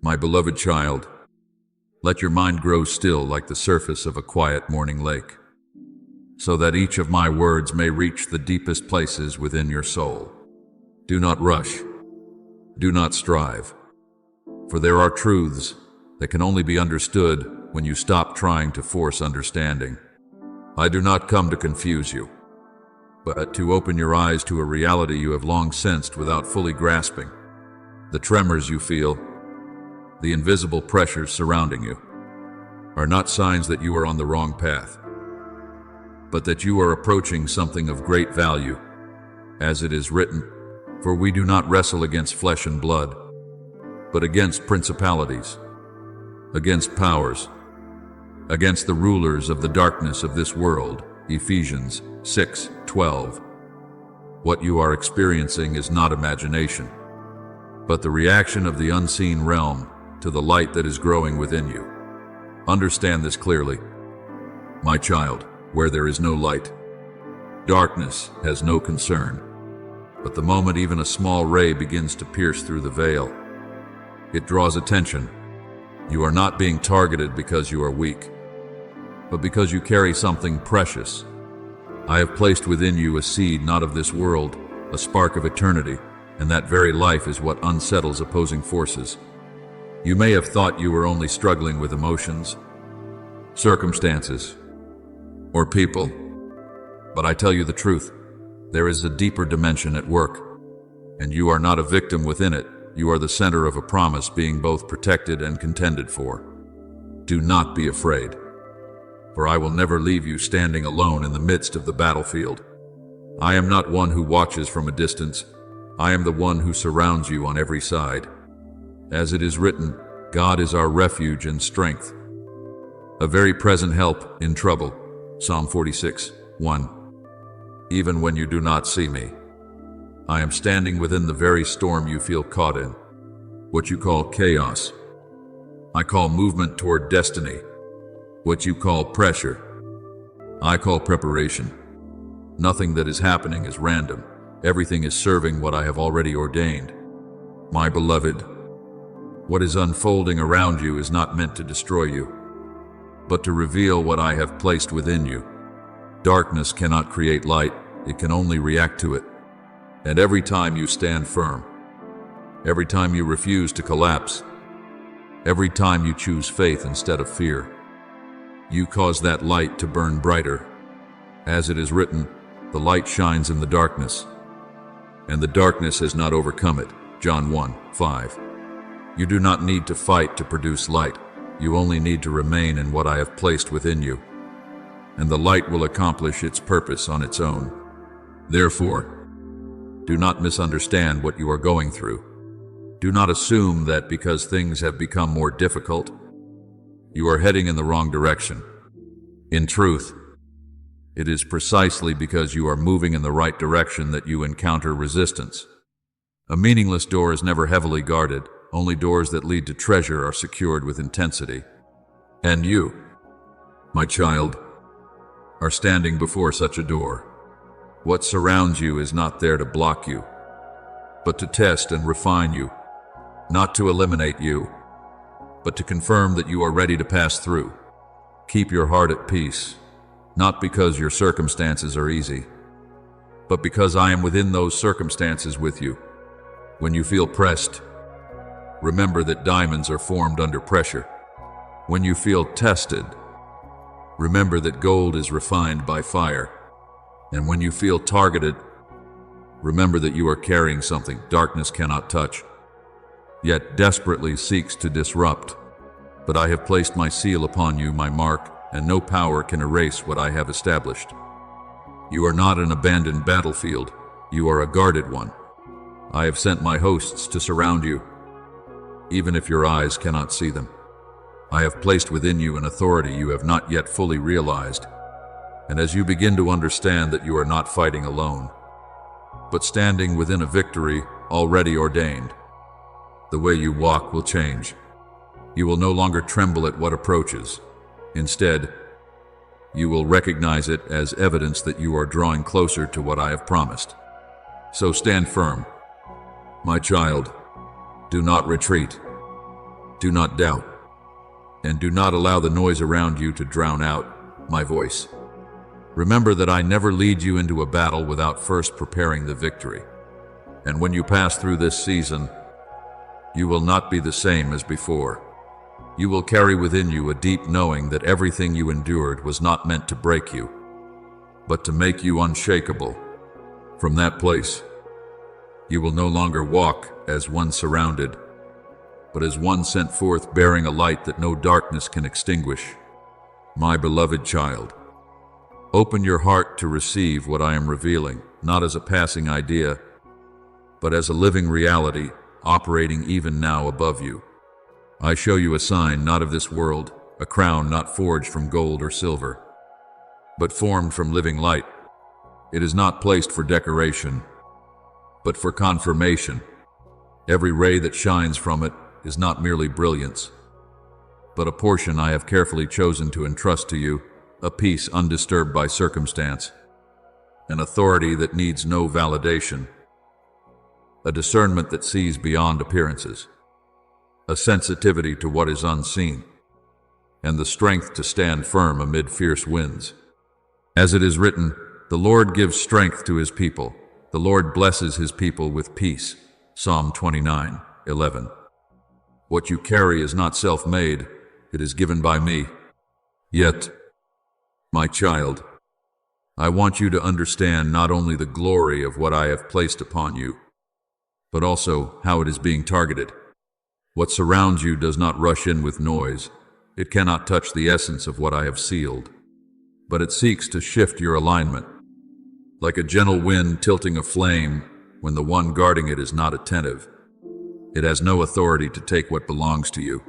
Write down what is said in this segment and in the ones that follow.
My beloved child, let your mind grow still like the surface of a quiet morning lake, so that each of my words may reach the deepest places within your soul. Do not rush. Do not strive. For there are truths that can only be understood when you stop trying to force understanding. I do not come to confuse you, but to open your eyes to a reality you have long sensed without fully grasping. The tremors you feel, the invisible pressures surrounding you, are not signs that you are on the wrong path, but that you are approaching something of great value. As it is written, "For we do not wrestle against flesh and blood, but against principalities, against powers, against the rulers of the darkness of this world." Ephesians 6:12. What you are experiencing is not imagination, but the reaction of the unseen realm to the light that is growing within you. Understand this clearly. My child, where there is no light, darkness has no concern. But the moment even a small ray begins to pierce through the veil, it draws attention. You are not being targeted because you are weak, but because you carry something precious. I have placed within you a seed not of this world, a spark of eternity, and that very life is what unsettles opposing forces. You may have thought you were only struggling with emotions, circumstances, or people, but I tell you the truth. There is a deeper dimension at work, and you are not a victim within it. You are the center of a promise being both protected and contended for. Do not be afraid, for I will never leave you standing alone in the midst of the battlefield. I am not one who watches from a distance. I am the one who surrounds you on every side. As it is written, God is our refuge and strength, a very present help in trouble. Psalm 46:1. Even when you do not see me, I am standing within the very storm you feel caught in. What you call chaos, I call movement toward destiny. What you call pressure, I call preparation. Nothing that is happening is random. Everything is serving what I have already ordained. My beloved, what is unfolding around you is not meant to destroy you, but to reveal what I have placed within you. Darkness cannot create light, it can only react to it. And every time you stand firm, every time you refuse to collapse, every time you choose faith instead of fear, you cause that light to burn brighter. As it is written, the light shines in the darkness, and the darkness has not overcome it. John 1:5. You do not need to fight to produce light. You only need to remain in what I have placed within you, and the light will accomplish its purpose on its own. Therefore, do not misunderstand what you are going through. Do not assume that because things have become more difficult, you are heading in the wrong direction. In truth, it is precisely because you are moving in the right direction that you encounter resistance. A meaningless door is never heavily guarded. Only doors that lead to treasure are secured with intensity. And you, my child, are standing before such a door. What surrounds you is not there to block you, but to test and refine you, not to eliminate you, but to confirm that you are ready to pass through. Keep your heart at peace, not because your circumstances are easy, but because I am within those circumstances with you. When you feel pressed, remember that diamonds are formed under pressure. When you feel tested, remember that gold is refined by fire. And when you feel targeted, remember that you are carrying something darkness cannot touch, yet desperately seeks to disrupt. But I have placed my seal upon you, my mark, and no power can erase what I have established. You are not an abandoned battlefield. You are a guarded one. I have sent my hosts to surround you, even if your eyes cannot see them. I have placed within you an authority you have not yet fully realized. And as you begin to understand that you are not fighting alone, but standing within a victory already ordained, the way you walk will change. You will no longer tremble at what approaches. Instead, you will recognize it as evidence that you are drawing closer to what I have promised. So stand firm. My child, do not retreat. Do not doubt, and do not allow the noise around you to drown out my voice. Remember that I never lead you into a battle without first preparing the victory. And when you pass through this season, you will not be the same as before. You will carry within you a deep knowing that everything you endured was not meant to break you, but to make you unshakable. From that place, you will no longer walk as one surrounded, but as one sent forth bearing a light that no darkness can extinguish. My beloved child, open your heart to receive what I am revealing, not as a passing idea, but as a living reality operating even now above you. I show you a sign not of this world, a crown not forged from gold or silver, but formed from living light. It is not placed for decoration, but for confirmation. Every ray that shines from it is not merely brilliance, but a portion I have carefully chosen to entrust to you, a peace undisturbed by circumstance, an authority that needs no validation, a discernment that sees beyond appearances, a sensitivity to what is unseen, and the strength to stand firm amid fierce winds. As it is written, the Lord gives strength to his people. The Lord blesses his people with peace. Psalm 29:11. What you carry is not self-made, it is given by me. Yet, my child, I want you to understand not only the glory of what I have placed upon you, but also how it is being targeted. What surrounds you does not rush in with noise. It cannot touch the essence of what I have sealed, but it seeks to shift your alignment. Like a gentle wind tilting a flame when the one guarding it is not attentive. It has no authority to take what belongs to you,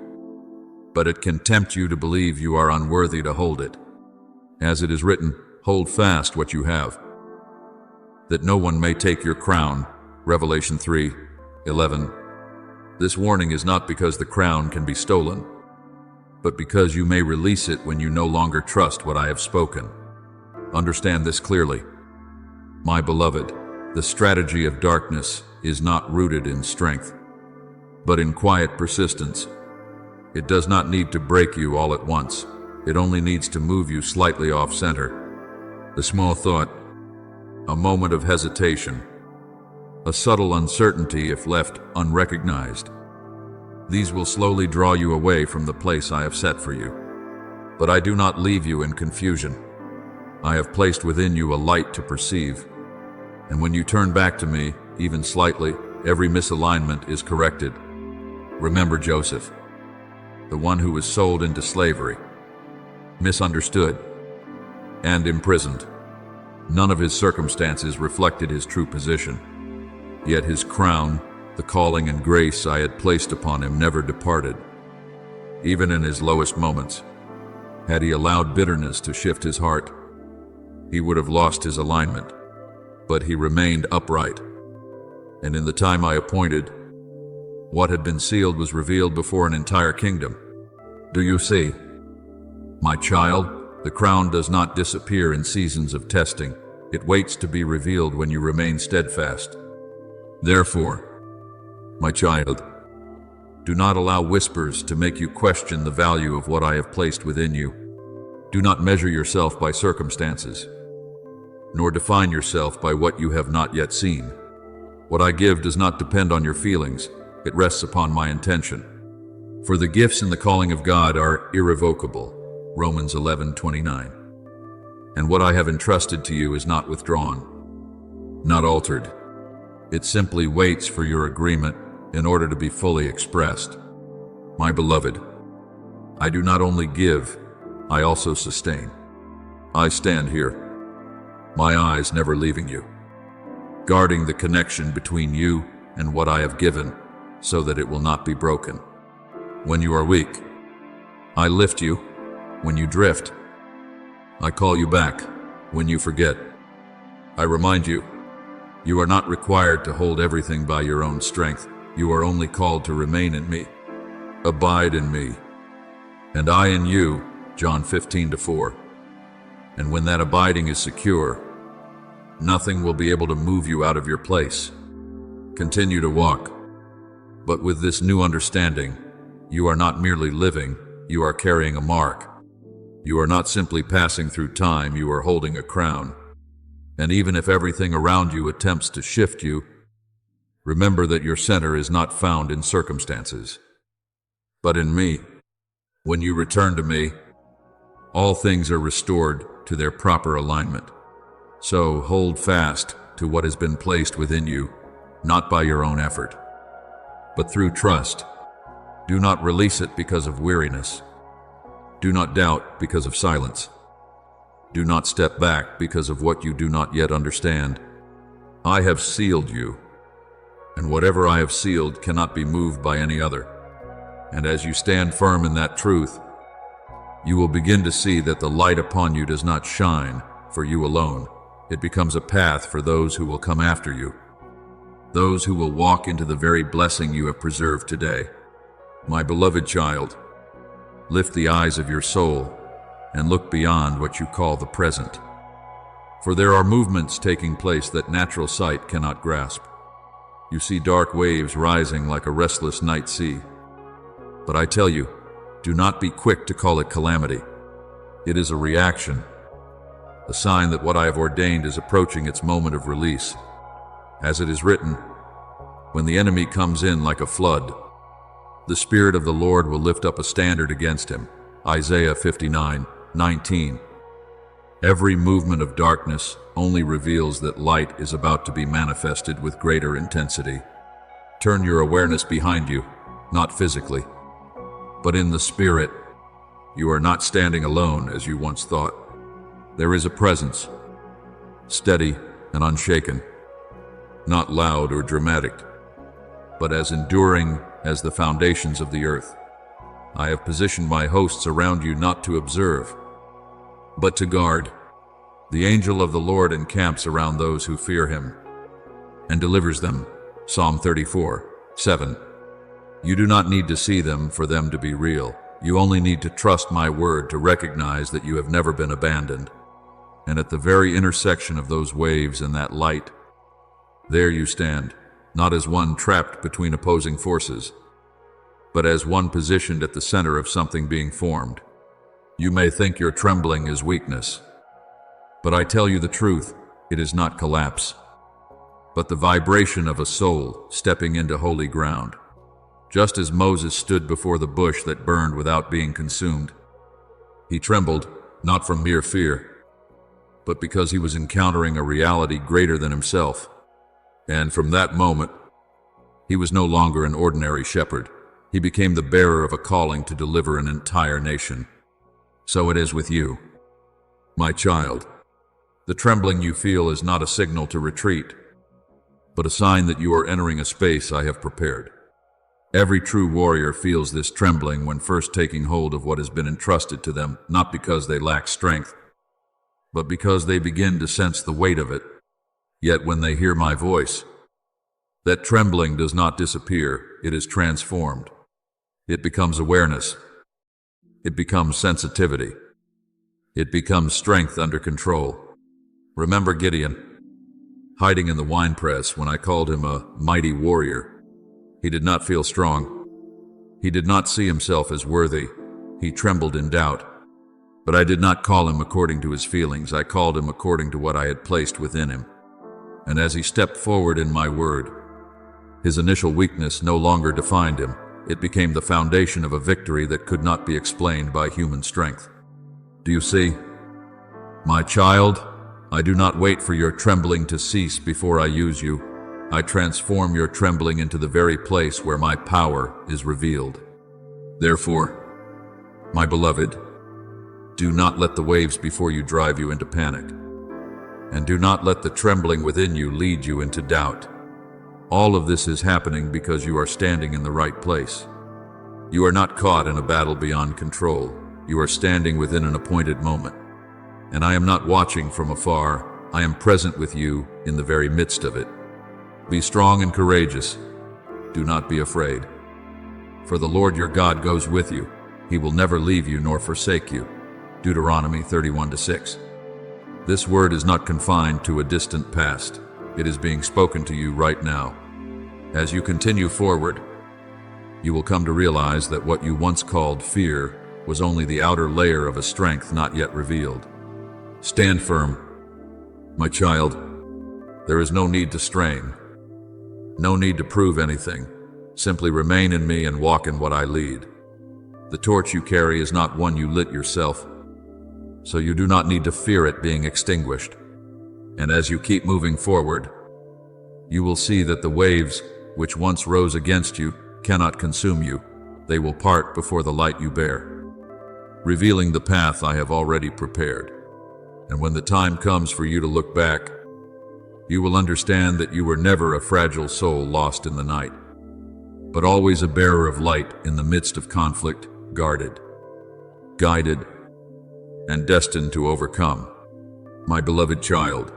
but it can tempt you to believe you are unworthy to hold it. As it is written, hold fast what you have, that no one may take your crown. Revelation 3:11. This warning is not because the crown can be stolen, but because you may release it when you no longer trust what I have spoken. Understand this clearly. My beloved, the strategy of darkness is not rooted in strength, but in quiet persistence. It does not need to break you all at once. It only needs to move you slightly off center. A small thought, a moment of hesitation, a subtle uncertainty if left unrecognized. These will slowly draw you away from the place I have set for you. But I do not leave you in confusion. I have placed within you a light to perceive. And when you turn back to me, even slightly, every misalignment is corrected. Remember Joseph, the one who was sold into slavery, misunderstood, and imprisoned. None of his circumstances reflected his true position. Yet his crown, the calling and grace I had placed upon him, never departed. Even in his lowest moments, had he allowed bitterness to shift his heart, he would have lost his alignment. But he remained upright. And in the time I appointed, what had been sealed was revealed before an entire kingdom. Do you see? My child, the crown does not disappear in seasons of testing. It waits to be revealed when you remain steadfast. Therefore, my child, do not allow whispers to make you question the value of what I have placed within you. Do not measure yourself by circumstances, nor define yourself by what you have not yet seen. What I give does not depend on your feelings, it rests upon my intention. For the gifts and the calling of God are irrevocable, Romans 11:29. And what I have entrusted to you is not withdrawn, not altered. It simply waits for your agreement in order to be fully expressed. My beloved, I do not only give, I also sustain. I stand here, my eyes never leaving you, guarding the connection between you and what I have given so that it will not be broken. When you are weak, I lift you. When you drift, I call you back. When you forget, I remind you. You are not required to hold everything by your own strength. You are only called to remain in me. Abide in me, and I in you, John 15:4. And when that abiding is secure, nothing will be able to move you out of your place. Continue to walk, but with this new understanding, You are not merely living, you are carrying a mark. You are not simply passing through time, you are holding a crown. And even if everything around you attempts to shift you, remember that your center is not found in circumstances, but in me. When you return to me, all things are restored to their proper alignment. So hold fast to what has been placed within you, not by your own effort, but through trust. Do not release it because of weariness. Do not doubt because of silence. Do not step back because of what you do not yet understand. I have sealed you, and whatever I have sealed cannot be moved by any other. And as you stand firm in that truth, you will begin to see that the light upon you does not shine for you alone. It becomes a path for those who will come after you, those who will walk into the very blessing you have preserved today. My beloved child, lift the eyes of your soul and look beyond what you call the present. For there are movements taking place that natural sight cannot grasp. You see dark waves rising like a restless night sea. But I tell you, do not be quick to call it calamity. It is a reaction, a sign that what I have ordained is approaching its moment of release. As it is written, when the enemy comes in like a flood, the Spirit of the Lord will lift up a standard against him. Isaiah 59:19. Every movement of darkness only reveals that light is about to be manifested with greater intensity. Turn your awareness behind you, not physically, but in the spirit. You are not standing alone as you once thought. There is a presence, steady and unshaken, not loud or dramatic, but as enduring as the foundations of the earth. I have positioned my hosts around you not to observe, but to guard. The angel of the Lord encamps around those who fear him and delivers them. Psalm 34:7. You do not need to see them for them to be real. You only need to trust my word to recognize that you have never been abandoned. And at the very intersection of those waves and that light, there you stand, not as one trapped between opposing forces, but as one positioned at the center of something being formed. You may think your trembling is weakness, but I tell you the truth, it is not collapse, but the vibration of a soul stepping into holy ground. Just as Moses stood before the bush that burned without being consumed, he trembled, not from mere fear, but because he was encountering a reality greater than himself. And from that moment, he was no longer an ordinary shepherd. He became the bearer of a calling to deliver an entire nation. So it is with you, my child. The trembling you feel is not a signal to retreat, but a sign that you are entering a space I have prepared. Every true warrior feels this trembling when first taking hold of what has been entrusted to them, not because they lack strength, but because they begin to sense the weight of it. Yet when they hear my voice, that trembling does not disappear, it is transformed. It becomes awareness. It becomes sensitivity. It becomes strength under control. Remember Gideon, hiding in the winepress when I called him a mighty warrior. He did not feel strong. He did not see himself as worthy. He trembled in doubt. But I did not call him according to his feelings. I called him according to what I had placed within him. And as he stepped forward in my word, his initial weakness no longer defined him. It became the foundation of a victory that could not be explained by human strength. Do you see? My child, I do not wait for your trembling to cease before I use you. I transform your trembling into the very place where my power is revealed. Therefore, my beloved, do not let the waves before you drive you into panic, and do not let the trembling within you lead you into doubt. All of this is happening because you are standing in the right place. You are not caught in a battle beyond control. You are standing within an appointed moment. And I am not watching from afar. I am present with you in the very midst of it. Be strong and courageous. Do not be afraid. For the Lord your God goes with you. He will never leave you nor forsake you. Deuteronomy 31:6. This word is not confined to a distant past. It is being spoken to you right now. As you continue forward, You will come to realize that what you once called fear was only the outer layer of a strength not yet revealed. Stand firm, my child. There is no need to strain, no need to prove anything. Simply remain in me and walk in what I lead. The torch you carry is not one you lit yourself, so you do not need to fear it being extinguished. And as you keep moving forward, you will see that the waves which once rose against you cannot consume you. They will part before the light you bear, revealing the path I have already prepared. And when the time comes for you to look back, you will understand that you were never a fragile soul lost in the night, but always a bearer of light in the midst of conflict, guarded, guided, and destined to overcome. My beloved child,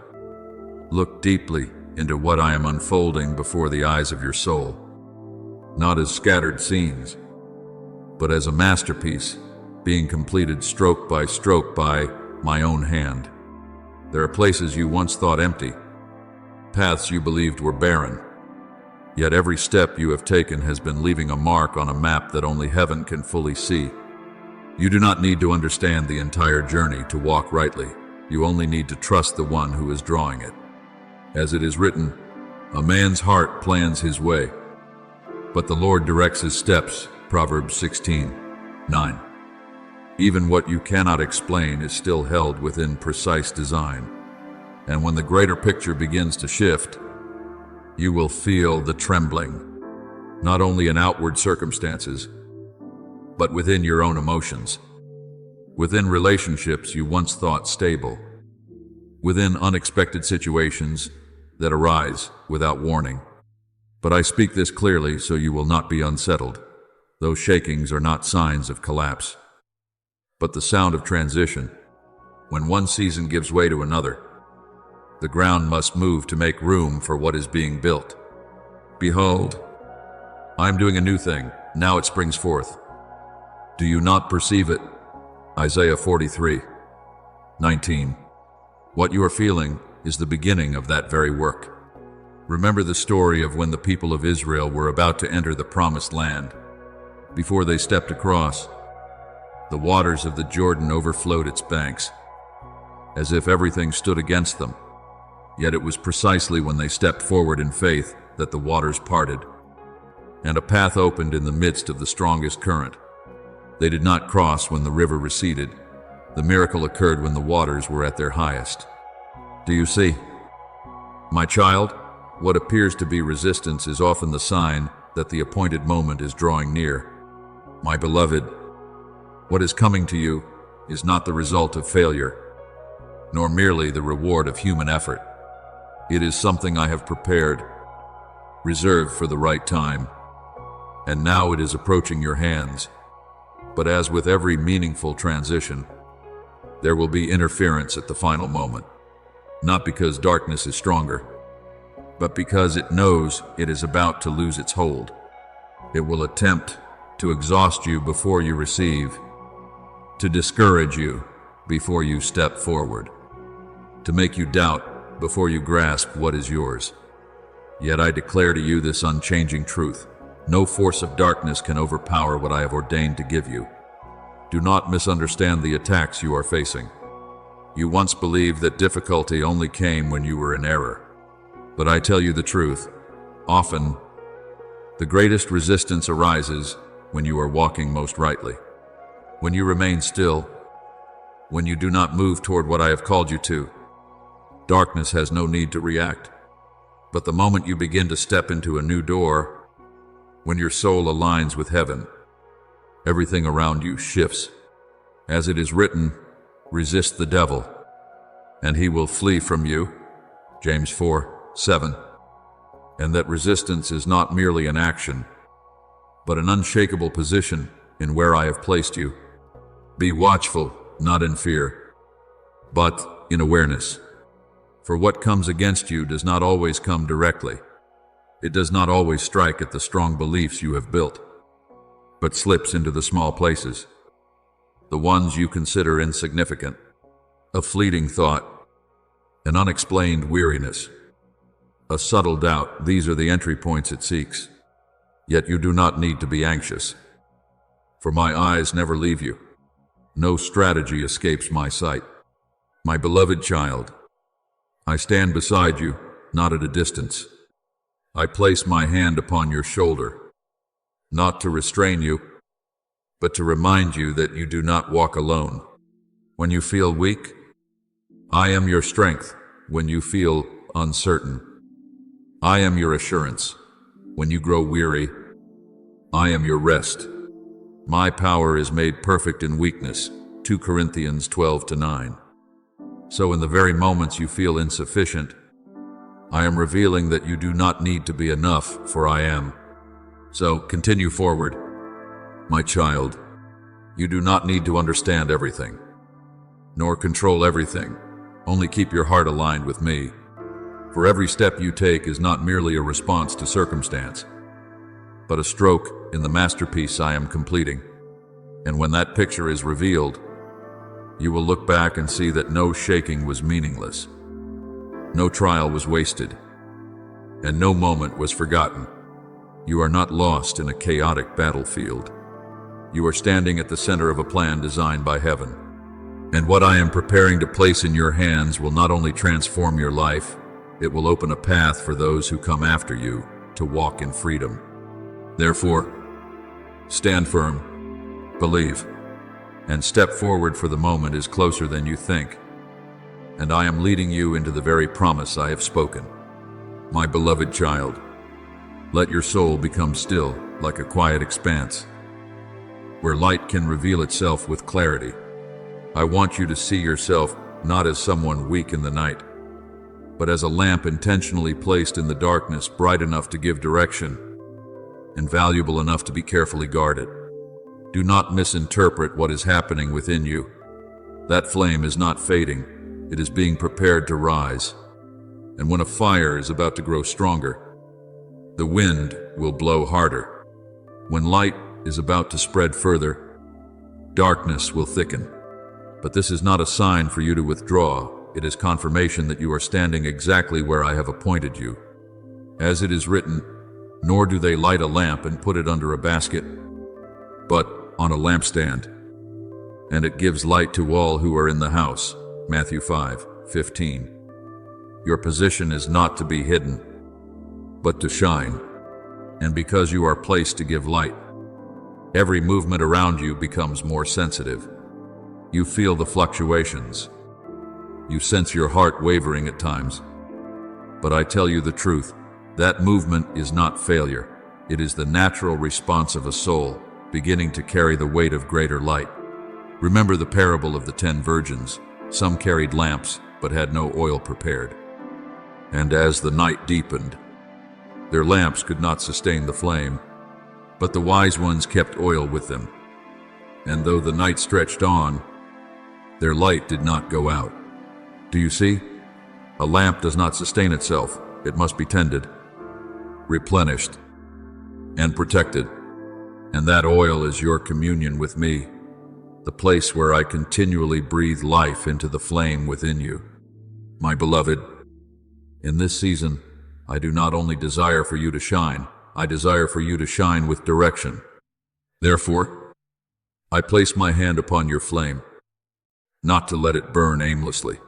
look deeply into what I am unfolding before the eyes of your soul, not as scattered scenes, but as a masterpiece being completed stroke by my own hand. There are places you once thought empty, paths you believed were barren, yet every step you have taken has been leaving a mark on a map that only heaven can fully see. You do not need to understand the entire journey to walk rightly. You only need to trust the one who is drawing it. As it is written, a man's heart plans his way, but the Lord directs his steps. Proverbs 16:9. Even what you cannot explain is still held within precise design. And when the greater picture begins to shift, you will feel the trembling, not only in outward circumstances, but within your own emotions, within relationships you once thought stable, within unexpected situations that arise without warning. But I speak this clearly so you will not be unsettled. Those shakings are not signs of collapse, but the sound of transition. When one season gives way to another, the ground must move to make room for what is being built. Behold, I am doing a new thing. Now it springs forth. Do you not perceive it? Isaiah 43:19. What you are feeling is the beginning of that very work. Remember the story of when the people of Israel were about to enter the promised land. Before they stepped across, the waters of the Jordan overflowed its banks, as if everything stood against them. Yet it was precisely when they stepped forward in faith that the waters parted, and a path opened in the midst of the strongest current. They did not cross when the river receded. The miracle occurred when the waters were at their highest. Do you see? My child, what appears to be resistance is often the sign that the appointed moment is drawing near. My beloved, what is coming to you is not the result of failure, nor merely the reward of human effort. It is something I have prepared, reserved for the right time, and now it is approaching your hands. But as with every meaningful transition, there will be interference at the final moment, not because darkness is stronger, but because it knows it is about to lose its hold. It will attempt to exhaust you before you receive, to discourage you before you step forward, to make you doubt before you grasp what is yours. Yet I declare to you this unchanging truth: no force of darkness can overpower what I have ordained to give you. Do not misunderstand the attacks you are facing. You once believed that difficulty only came when you were in error. But I tell you the truth, often the greatest resistance arises when you are walking most rightly. When you remain still, when you do not move toward what I have called you to, darkness has no need to react. But the moment you begin to step into a new door, when your soul aligns with heaven, everything around you shifts. As it is written, resist the devil, and he will flee from you. James 4:7. And that resistance is not merely an action, but an unshakable position in where I have placed you. Be watchful, not in fear, but in awareness. For what comes against you does not always come directly. It does not always strike at the strong beliefs you have built, but slips into the small places, the ones you consider insignificant, a fleeting thought, an unexplained weariness, a subtle doubt. These are the entry points it seeks. Yet you do not need to be anxious, for my eyes never leave you. No strategy escapes my sight. My beloved child, I stand beside you, not at a distance. I place my hand upon your shoulder, not to restrain you, but to remind you that you do not walk alone. When you feel weak, I am your strength. When you feel uncertain, I am your assurance. When you grow weary, I am your rest. My power is made perfect in weakness. 2 Corinthians 12-9. So in the very moments you feel insufficient, I am revealing that you do not need to be enough, for I am. So continue forward. My child, you do not need to understand everything, nor control everything. Only keep your heart aligned with me. For every step you take is not merely a response to circumstance, but a stroke in the masterpiece I am completing. And when that picture is revealed, you will look back and see that no shaking was meaningless, no trial was wasted, and no moment was forgotten. You are not lost in a chaotic battlefield. You are standing at the center of a plan designed by heaven. And what I am preparing to place in your hands will not only transform your life, it will open a path for those who come after you to walk in freedom. Therefore, stand firm, believe, and step forward, for the moment is closer than you think. And I am leading you into the very promise I have spoken. My beloved child, let your soul become still like a quiet expanse, where light can reveal itself with clarity. I want you to see yourself not as someone weak in the night, but as a lamp intentionally placed in the darkness, bright enough to give direction and valuable enough to be carefully guarded. Do not misinterpret what is happening within you. That flame is not fading, it is being prepared to rise. And when a fire is about to grow stronger, the wind will blow harder. When light is about to spread further, darkness will thicken. But this is not a sign for you to withdraw. It is confirmation that you are standing exactly where I have appointed you. As it is written, nor do they light a lamp and put it under a basket, but on a lampstand, and it gives light to all who are in the house. Matthew 5:15. Your position is not to be hidden, but to shine. And because you are placed to give light, every movement around you becomes more sensitive. You feel the fluctuations. You sense your heart wavering at times. But I tell you the truth, that movement is not failure. It is the natural response of a soul beginning to carry the weight of greater light. Remember the parable of the 10 virgins. Some carried lamps, but had no oil prepared. And as the night deepened, their lamps could not sustain the flame, but the wise ones kept oil with them. And though the night stretched on, their light did not go out. Do you see? A lamp does not sustain itself. It must be tended, replenished, and protected. And that oil is your communion with me, the place where I continually breathe life into the flame within you. My beloved, in this season, I do not only desire for you to shine, I desire for you to shine with direction. Therefore, I place my hand upon your flame, not to let it burn aimlessly,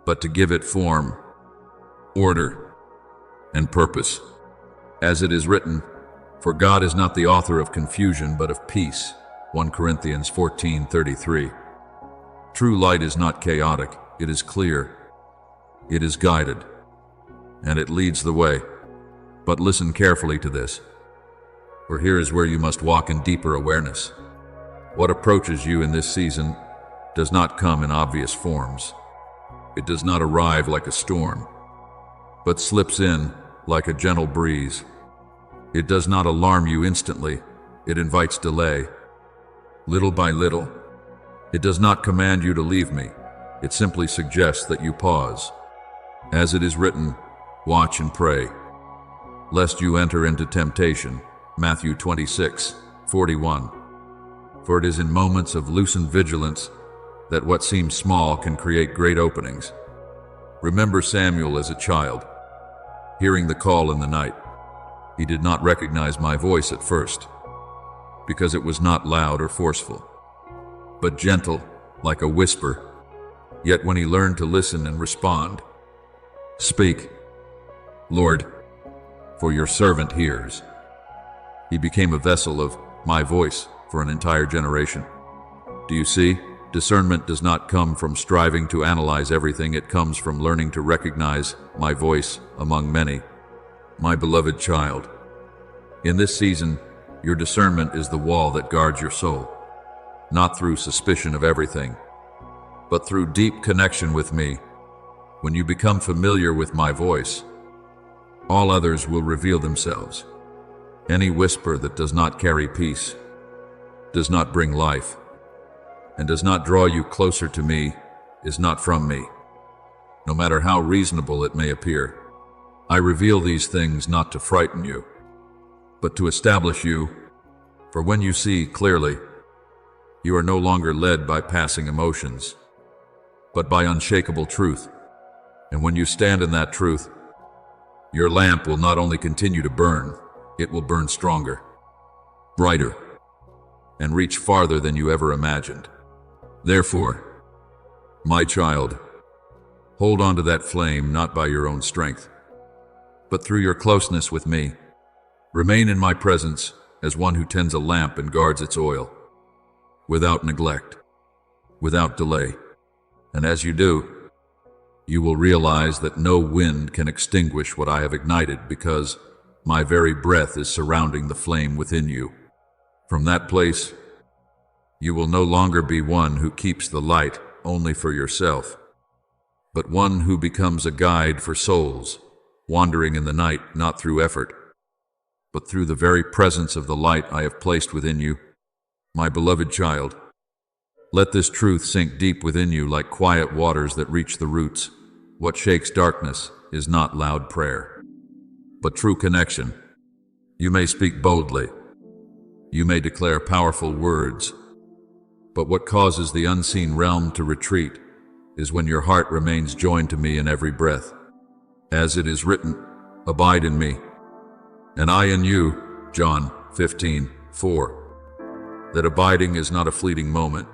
but to give it form, order, and purpose. As it is written, for God is not the author of confusion, but of peace. 1 Corinthians 14:33. True light is not chaotic, it is clear, it is guided, and it leads the way. But listen carefully to this, for here is where you must walk in deeper awareness. What approaches you in this season does not come in obvious forms. It does not arrive like a storm, but slips in like a gentle breeze. It does not alarm you instantly. It invites delay. Little by little, it does not command you to leave me. It simply suggests that you pause. As it is written, watch and pray, lest you enter into temptation. Matthew 26:41. For it is in moments of loosened vigilance that what seems small can create great openings. Remember Samuel as a child, hearing the call in the night. He did not recognize my voice at first, because it was not loud or forceful, but gentle, like a whisper. Yet when he learned to listen and respond, "Speak, Lord, for your servant hears," he became a vessel of my voice for an entire generation. Do you see? Discernment does not come from striving to analyze everything. It comes from learning to recognize my voice among many. My beloved child, in this season, your discernment is the wall that guards your soul, not through suspicion of everything, but through deep connection with me. When you become familiar with my voice, all others will reveal themselves. Any whisper that does not carry peace, does not bring life, and does not draw you closer to me is not from me, no matter how reasonable it may appear. I reveal these things not to frighten you, but to establish you, for when you see clearly, you are no longer led by passing emotions, but by unshakable truth. And when you stand in that truth, your lamp will not only continue to burn, it will burn stronger, brighter, and reach farther than you ever imagined. Therefore, my child, hold on to that flame not by your own strength, but through your closeness with me. Remain in my presence as one who tends a lamp and guards its oil, without neglect, without delay. And as you do, you will realize that no wind can extinguish what I have ignited, because my very breath is surrounding the flame within you. From that place, you will no longer be one who keeps the light only for yourself, but one who becomes a guide for souls, wandering in the night not through effort, but through the very presence of the light I have placed within you. My beloved child, let this truth sink deep within you like quiet waters that reach the roots. What shakes darkness is not loud prayer, but true connection. You may speak boldly, you may declare powerful words, but what causes the unseen realm to retreat is when your heart remains joined to me in every breath. As it is written, abide in me, and I in you, John 15:4. That abiding is not a fleeting moment,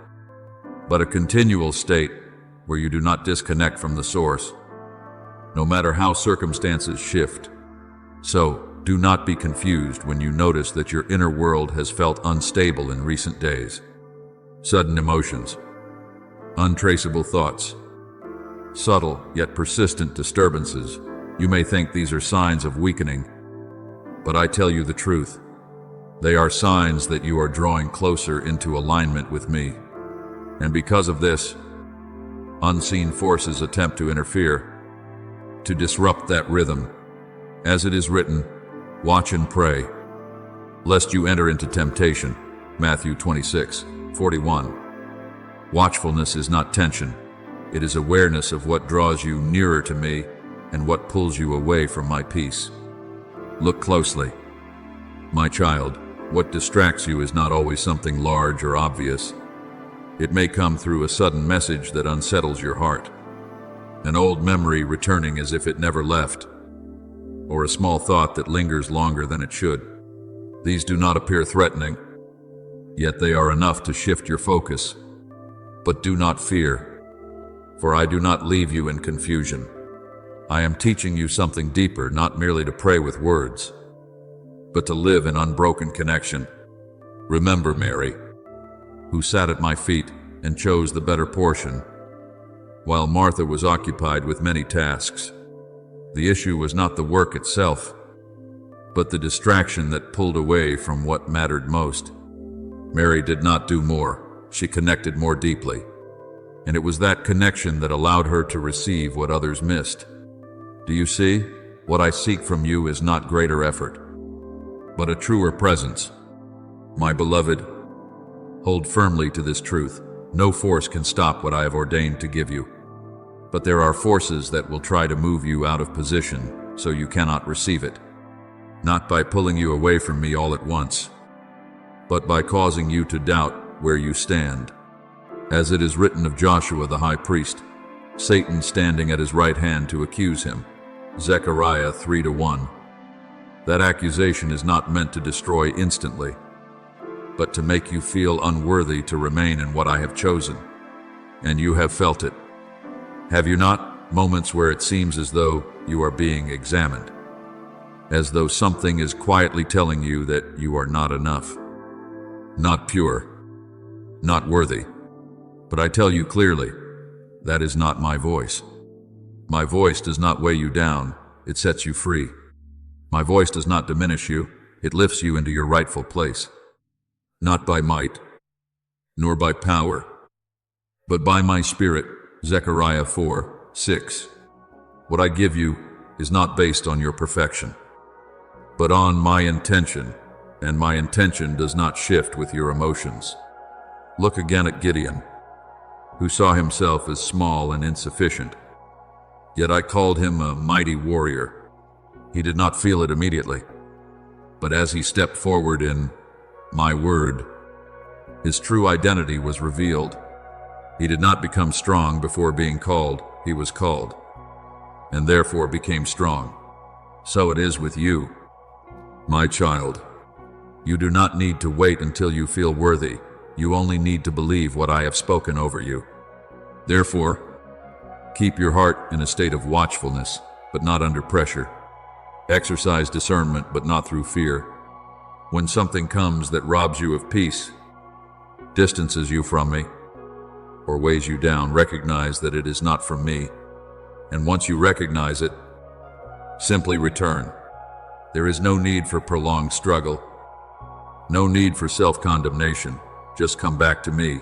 but a continual state where you do not disconnect from the source, no matter how circumstances shift. So, do not be confused when you notice that your inner world has felt unstable in recent days. Sudden emotions, untraceable thoughts, subtle yet persistent disturbances. You may think these are signs of weakening, but I tell you the truth. They are signs that you are drawing closer into alignment with me. And because of this, unseen forces attempt to interfere, to disrupt that rhythm. As it is written, watch and pray, lest you enter into temptation. Matthew 26:41. Watchfulness is not tension. It is awareness of what draws you nearer to me and what pulls you away from my peace. Look closely. My child, what distracts you is not always something large or obvious. It may come through a sudden message that unsettles your heart, an old memory returning as if it never left, or a small thought that lingers longer than it should. These do not appear threatening, yet they are enough to shift your focus. But do not fear, for I do not leave you in confusion. I am teaching you something deeper, not merely to pray with words, but to live in unbroken connection. Remember Mary, who sat at my feet and chose the better portion, while Martha was occupied with many tasks. The issue was not the work itself, but the distraction that pulled away from what mattered most. Mary did not do more, she connected more deeply, and it was that connection that allowed her to receive what others missed. Do you see? What I seek from you is not greater effort, but a truer presence. My beloved, hold firmly to this truth. No force can stop what I have ordained to give you. But there are forces that will try to move you out of position so you cannot receive it. Not by pulling you away from me all at once, but by causing you to doubt where you stand. As it is written of Joshua the high priest, Satan standing at his right hand to accuse him. Zechariah 3:1. That accusation is not meant to destroy instantly, but to make you feel unworthy to remain in what I have chosen. And you have felt it, have you not? Moments where it seems as though you are being examined, as though something is quietly telling you that you are not enough, not pure, not worthy. But I tell you clearly, that is not my voice. My voice does not weigh you down, it sets you free. My voice does not diminish you, it lifts you into your rightful place. Not by might, nor by power, but by my Spirit. Zechariah 4:6. What I give you is not based on your perfection, but on my intention, and my intention does not shift with your emotions. Look again at Gideon, who saw himself as small and insufficient. Yet I called him a mighty warrior. He did not feel it immediately, but as he stepped forward in my word, his true identity was revealed. He did not become strong before being called, he was called, and therefore became strong. So it is with you, my child. You do not need to wait until you feel worthy. You only need to believe what I have spoken over you. Therefore, keep your heart in a state of watchfulness, but not under pressure. Exercise discernment, but not through fear. When something comes that robs you of peace, distances you from me, or weighs you down, recognize that it is not from me. And once you recognize it, simply return. There is no need for prolonged struggle, no need for self-condemnation. Just come back to me,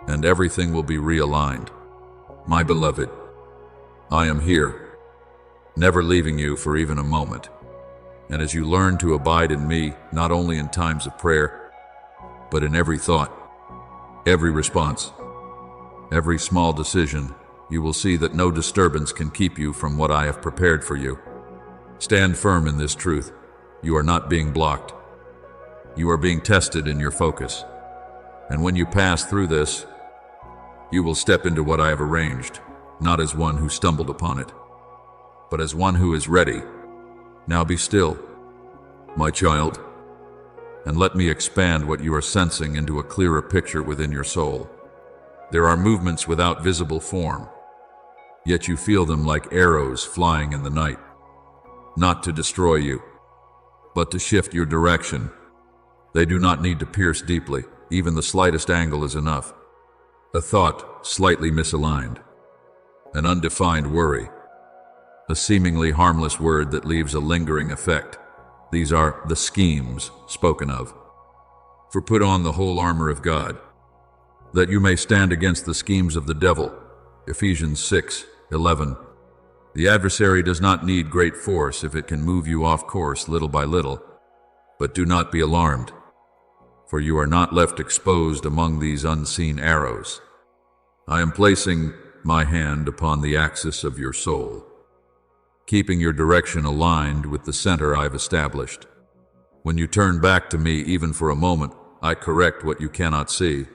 and everything will be realigned. My beloved, I am here, never leaving you for even a moment. And as you learn to abide in me, not only in times of prayer, but in every thought, every response, every small decision, you will see that no disturbance can keep you from what I have prepared for you. Stand firm in this truth. You are not being blocked. You are being tested in your focus. And when you pass through this, you will step into what I have arranged, not as one who stumbled upon it, but as one who is ready. Now be still, my child, and let me expand what you are sensing into a clearer picture within your soul. There are movements without visible form, yet you feel them like arrows flying in the night, not to destroy you, but to shift your direction. They do not need to pierce deeply. Even the slightest angle is enough. A thought slightly misaligned, an undefined worry, a seemingly harmless word that leaves a lingering effect. These are the schemes spoken of. For put on the whole armor of God, that you may stand against the schemes of the devil. Ephesians 6:11. The adversary does not need great force if it can move you off course little by little. But do not be alarmed, for you are not left exposed among these unseen arrows. I am placing my hand upon the axis of your soul, keeping your direction aligned with the center I've established. When you turn back to me even for a moment, I correct what you cannot see.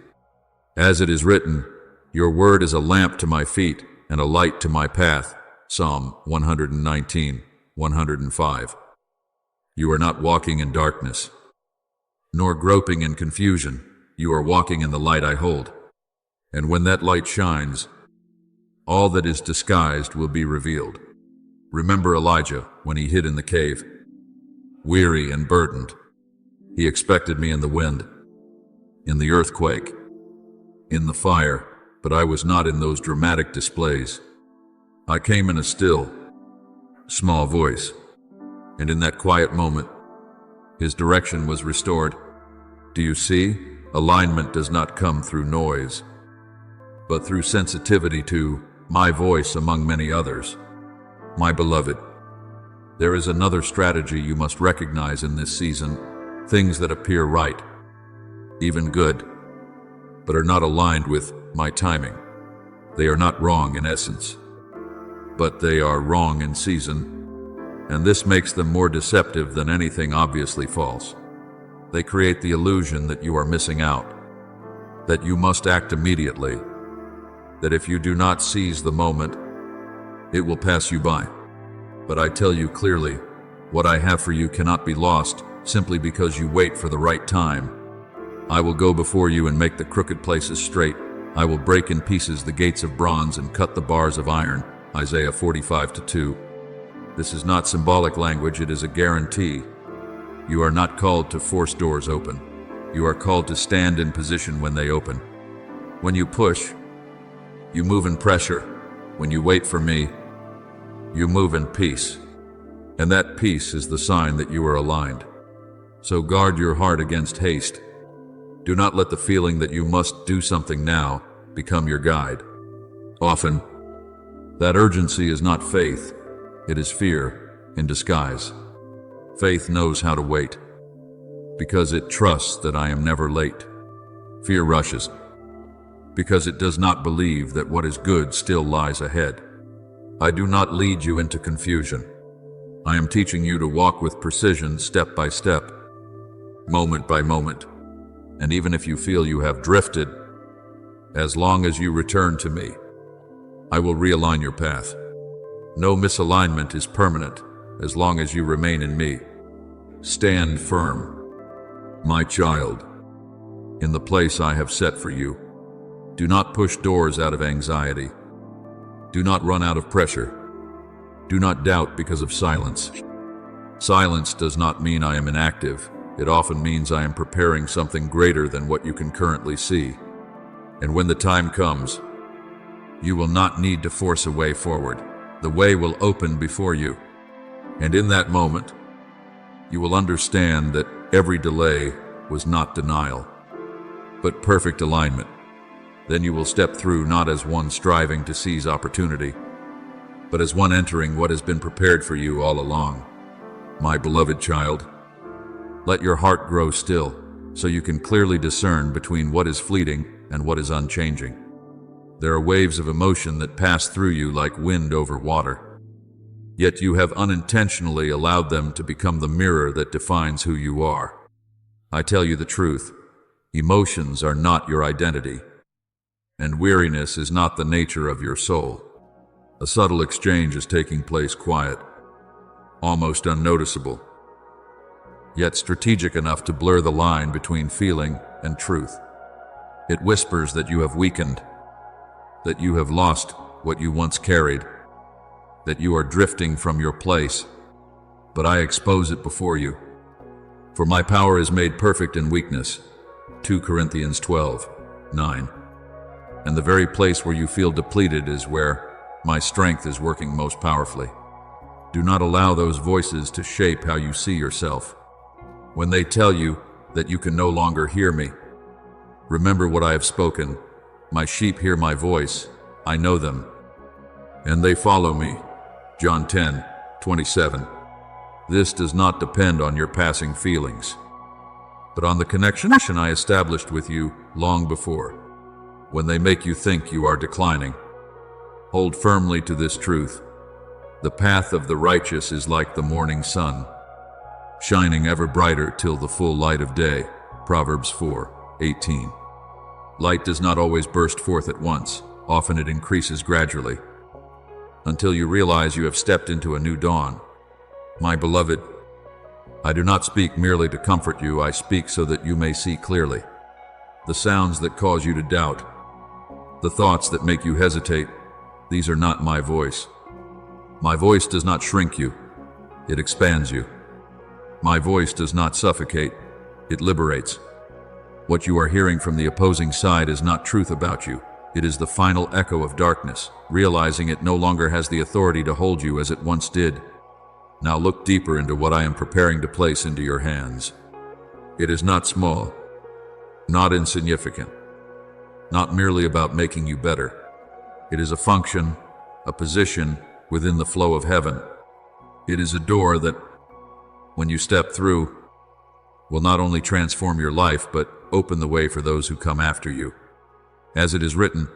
As it is written, your word is a lamp to my feet and a light to my path. Psalm 119:105. You are not walking in darkness, nor groping in confusion. You are walking in the light I hold. And when that light shines, all that is disguised will be revealed. Remember Elijah when he hid in the cave, weary and burdened. He expected me in the wind, in the earthquake, in the fire, but I was not in those dramatic displays. I came in a still, small voice, and in that quiet moment, his direction was restored. Do you see? Alignment does not come through noise, but through sensitivity to my voice among many others. My beloved, there is another strategy you must recognize in this season. Things that appear right, even good, but are not aligned with my timing. They are not wrong in essence, but they are wrong in season, and this makes them more deceptive than anything obviously false. They create the illusion that you are missing out, that you must act immediately, that if you do not seize the moment, it will pass you by. But I tell you clearly, What I have for you cannot be lost simply because you wait for the right time. I will go before you and make the crooked places straight. I will break in pieces the gates of bronze and cut the bars of iron. Isaiah 45:2. This is not symbolic language, it is a guarantee. You are not called to force doors open. You are called to stand in position when they open. When you push, you move in pressure. When you wait for me, you move in peace. And that peace is the sign that you are aligned. So guard your heart against haste. Do not let the feeling that you must do something now become your guide. Often, that urgency is not faith, it is fear in disguise. Faith knows how to wait, because it trusts that I am never late. Fear rushes, because it does not believe that what is good still lies ahead. I do not lead you into confusion. I am teaching you to walk with precision, step by step, moment by moment. And even if you feel you have drifted, as long as you return to me, I will realign your path. No misalignment is permanent as long as you remain in me. Stand firm, my child, in the place I have set for you. Do not push doors out of anxiety. Do not run out of pressure. Do not doubt because of silence. Silence does not mean I am inactive. It often means I am preparing something greater than what you can currently see. And when the time comes, you will not need to force a way forward. The way will open before you. And in that moment, you will understand that every delay was not denial, but perfect alignment. Then you will step through not as one striving to seize opportunity, but as one entering what has been prepared for you all along. My beloved child, let your heart grow still so you can clearly discern between what is fleeting and what is unchanging. There are waves of emotion that pass through you like wind over water, yet you have unintentionally allowed them to become the mirror that defines who you are. I tell you the truth, emotions are not your identity, and weariness is not the nature of your soul. A subtle exchange is taking place quiet, almost unnoticeable, yet strategic enough to blur the line between feeling and truth. It whispers that you have weakened, that you have lost what you once carried, that you are drifting from your place, but I expose it before you. For my power is made perfect in weakness, 2 Corinthians 12:9. And the very place where you feel depleted is where my strength is working most powerfully. Do not allow those voices to shape how you see yourself. When they tell you that you can no longer hear me, remember what I have spoken. My sheep hear my voice, I know them, and they follow me. John 10:27. This does not depend on your passing feelings, but on the connection I established with you long before. When they make you think you are declining, hold firmly to this truth. The path of the righteous is like the morning sun, shining ever brighter till the full light of day. Proverbs 4:18. Light does not always burst forth at once. Often it increases gradually, until you realize you have stepped into a new dawn. My beloved, I do not speak merely to comfort you, I speak so that you may see clearly. The sounds that cause you to doubt, the thoughts that make you hesitate, these are not my voice. My voice does not shrink you, it expands you. My voice does not suffocate, it liberates. What you are hearing from the opposing side is not truth about you. It is the final echo of darkness, realizing it no longer has the authority to hold you as it once did. Now look deeper into what I am preparing to place into your hands. It is not small, not insignificant, not merely about making you better. It is a function, a position within the flow of heaven. It is a door that, when you step through, will not only transform your life, but open the way for those who come after you. As it is written,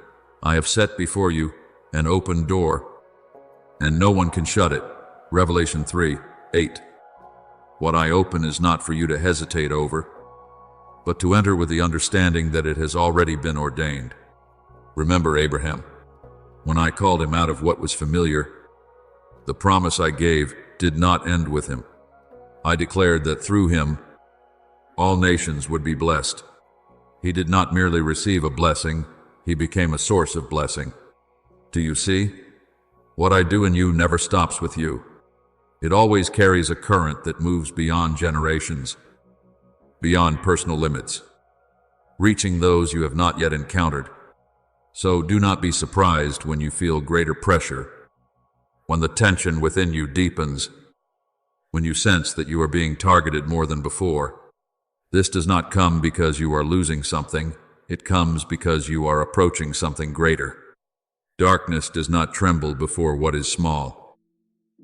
I have set before you an open door, and no one can shut it. Revelation 3:8. What I open is not for you to hesitate over, but to enter with the understanding that it has already been ordained. Remember Abraham. When I called him out of what was familiar, the promise I gave did not end with him. I declared that through him, all nations would be blessed. He did not merely receive a blessing, he became a source of blessing. Do you see? What I do in you never stops with you. It always carries a current that moves beyond generations, beyond personal limits, reaching those you have not yet encountered. So do not be surprised when you feel greater pressure, when the tension within you deepens, when you sense that you are being targeted more than before. This does not come because you are losing something, it comes because you are approaching something greater. Darkness does not tremble before what is small,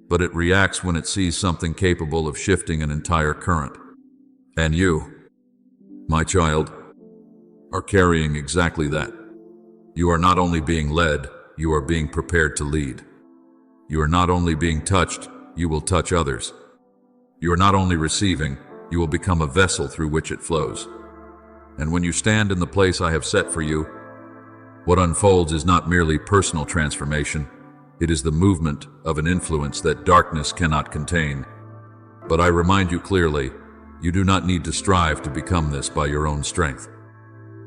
but it reacts when it sees something capable of shifting an entire current. And you, my child, are carrying exactly that. You are not only being led, you are being prepared to lead. You are not only being touched, you will touch others. You are not only receiving, you will become a vessel through which it flows. And when you stand in the place I have set for you, what unfolds is not merely personal transformation, it is the movement of an influence that darkness cannot contain. But I remind you clearly, you do not need to strive to become this by your own strength.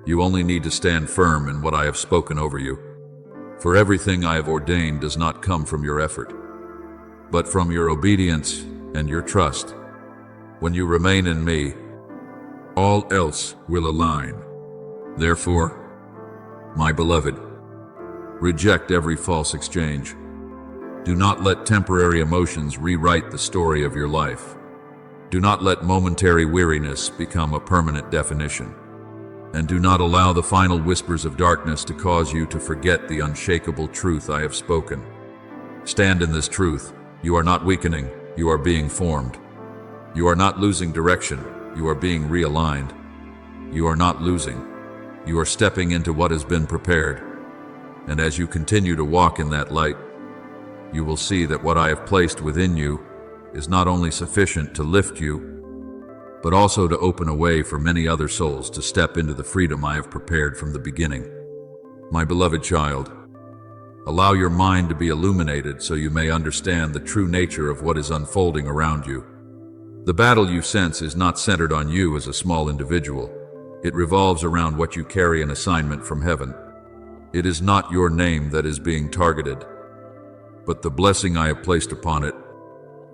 You only need to stand firm in what I have spoken over you. For everything I have ordained does not come from your effort, but from your obedience and your trust. When you remain in me, all else will align. Therefore, my beloved, reject every false exchange. Do not let temporary emotions rewrite the story of your life. Do not let momentary weariness become a permanent definition. And do not allow the final whispers of darkness to cause you to forget the unshakable truth I have spoken. Stand in this truth. You are not weakening, you are being formed. You are not losing direction, you are being realigned. You are not losing, you are stepping into what has been prepared. And as you continue to walk in that light, you will see that what I have placed within you is not only sufficient to lift you, but also to open a way for many other souls to step into the freedom I have prepared from the beginning. My beloved child, allow your mind to be illuminated so you may understand the true nature of what is unfolding around you. The battle you sense is not centered on you as a small individual. It revolves around what you carry an assignment from heaven. It is not your name that is being targeted, but the blessing I have placed upon it.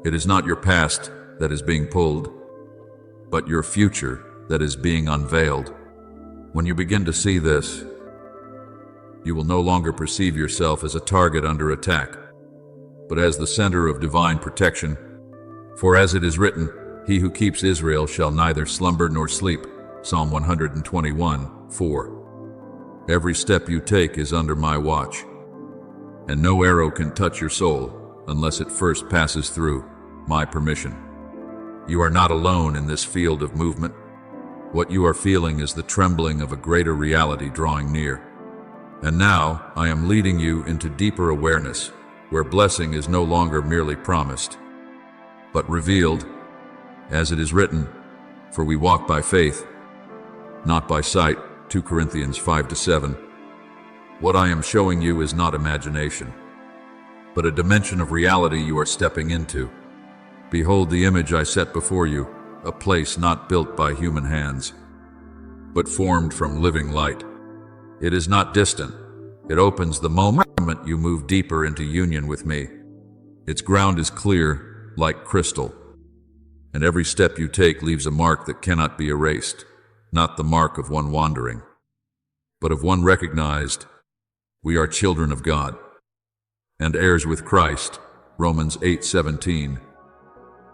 It is not your past that is being pulled, but your future that is being unveiled. When you begin to see this, you will no longer perceive yourself as a target under attack, but as the center of divine protection. For as it is written, he who keeps Israel shall neither slumber nor sleep. Psalm 121:4. Every step you take is under my watch, and no arrow can touch your soul unless it first passes through my permission. You are not alone in this field of movement. What you are feeling is the trembling of a greater reality drawing near. And now I am leading you into deeper awareness, where blessing is no longer merely promised, but revealed, as it is written, for we walk by faith, not by sight. 2 Corinthians 5-7. What I am showing you is not imagination, but a dimension of reality you are stepping into. Behold the image I set before you, a place not built by human hands, but formed from living light. It is not distant. It opens the moment you move deeper into union with me. Its ground is clear, like crystal, and every step you take leaves a mark that cannot be erased, not the mark of one wandering, but of one recognized. We are children of God, and heirs with Christ, Romans 8:17.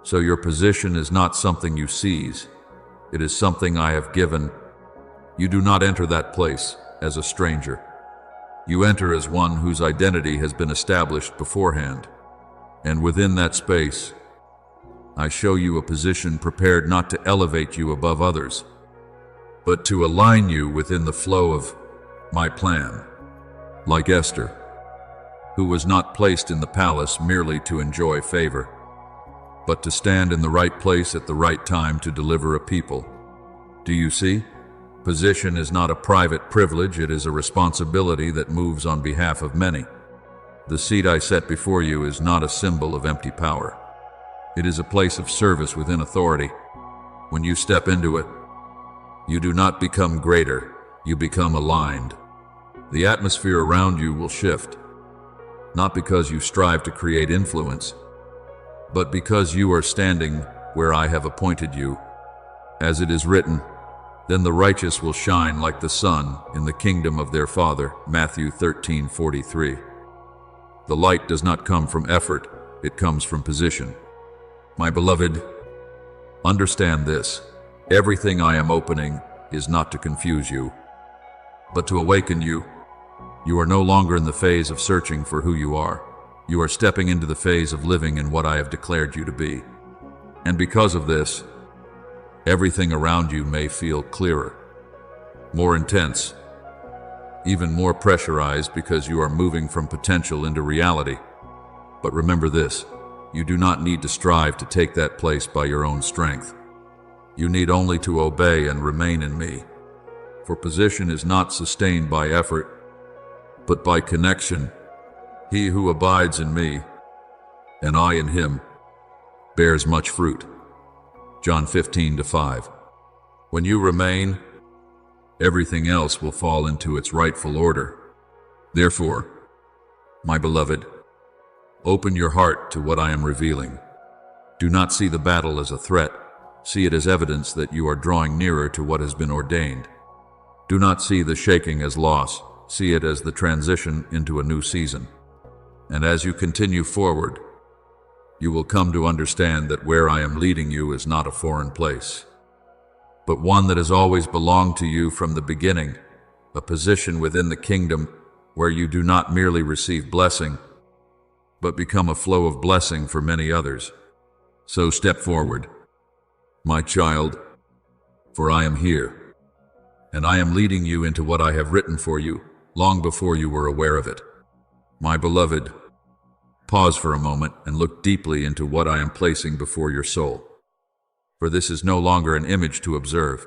So your position is not something you seize, it is something I have given. You do not enter that place as a stranger. You enter as one whose identity has been established beforehand. And within that space, I show you a position prepared not to elevate you above others, but to align you within the flow of my plan. Like Esther, who was not placed in the palace merely to enjoy favor, but to stand in the right place at the right time to deliver a people. Do you see? Position is not a private privilege, it is a responsibility that moves on behalf of many. The seat I set before you is not a symbol of empty power. It is a place of service within authority. When you step into it, you do not become greater, you become aligned. The atmosphere around you will shift, not because you strive to create influence, but because you are standing where I have appointed you. As it is written, then the righteous will shine like the sun in the kingdom of their Father. Matthew 13:43. The light does not come from effort, it comes from position. My beloved, understand this. Everything I am opening is not to confuse you, but to awaken you. You are no longer in the phase of searching for who you are. You are stepping into the phase of living in what I have declared you to be. And because of this, everything around you may feel clearer, more intense, even more pressurized because you are moving from potential into reality. But remember this, you do not need to strive to take that place by your own strength. You need only to obey and remain in me. For position is not sustained by effort, but by connection. He who abides in me, and I in him, bears much fruit. John 15:5. When you remain, everything else will fall into its rightful order. Therefore, my beloved, open your heart to what I am revealing. Do not see the battle as a threat. See it as evidence that you are drawing nearer to what has been ordained. Do not see the shaking as loss. See it as the transition into a new season. And as you continue forward, you will come to understand that where I am leading you is not a foreign place, but one that has always belonged to you from the beginning, a position within the kingdom where you do not merely receive blessing, but become a flow of blessing for many others. So step forward, my child, for I am here, and I am leading you into what I have written for you long before you were aware of it. My beloved, pause for a moment and look deeply into what I am placing before your soul. For this is no longer an image to observe,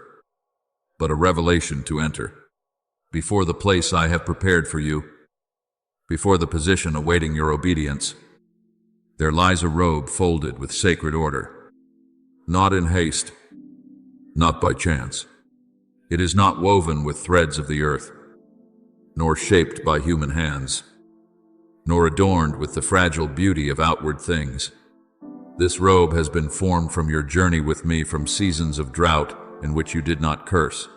but a revelation to enter. Before the place I have prepared for you, before the position awaiting your obedience, there lies a robe folded with sacred order, not in haste, not by chance. It is not woven with threads of the earth, nor shaped by human hands, nor adorned with the fragile beauty of outward things. This robe has been formed from your journey with me, from seasons of drought in which you did not curse,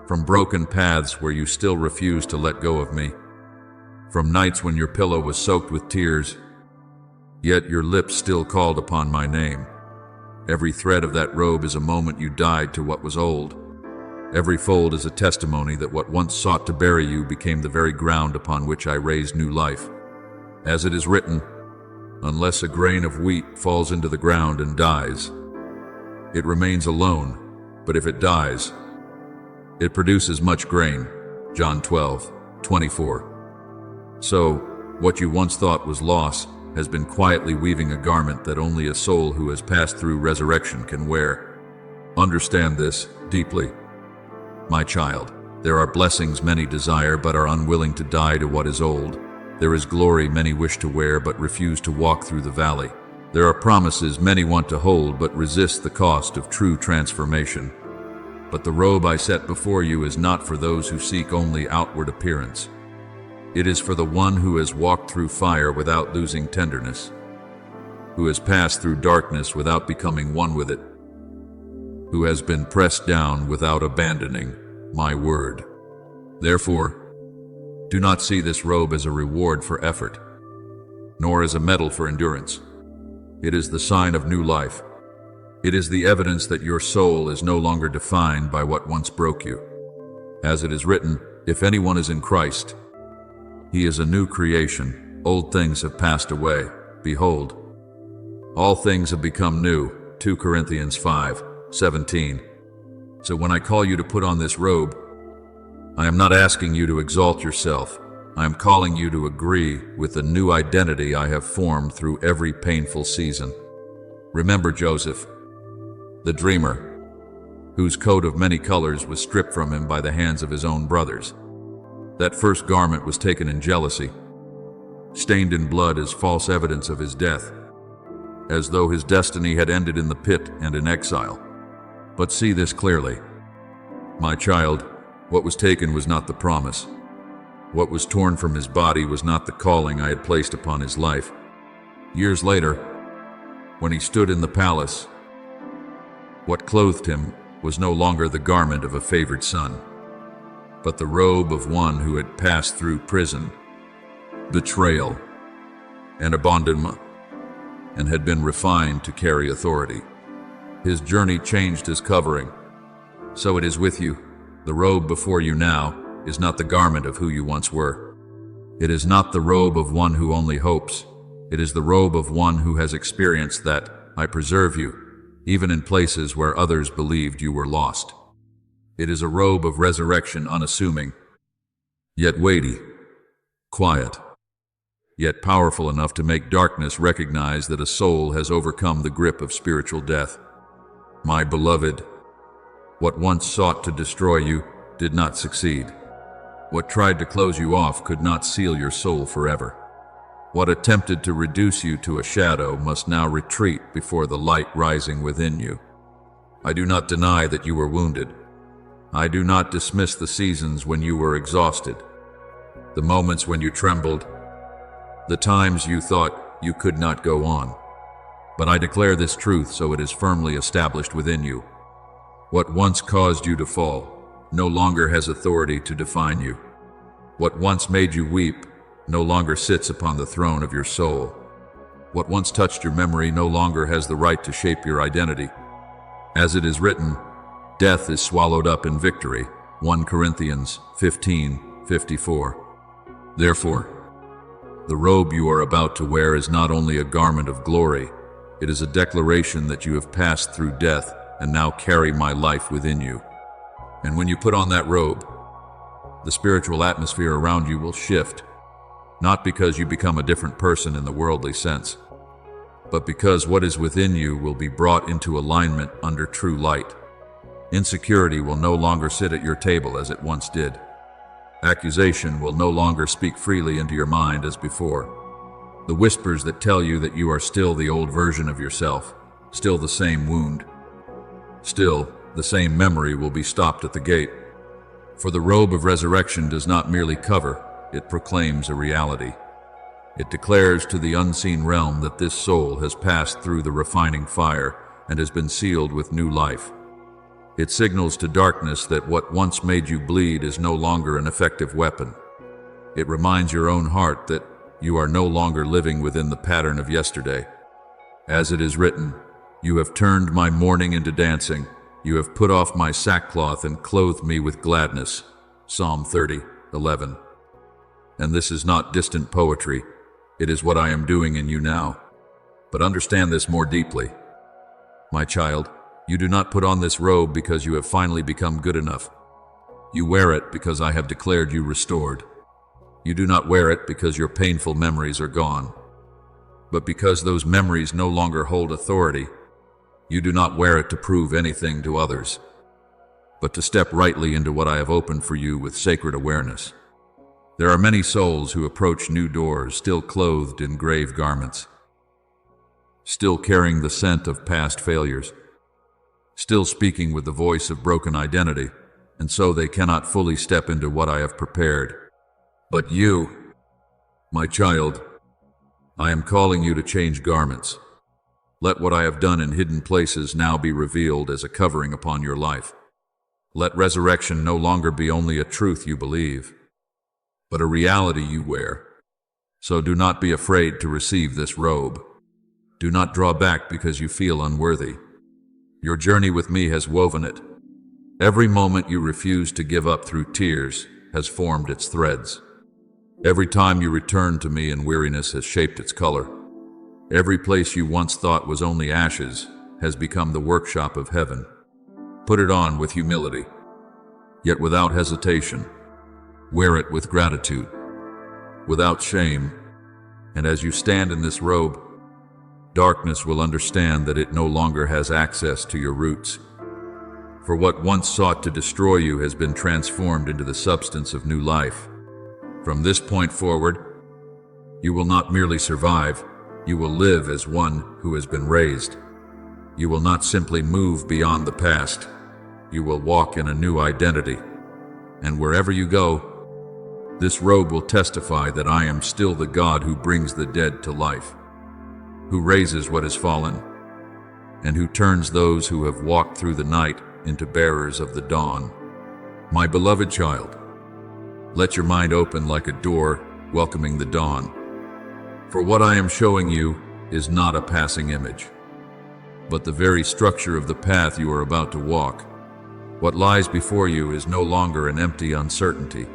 from broken paths where you still refused to let go of me, from nights when your pillow was soaked with tears, yet your lips still called upon my name. Every thread of that robe is a moment you died to what was old. Every fold is a testimony that what once sought to bury you became the very ground upon which I raised new life. As it is written, unless a grain of wheat falls into the ground and dies, it remains alone, but if it dies, it produces much grain. John 12:24. So, what you once thought was loss has been quietly weaving a garment that only a soul who has passed through resurrection can wear. Understand this deeply. My child, there are blessings many desire but are unwilling to die to what is old. There is glory many wish to wear but refuse to walk through the valley. There are promises many want to hold but resist the cost of true transformation. But the robe I set before you is not for those who seek only outward appearance. It is for the one who has walked through fire without losing tenderness, who has passed through darkness without becoming one with it, who has been pressed down without abandoning my word. Therefore, do not see this robe as a reward for effort, nor as a medal for endurance. It is the sign of new life. It is the evidence that your soul is no longer defined by what once broke you. As it is written, if anyone is in Christ, he is a new creation. Old things have passed away. Behold, all things have become new. 2 Corinthians 5:17. So when I call you to put on this robe, I am not asking you to exalt yourself. I am calling you to agree with the new identity I have formed through every painful season. Remember Joseph, the dreamer, whose coat of many colors was stripped from him by the hands of his own brothers. That first garment was taken in jealousy, stained in blood as false evidence of his death. as though his destiny had ended in the pit and in exile. But see this clearly. My child, what was taken was not the promise. What was torn from his body was not the calling I had placed upon his life. Years later, when he stood in the palace, what clothed him was no longer the garment of a favored son, but the robe of one who had passed through prison, betrayal, and abandonment, and had been refined to carry authority. His journey changed his covering. So it is with you. The robe before you now is not the garment of who you once were. It is not the robe of one who only hopes. It is the robe of one who has experienced that I preserve you, even in places where others believed you were lost. It is a robe of resurrection, unassuming, yet weighty, quiet, yet powerful enough to make darkness recognize that a soul has overcome the grip of spiritual death. My beloved, what once sought to destroy you did not succeed. What tried to close you off could not seal your soul forever. What attempted to reduce you to a shadow must now retreat before the light rising within you. I do not deny that you were wounded. I do not dismiss the seasons when you were exhausted, the moments when you trembled, the times you thought you could not go on. But I declare this truth so it is firmly established within you. What once caused you to fall no longer has authority to define you. What once made you weep no longer sits upon the throne of your soul. What once touched your memory no longer has the right to shape your identity. As it is written, death is swallowed up in victory. 1 Corinthians 15:54. Therefore, the robe you are about to wear is not only a garment of glory, it is a declaration that you have passed through death and now carry my life within you. And when you put on that robe, the spiritual atmosphere around you will shift, not because you become a different person in the worldly sense, but because what is within you will be brought into alignment under true light. Insecurity will no longer sit at your table as it once did. Accusation will no longer speak freely into your mind as before. The whispers that tell you that you are still the old version of yourself, still the same wound, still the same memory will be stopped at the gate. For the robe of resurrection does not merely cover, it proclaims a reality. It declares to the unseen realm that this soul has passed through the refining fire and has been sealed with new life. It signals to darkness that what once made you bleed is no longer an effective weapon. It reminds your own heart that you are no longer living within the pattern of yesterday. As it is written, you have turned my mourning into dancing. You have put off my sackcloth and clothed me with gladness. Psalm 30:11. And this is not distant poetry. It is what I am doing in you now. But understand this more deeply. My child, you do not put on this robe because you have finally become good enough. You wear it because I have declared you restored. You do not wear it because your painful memories are gone, but because those memories no longer hold authority. You do not wear it to prove anything to others, but to step rightly into what I have opened for you with sacred awareness. There are many souls who approach new doors still clothed in grave garments, still carrying the scent of past failures, still speaking with the voice of broken identity, and so they cannot fully step into what I have prepared. But you, my child, I am calling you to change garments. Let what I have done in hidden places now be revealed as a covering upon your life. Let resurrection no longer be only a truth you believe, but a reality you wear. So do not be afraid to receive this robe. Do not draw back because you feel unworthy. Your journey with me has woven it. Every moment you refuse to give up through tears has formed its threads. Every time you return to me in weariness has shaped its color. Every place you once thought was only ashes has become the workshop of heaven. Put it on with humility, yet without hesitation. Wear it with gratitude, without shame. And as you stand in this robe, darkness will understand that it no longer has access to your roots. For what once sought to destroy you has been transformed into the substance of new life. From this point forward, you will not merely survive, You will live as one who has been raised. You will not simply move beyond the past. You will walk in a new identity. And wherever you go, this robe will testify that I am still the God who brings the dead to life, who raises what has fallen, and who turns those who have walked through the night into bearers of the dawn. My beloved child, let your mind open like a door welcoming the dawn. For what I am showing you is not a passing image, but the very structure of the path you are about to walk. What lies before you is no longer an empty uncertainty,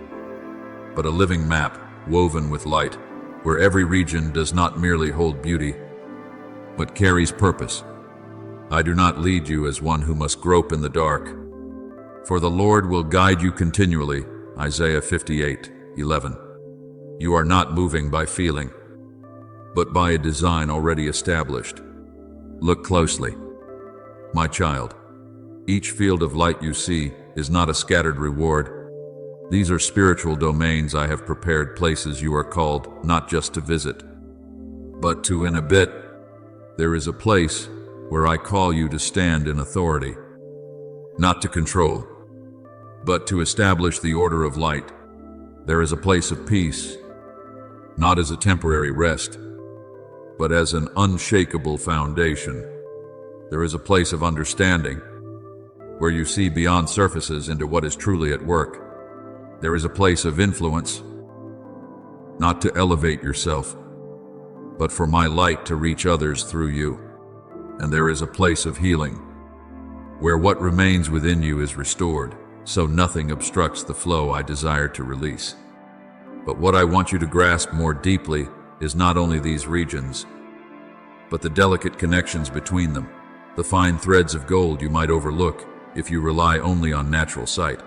but a living map woven with light, where every region does not merely hold beauty, but carries purpose. I do not lead you as one who must grope in the dark, for the Lord will guide you continually. Isaiah 58:11. You are not moving by feeling, but by a design already established. Look closely, my child. Each field of light you see is not a scattered reward. These are spiritual domains I have prepared, places you are called not just to visit, but to inhabit. There is a place where I call you to stand in authority, not to control, but to establish the order of light. There is a place of peace, not as a temporary rest, but as an unshakable foundation. There is a place of understanding, where you see beyond surfaces into what is truly at work. There is a place of influence, not to elevate yourself, but for my light to reach others through you. And there is a place of healing, where what remains within you is restored, so nothing obstructs the flow I desire to release. But what I want you to grasp more deeply is not only these regions, but the delicate connections between them, the fine threads of gold you might overlook if you rely only on natural sight.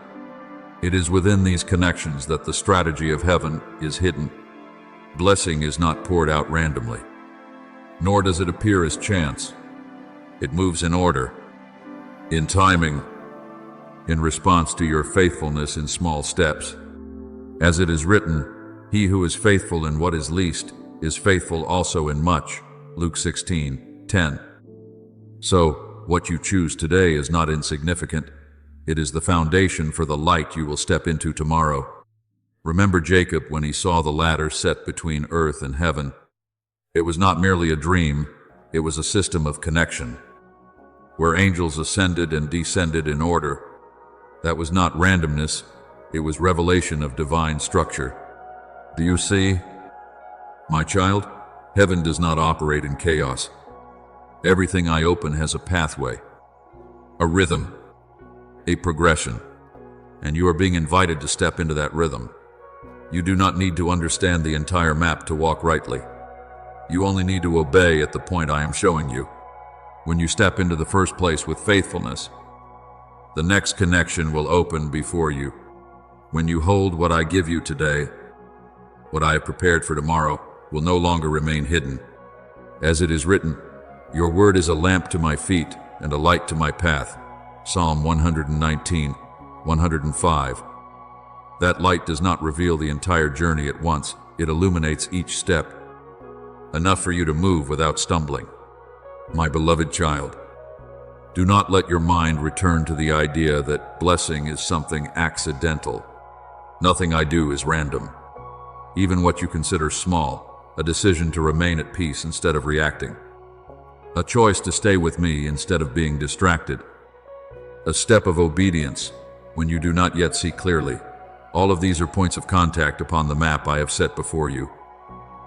It is within these connections that the strategy of heaven is hidden. Blessing is not poured out randomly, nor does it appear as chance. It moves in order, in timing, in response to your faithfulness in small steps. As it is written, he who is faithful in what is least is faithful also in much. Luke 16:10. So, what you choose today is not insignificant. It is the foundation for the light you will step into tomorrow. Remember Jacob when he saw the ladder set between earth and heaven. It was not merely a dream, it was a system of connection, where angels ascended and descended in order. That was not randomness, it was revelation of divine structure. Do you see, my child? Heaven does not operate in chaos. Everything I open has a pathway, a rhythm, a progression, and you are being invited to step into that rhythm. You do not need to understand the entire map to walk rightly. You only need to obey at the point I am showing you. When you step into the first place with faithfulness, the next connection will open before you. When you hold what I give you today, what I have prepared for tomorrow will no longer remain hidden. As it is written, your word is a lamp to my feet and a light to my path. Psalm 119:105. That light does not reveal the entire journey at once. It illuminates each step, enough for you to move without stumbling. My beloved child, do not let your mind return to the idea that blessing is something accidental. Nothing I do is random. Even what you consider small, a decision to remain at peace instead of reacting, a choice to stay with me instead of being distracted, a step of obedience when you do not yet see clearly. All of these are points of contact upon the map I have set before you,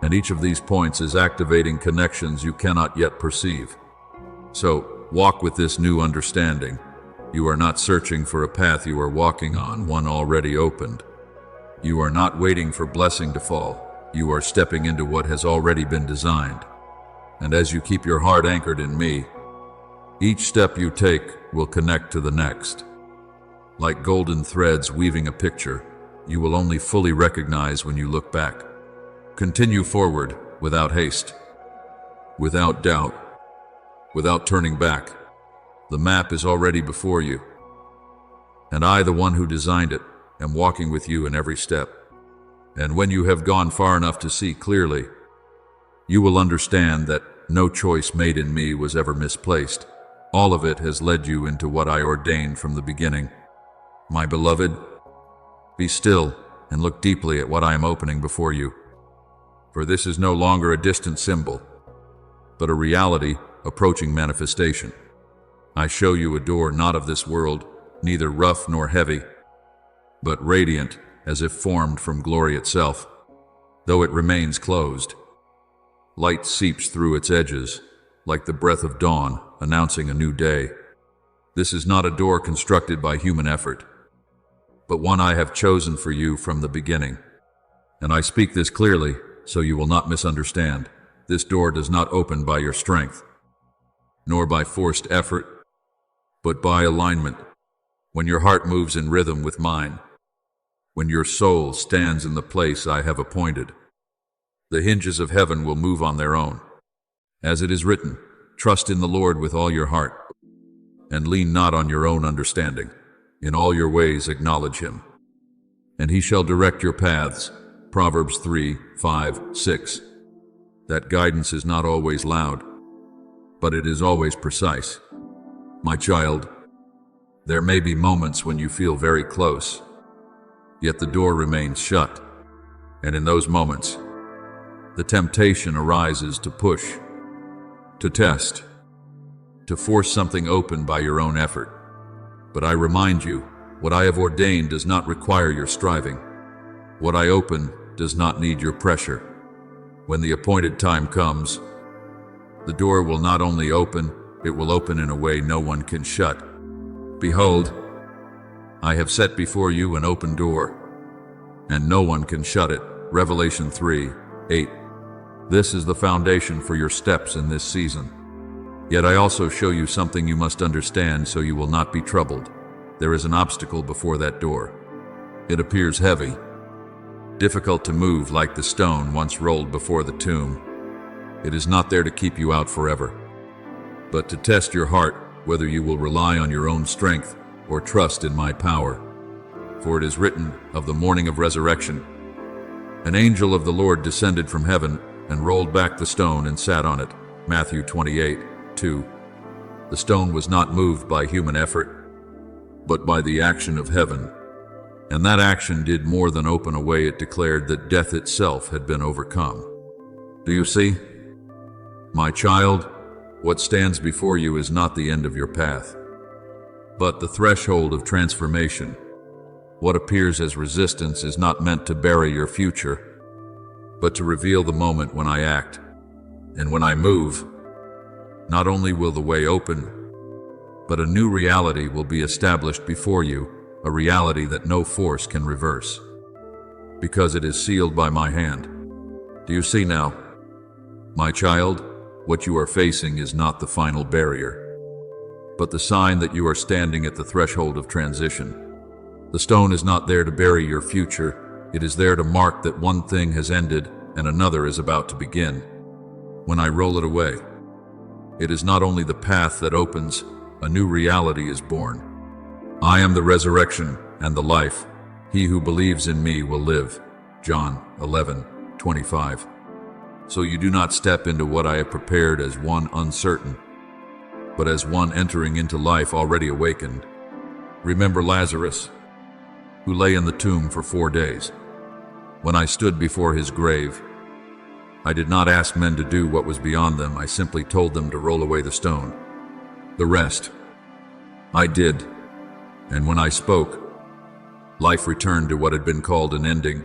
and each of these points is activating connections you cannot yet perceive. So, walk with this new understanding. You are not searching for a path you are walking on, one already opened. You are not waiting for blessing to fall. You are stepping into what has already been designed. And as you keep your heart anchored in me, each step you take will connect to the next. Like golden threads weaving a picture, you will only fully recognize when you look back. Continue forward without haste, without doubt, without turning back. The map is already before you, and I, the one who designed it, am walking with you in every step. And when you have gone far enough to see clearly, You will understand that no choice made in me was ever misplaced. All of it has led you into what I ordained from the beginning. My beloved, be still and look deeply at what I am opening before you. For this is no longer a distant symbol, but a reality approaching manifestation. I show you a door not of this world, neither rough nor heavy, but radiant as if formed from glory itself. Though it remains closed, light seeps through its edges, like the breath of dawn announcing a new day. This is not a door constructed by human effort, but one I have chosen for you from the beginning. And I speak this clearly, so you will not misunderstand. This door does not open by your strength, nor by forced effort, but by alignment. When your heart moves in rhythm with mine, when your soul stands in the place I have appointed, the hinges of heaven will move on their own. As it is written, trust in the Lord with all your heart, and lean not on your own understanding. In all your ways acknowledge him, and he shall direct your paths. Proverbs 3:5-6. That guidance is not always loud, but it is always precise. My child, there may be moments when you feel very close, yet the door remains shut, and in those moments, the temptation arises to push, to test, to force something open by your own effort. But I remind you, what I have ordained does not require your striving. What I open does not need your pressure. When the appointed time comes, the door will not only open, it will open in a way no one can shut. Behold, I have set before you an open door, and no one can shut it. Revelation 3:8. This is the foundation for your steps in this season. Yet I also show you something you must understand so you will not be troubled. There is an obstacle before that door. It appears heavy, difficult to move like the stone once rolled before the tomb. It is not there to keep you out forever, but to test your heart whether you will rely on your own strength or trust in my power. For it is written of the morning of resurrection, an angel of the Lord descended from heaven and rolled back the stone and sat on it. Matthew 28:2. The stone was not moved by human effort, but by the action of heaven. And that action did more than open a way. It declared that death itself had been overcome. Do you see? My child, what stands before you is not the end of your path, but the threshold of transformation. What appears as resistance is not meant to bury your future, but to reveal the moment when I act. And when I move, not only will the way open, but a new reality will be established before you, a reality that no force can reverse, because it is sealed by my hand. Do you see now? My child, what you are facing is not the final barrier, but the sign that you are standing at the threshold of transition. The stone is not there to bury your future, it is there to mark that one thing has ended and another is about to begin. When I roll it away, it is not only the path that opens, a new reality is born. I am the resurrection and the life. He who believes in me will live. John 11:25. So you do not step into what I have prepared as one uncertain, but as one entering into life already awakened. Remember Lazarus, who lay in the tomb for 4 days. When I stood before his grave, I did not ask men to do what was beyond them. I simply told them to roll away the stone. The rest, I did. And when I spoke, life returned to what had been called an ending.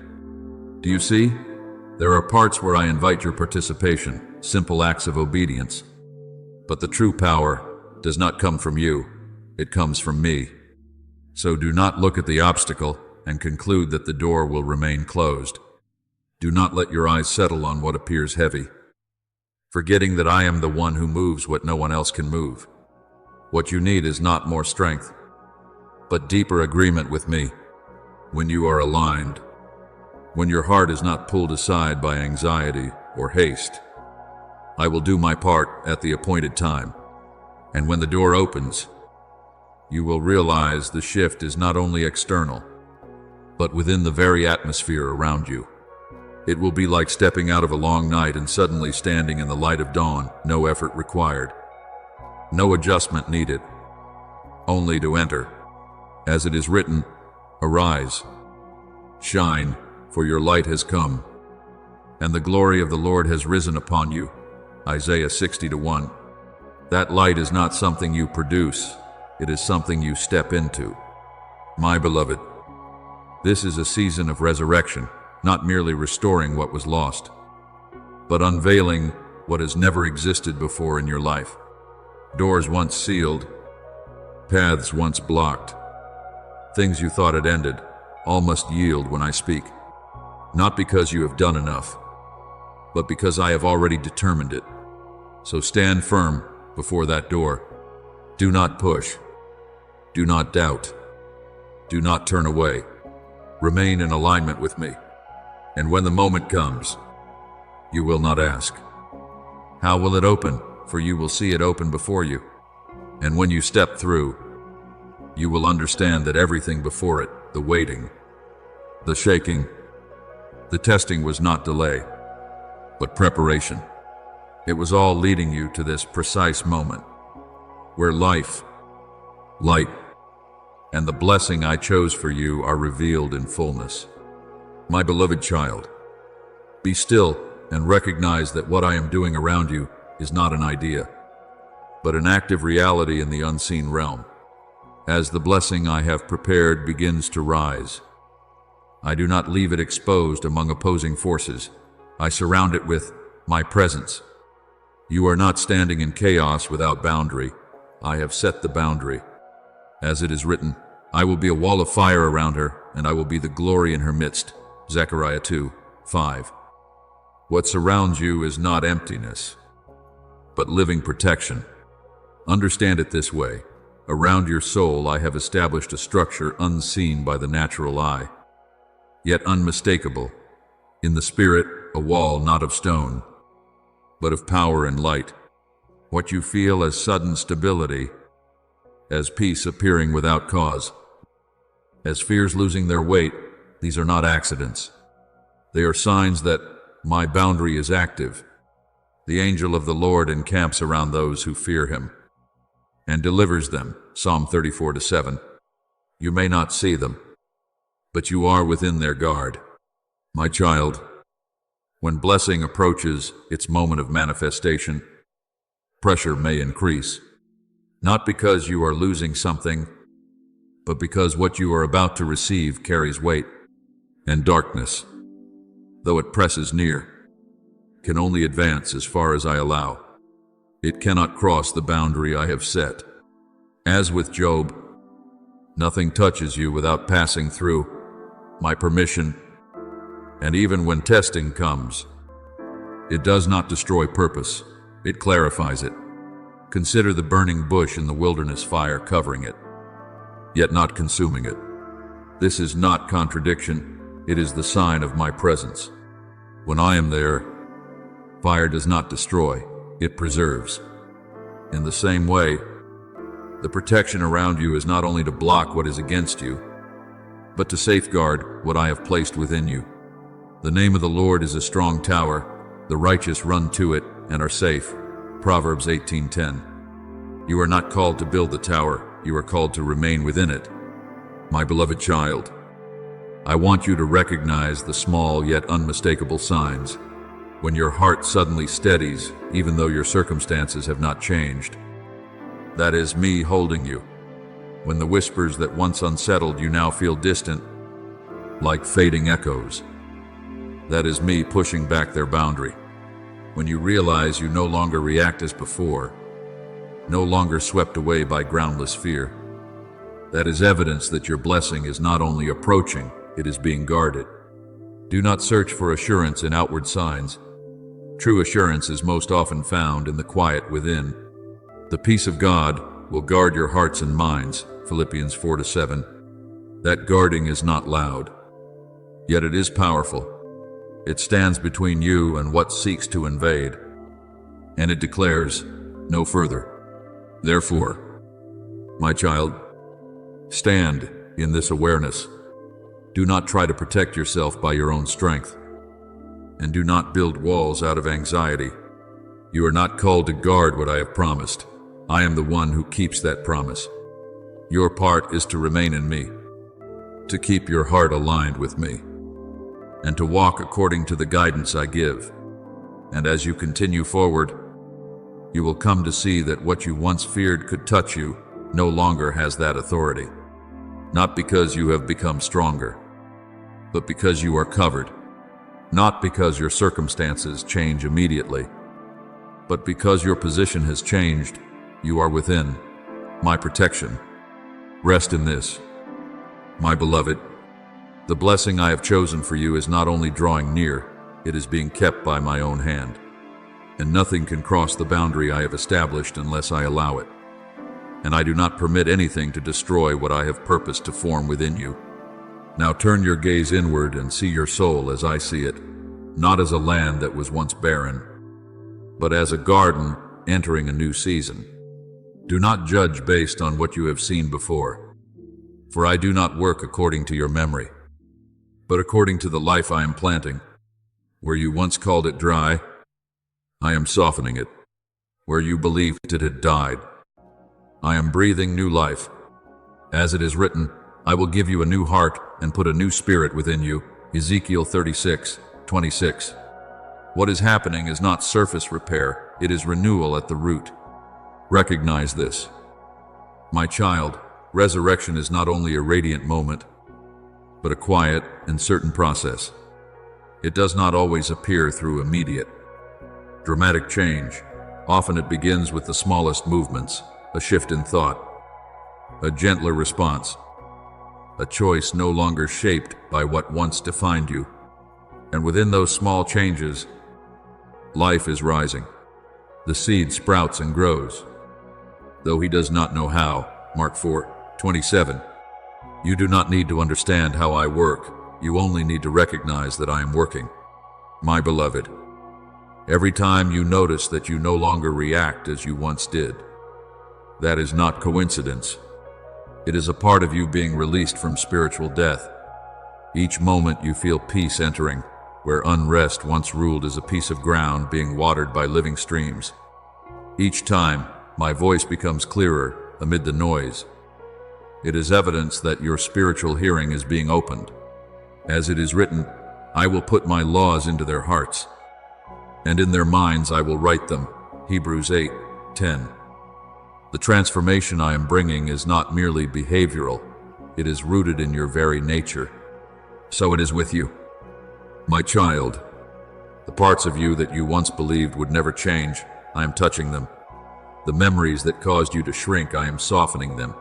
Do you see? There are parts where I invite your participation, simple acts of obedience. But the true power does not come from you, it comes from me. So do not look at the obstacle and conclude that the door will remain closed. Do not let your eyes settle on what appears heavy, forgetting that I am the one who moves what no one else can move. What you need is not more strength, but deeper agreement with me. When you are aligned, when your heart is not pulled aside by anxiety or haste, I will do my part at the appointed time. And when the door opens, you will realize the shift is not only external, but within the very atmosphere around you. It will be like stepping out of a long night and suddenly standing in the light of dawn, no effort required, no adjustment needed, only to enter. As it is written, "Arise, shine, for your light has come, and the glory of the Lord has risen upon you." Isaiah 60:1. That light is not something you produce, it is something you step into. My beloved, this is a season of resurrection, not merely restoring what was lost, but unveiling what has never existed before in your life. Doors once sealed, paths once blocked, things you thought had ended, all must yield when I speak. Not because you have done enough, but because I have already determined it. So stand firm before that door. Do not push. Do not doubt. Do not turn away. Remain in alignment with me. And when the moment comes, you will not ask, "How will it open?" For you will see it open before you. And when you step through, you will understand that everything before it, the waiting, the shaking, the testing was not delay, but preparation. It was all leading you to this precise moment, where life, light, and the blessing I chose for you are revealed in fullness. My beloved child, be still and recognize that what I am doing around you is not an idea, but an active reality in the unseen realm. As the blessing I have prepared begins to rise, I do not leave it exposed among opposing forces. I surround it with my presence. You are not standing in chaos without boundary. I have set the boundary. As it is written, I will be a wall of fire around her, and I will be the glory in her midst. Zechariah 2:5. What surrounds you is not emptiness, but living protection. Understand it this way. Around your soul I have established a structure unseen by the natural eye, yet unmistakable. In the spirit, a wall not of stone, but of power and light. What you feel as sudden stability, as peace appearing without cause, as fears losing their weight, these are not accidents. They are signs that my boundary is active. The angel of the Lord encamps around those who fear him and delivers them. Psalm 34:7. You may not see them, but you are within their guard. My child, when blessing approaches its moment of manifestation, pressure may increase, not because you are losing something, but because what you are about to receive carries weight, and darkness, though it presses near, can only advance as far as I allow. It cannot cross the boundary I have set. As with Job, nothing touches you without passing through my permission, and even when testing comes, it does not destroy purpose, it clarifies it. Consider the burning bush in the wilderness fire covering it, yet not consuming it. This is not contradiction, it is the sign of my presence. When I am there, fire does not destroy, it preserves. In the same way, the protection around you is not only to block what is against you, but to safeguard what I have placed within you. The name of the Lord is a strong tower, the righteous run to it and are safe. Proverbs 18:10. You are not called to build the tower, you are called to remain within it. My beloved child, I want you to recognize the small yet unmistakable signs. When your heart suddenly steadies, even though your circumstances have not changed, that is me holding you. When the whispers that once unsettled you now feel distant, like fading echoes, that is me pushing back their boundary. When you realize you no longer react as before, no longer swept away by groundless fear, that is evidence that your blessing is not only approaching, it is being guarded. Do not search for assurance in outward signs. True assurance is most often found in the quiet within. The peace of God will guard your hearts and minds. Philippians 4:7. That guarding is not loud, yet it is powerful. It stands between you and what seeks to invade, and it declares, no further. Therefore, my child, stand in this awareness. Do not try to protect yourself by your own strength. and do not build walls out of anxiety. You are not called to guard what I have promised. I am the one who keeps that promise. Your part is to remain in me, to keep your heart aligned with me, and to walk according to the guidance I give. And as you continue forward, you will come to see that what you once feared could touch you no longer has that authority. Not because you have become stronger, but because you are covered. Not because your circumstances change immediately, but because your position has changed. You are within my protection. Rest in this, my beloved. The blessing I have chosen for you is not only drawing near, it is being kept by my own hand. And nothing can cross the boundary I have established unless I allow it. And I do not permit anything to destroy what I have purposed to form within you. Now turn your gaze inward and see your soul as I see it, not as a land that was once barren, but as a garden entering a new season. Do not judge based on what you have seen before, for I do not work according to your memory, but according to the life I am planting. Where you once called it dry, I am softening it. Where you believed it had died, I am breathing new life. As it is written, I will give you a new heart and put a new spirit within you. Ezekiel 36:26. What is happening is not surface repair, it is renewal at the root. Recognize this. My child, resurrection is not only a radiant moment, but a quiet and certain process. It does not always appear through immediate, dramatic change. Often it begins with the smallest movements, a shift in thought, a gentler response, a choice no longer shaped by what once defined you. And within those small changes, life is rising. The seed sprouts and grows, though he does not know how. Mark 4:27. You do not need to understand how I work. You only need to recognize that I am working. My beloved, every time you notice that you no longer react as you once did, that is not coincidence. It is a part of you being released from spiritual death. Each moment you feel peace entering, where unrest once ruled as a piece of ground being watered by living streams. Each time, my voice becomes clearer amid the noise. It is evidence that your spiritual hearing is being opened. As it is written, I will put my laws into their hearts, and in their minds I will write them. Hebrews 8:10. The transformation I am bringing is not merely behavioral, it is rooted in your very nature. So it is with you, my child. The parts of you that you once believed would never change, I am touching them. The memories that caused you to shrink, I am softening them.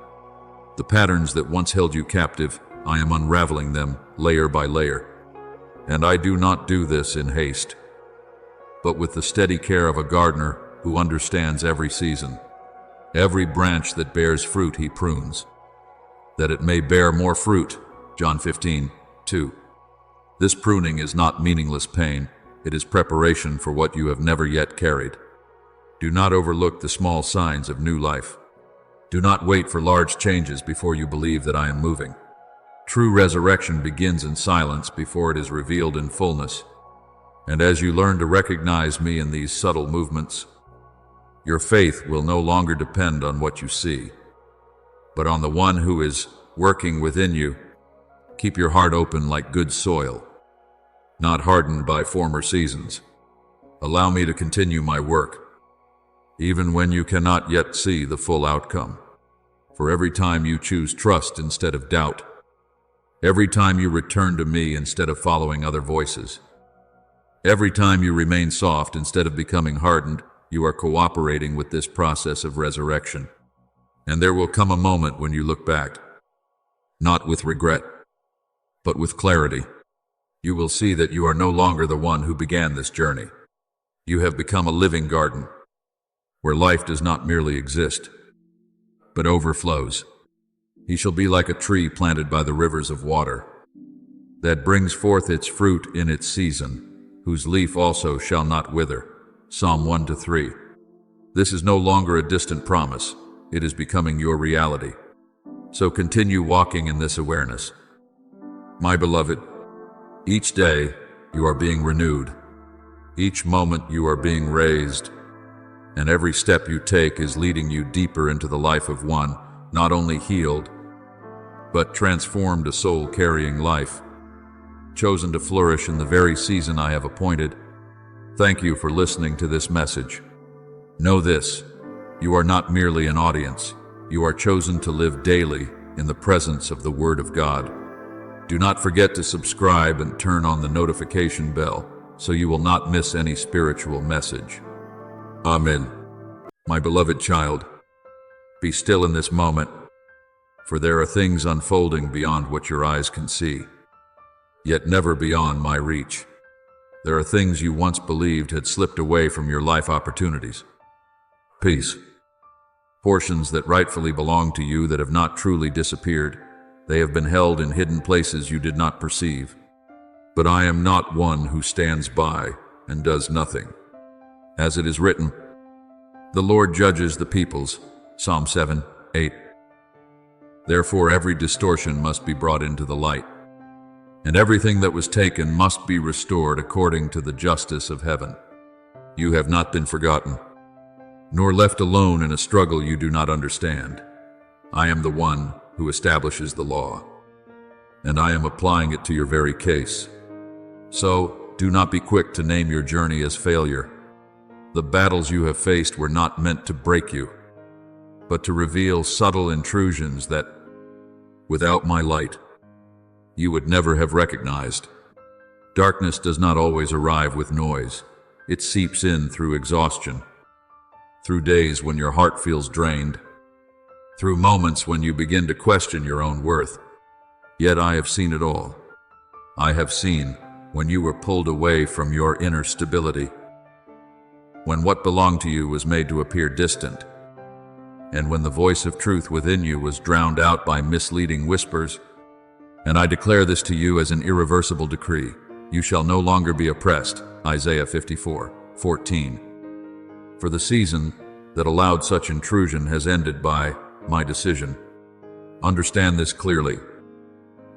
The patterns that once held you captive, I am unraveling them layer by layer. And I do not do this in haste, but with the steady care of a gardener who understands every season. Every branch that bears fruit he prunes, that it may bear more fruit. John 15:2. This pruning is not meaningless pain, it is preparation for what you have never yet carried. Do not overlook the small signs of new life. Do not wait for large changes before you believe that I am moving. True resurrection begins in silence before it is revealed in fullness. And as you learn to recognize me in these subtle movements, your faith will no longer depend on what you see, but on the one who is working within you. Keep your heart open like good soil, not hardened by former seasons. Allow me to continue my work, even when you cannot yet see the full outcome. For every time you choose trust instead of doubt, every time you return to me instead of following other voices, every time you remain soft instead of becoming hardened, you are cooperating with this process of resurrection. And there will come a moment when you look back, not with regret, but with clarity. You will see that you are no longer the one who began this journey. You have become a living garden, where life does not merely exist, but overflows. He shall be like a tree planted by the rivers of water, that brings forth its fruit in its season, whose leaf also shall not wither. Psalm 1-3. This is no longer a distant promise, it is becoming your reality. So continue walking in this awareness. My beloved, each day you are being renewed. Each moment you are being raised, and every step you take is leading you deeper into the life of one, not only healed, but transformed, a soul-carrying life, chosen to flourish in the very season I have appointed. Thank you for listening to this message. Know this, you are not merely an audience. You are chosen to live daily in the presence of the Word of God. Do not forget to subscribe and turn on the notification bell so you will not miss any spiritual message. Amen. My beloved child, be still in this moment, for there are things unfolding beyond what your eyes can see, yet never beyond my reach. There are things you once believed had slipped away from your life opportunities. Peace. Portions that rightfully belong to you that have not truly disappeared. They have been held in hidden places you did not perceive. But I am not one who stands by and does nothing. As it is written, the Lord judges the peoples. Psalm 7:8. Therefore every distortion must be brought into the light, and everything that was taken must be restored according to the justice of heaven. You have not been forgotten, nor left alone in a struggle you do not understand. I am the one who establishes the law, and I am applying it to your very case. So, do not be quick to name your journey as failure. The battles you have faced were not meant to break you, but to reveal subtle intrusions that, without my light, you would never have recognized. Darkness does not always arrive with noise. It seeps in through exhaustion, through days when your heart feels drained, through moments when you begin to question your own worth. Yet I have seen it all. I have seen when you were pulled away from your inner stability, when what belonged to you was made to appear distant, and when the voice of truth within you was drowned out by misleading whispers. And I declare this to you as an irreversible decree. You shall no longer be oppressed. Isaiah 54:14. For the season that allowed such intrusion has ended by my decision. Understand this clearly.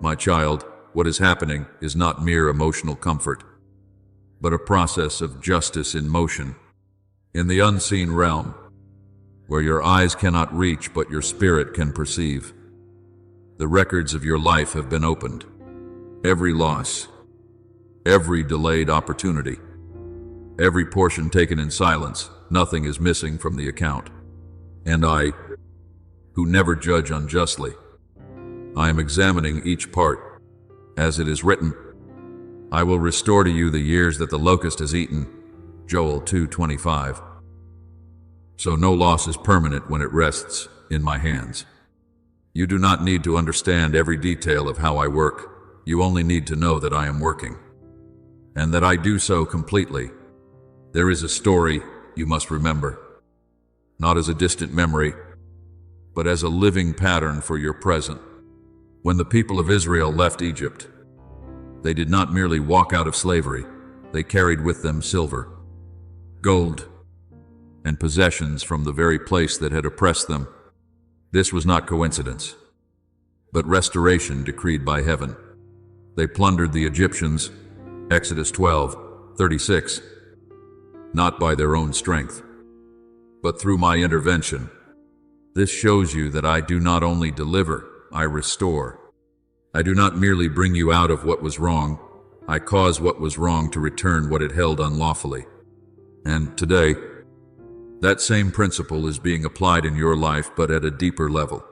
My child, what is happening is not mere emotional comfort, but a process of justice in motion, in the unseen realm, where your eyes cannot reach but your spirit can perceive. The records of your life have been opened. Every loss, every delayed opportunity, every portion taken in silence, nothing is missing from the account. And I, who never judge unjustly, I am examining each part. As it is written, I will restore to you the years that the locust has eaten. Joel 2:25. So no loss is permanent when it rests in my hands. You do not need to understand every detail of how I work. You only need to know that I am working, and that I do so completely. There is a story you must remember, not as a distant memory, but as a living pattern for your present. When the people of Israel left Egypt, they did not merely walk out of slavery. They carried with them silver, gold, and possessions from the very place that had oppressed them. This was not coincidence, but restoration decreed by heaven. They plundered the Egyptians, Exodus 12:36, not by their own strength, but through my intervention. This shows you that I do not only deliver, I restore. I do not merely bring you out of what was wrong, I cause what was wrong to return what it held unlawfully. And today, that same principle is being applied in your life, but at a deeper level,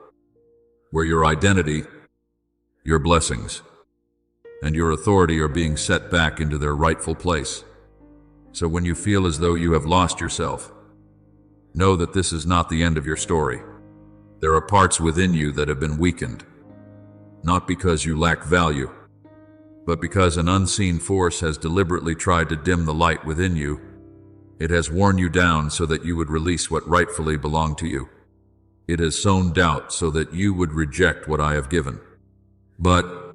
where your identity, your blessings, and your authority are being set back into their rightful place. So when you feel as though you have lost yourself, know that this is not the end of your story. There are parts within you that have been weakened, not because you lack value, but because an unseen force has deliberately tried to dim the light within you. It has worn you down so that you would release what rightfully belonged to you. It has sown doubt so that you would reject what I have given. But,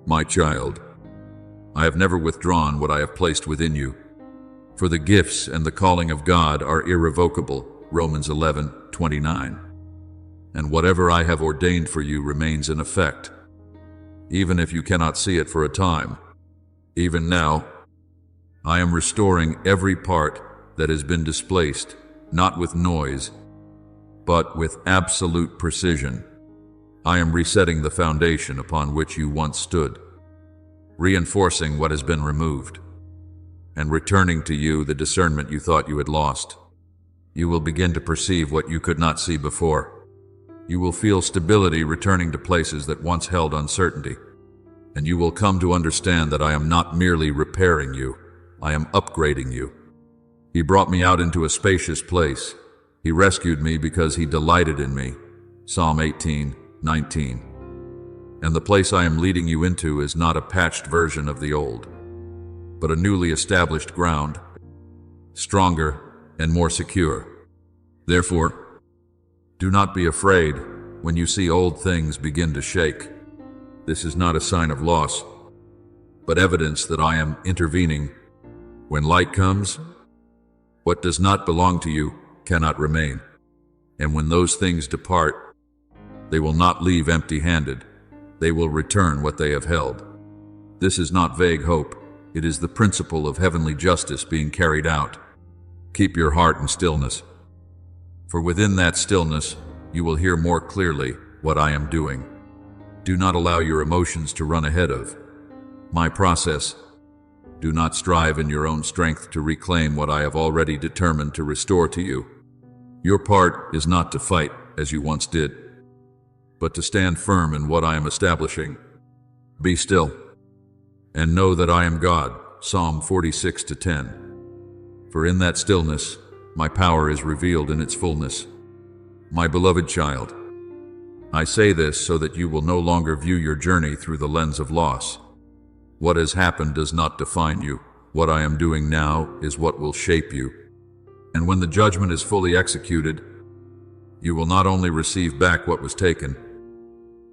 my child, I have never withdrawn what I have placed within you. For the gifts and the calling of God are irrevocable, Romans 11:29. And whatever I have ordained for you remains in effect, even if you cannot see it for a time. Even now, I am restoring every part that has been displaced, not with noise, but with absolute precision. I am resetting the foundation upon which you once stood, reinforcing what has been removed, and returning to you the discernment you thought you had lost. You will begin to perceive what you could not see before. You will feel stability returning to places that once held uncertainty, and you will come to understand that I am not merely repairing you, I am upgrading you. He brought me out into a spacious place. He rescued me because he delighted in me. Psalm 18:19. And the place I am leading you into is not a patched version of the old, but a newly established ground, stronger and more secure. Therefore, do not be afraid when you see old things begin to shake. This is not a sign of loss, but evidence that I am intervening. When light comes, what does not belong to you cannot remain. And when those things depart, they will not leave empty-handed. They will return what they have held. This is not vague hope. It is the principle of heavenly justice being carried out. Keep your heart in stillness, for within that stillness you will hear more clearly what I am doing. Do not allow your emotions to run ahead of my process. Do not strive in your own strength to reclaim what I have already determined to restore to you. Your part is not to fight as you once did, but to stand firm in what I am establishing. Be still and know that I am God. Psalm 46:10. For in that stillness, my power is revealed in its fullness. My beloved child, I say this so that you will no longer view your journey through the lens of loss. What has happened does not define you. What I am doing now is what will shape you. And when the judgment is fully executed, you will not only receive back what was taken,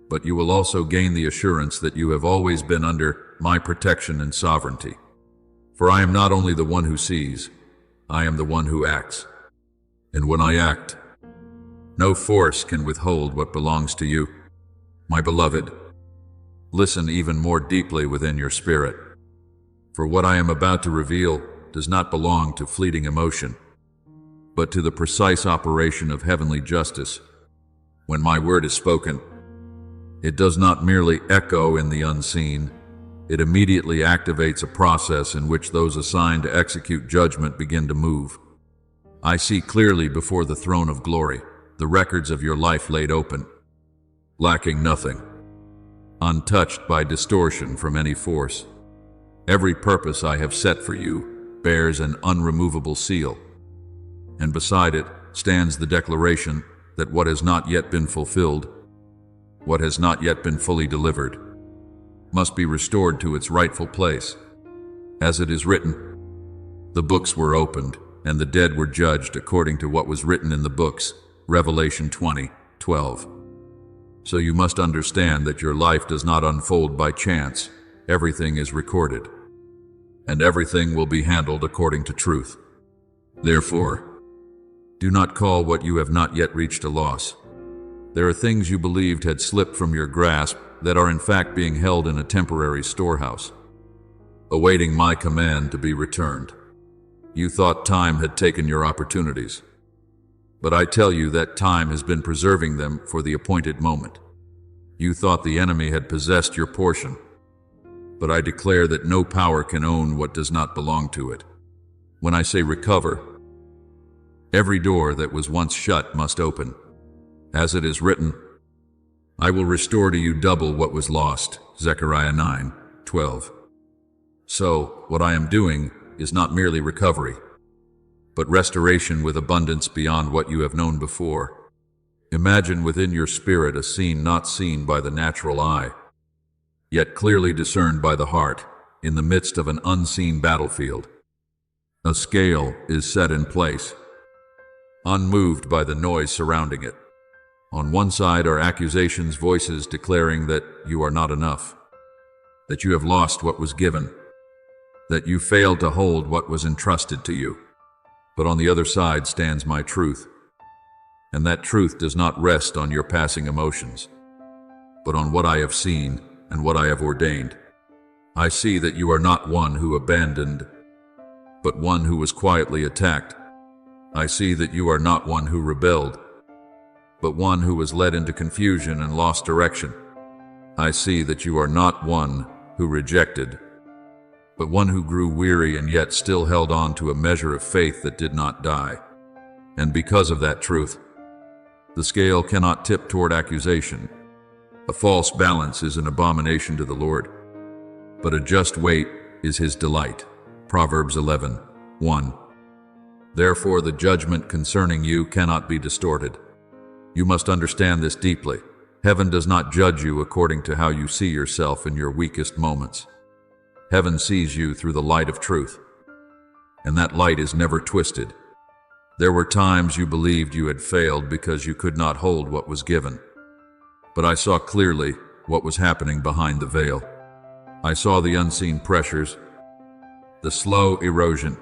but you will also gain the assurance that you have always been under my protection and sovereignty. For I am not only the one who sees, I am the one who acts. And when I act, no force can withhold what belongs to you. My beloved, listen even more deeply within your spirit, for what I am about to reveal does not belong to fleeting emotion, but to the precise operation of heavenly justice. When my word is spoken, it does not merely echo in the unseen. It immediately activates a process in which those assigned to execute judgment begin to move. I see clearly before the throne of glory the records of your life laid open, lacking nothing, untouched by distortion from any force. Every purpose I have set for you bears an unremovable seal, and beside it stands the declaration that what has not yet been fulfilled, what has not yet been fully delivered, must be restored to its rightful place. As it is written, the books were opened, and the dead were judged according to what was written in the books. Revelation 20:12. So you must understand that your life does not unfold by chance. Everything is recorded, and everything will be handled according to truth. Therefore, do not call what you have not yet reached a loss. There are things you believed had slipped from your grasp that are in fact being held in a temporary storehouse, awaiting my command to be returned. You thought time had taken your opportunities, but I tell you that time has been preserving them for the appointed moment. You thought the enemy had possessed your portion, but I declare that no power can own what does not belong to it. When I say recover, every door that was once shut must open. As it is written, I will restore to you double what was lost. Zechariah 9:12. So, what I am doing is not merely recovery, but restoration with abundance beyond what you have known before. Imagine within your spirit a scene not seen by the natural eye, yet clearly discerned by the heart, in the midst of an unseen battlefield. A scale is set in place, unmoved by the noise surrounding it. On one side are accusations, voices declaring that you are not enough, that you have lost what was given, that you failed to hold what was entrusted to you. But on the other side stands my truth, and that truth does not rest on your passing emotions, but on what I have seen and what I have ordained. I see that you are not one who abandoned but one who was quietly attacked. I see that you are not one who rebelled, but one who was led into confusion and lost direction. I see that you are not one who rejected, but one who grew weary and yet still held on to a measure of faith that did not die. And because of that truth, the scale cannot tip toward accusation. A false balance is an abomination to the Lord, but a just weight is his delight. Proverbs 11:1. Therefore the judgment concerning you cannot be distorted. You must understand this deeply. Heaven does not judge you according to how you see yourself in your weakest moments. Heaven sees you through the light of truth, and that light is never twisted. There were times you believed you had failed because you could not hold what was given. But I saw clearly what was happening behind the veil. I saw the unseen pressures, the slow erosion,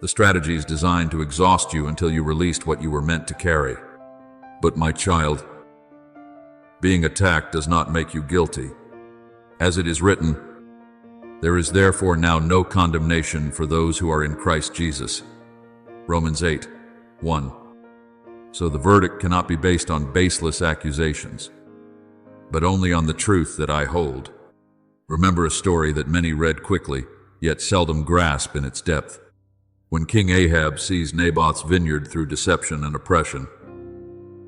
the strategies designed to exhaust you until you released what you were meant to carry. But my child, being attacked does not make you guilty. As it is written, there is therefore now no condemnation for those who are in Christ Jesus. Romans 8:1. So the verdict cannot be based on baseless accusations, but only on the truth that I hold. Remember a story that many read quickly, yet seldom grasp in its depth. When King Ahab seized Naboth's vineyard through deception and oppression,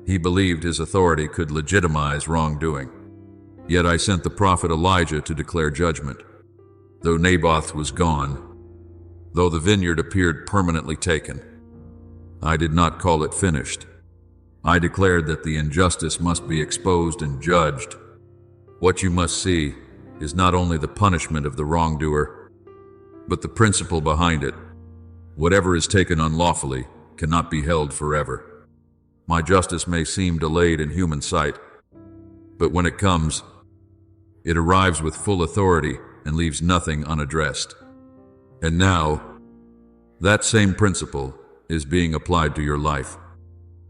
he believed his authority could legitimize wrongdoing. Yet I sent the prophet Elijah to declare judgment. Though Naboth was gone, though the vineyard appeared permanently taken, I did not call it finished. I declared that the injustice must be exposed and judged. What you must see is not only the punishment of the wrongdoer, but the principle behind it. Whatever is taken unlawfully cannot be held forever. My justice may seem delayed in human sight, but when it comes, it arrives with full authority and leaves nothing unaddressed. And now, that same principle is being applied to your life.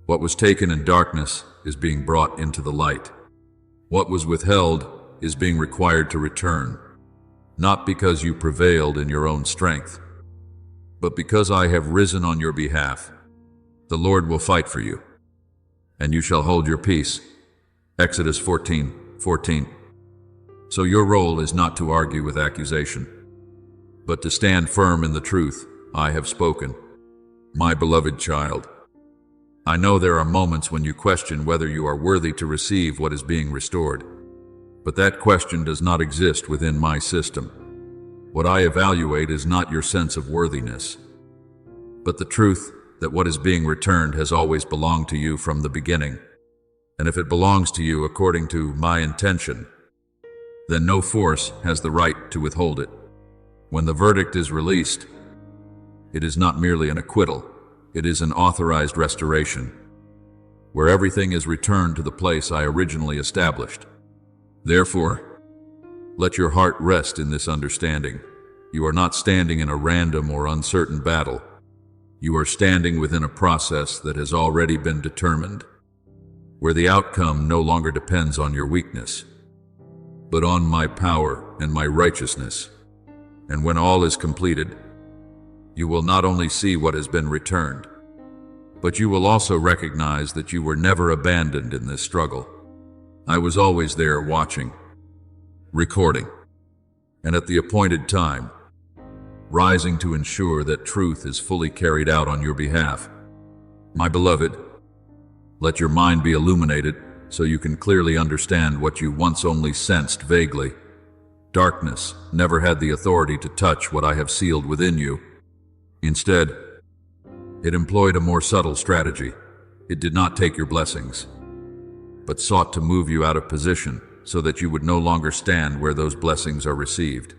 What was taken in darkness is being brought into the light. What was withheld is being required to return, not because you prevailed in your own strength, but because I have risen on your behalf. The Lord will fight for you, and you shall hold your peace. Exodus 14:14. So your role is not to argue with accusation, but to stand firm in the truth I have spoken. My beloved child, I know there are moments when you question whether you are worthy to receive what is being restored, but that question does not exist within my system. What I evaluate is not your sense of worthiness, but the truth that what is being returned has always belonged to you from the beginning. And if it belongs to you according to my intention, then no force has the right to withhold it. When the verdict is released, it is not merely an acquittal, it is an authorized restoration, where everything is returned to the place I originally established. Therefore, let your heart rest in this understanding. You are not standing in a random or uncertain battle. You are standing within a process that has already been determined, where the outcome no longer depends on your weakness, but on my power and my righteousness. And when all is completed, you will not only see what has been returned, but you will also recognize that you were never abandoned in this struggle. I was always there watching, recording, and at the appointed time, rising to ensure that truth is fully carried out on your behalf. My beloved, let your mind be illuminated so you can clearly understand what you once only sensed vaguely. Darkness never had the authority to touch what I have sealed within you. Instead, it employed a more subtle strategy. It did not take your blessings, but sought to move you out of position so that you would no longer stand where those blessings are received.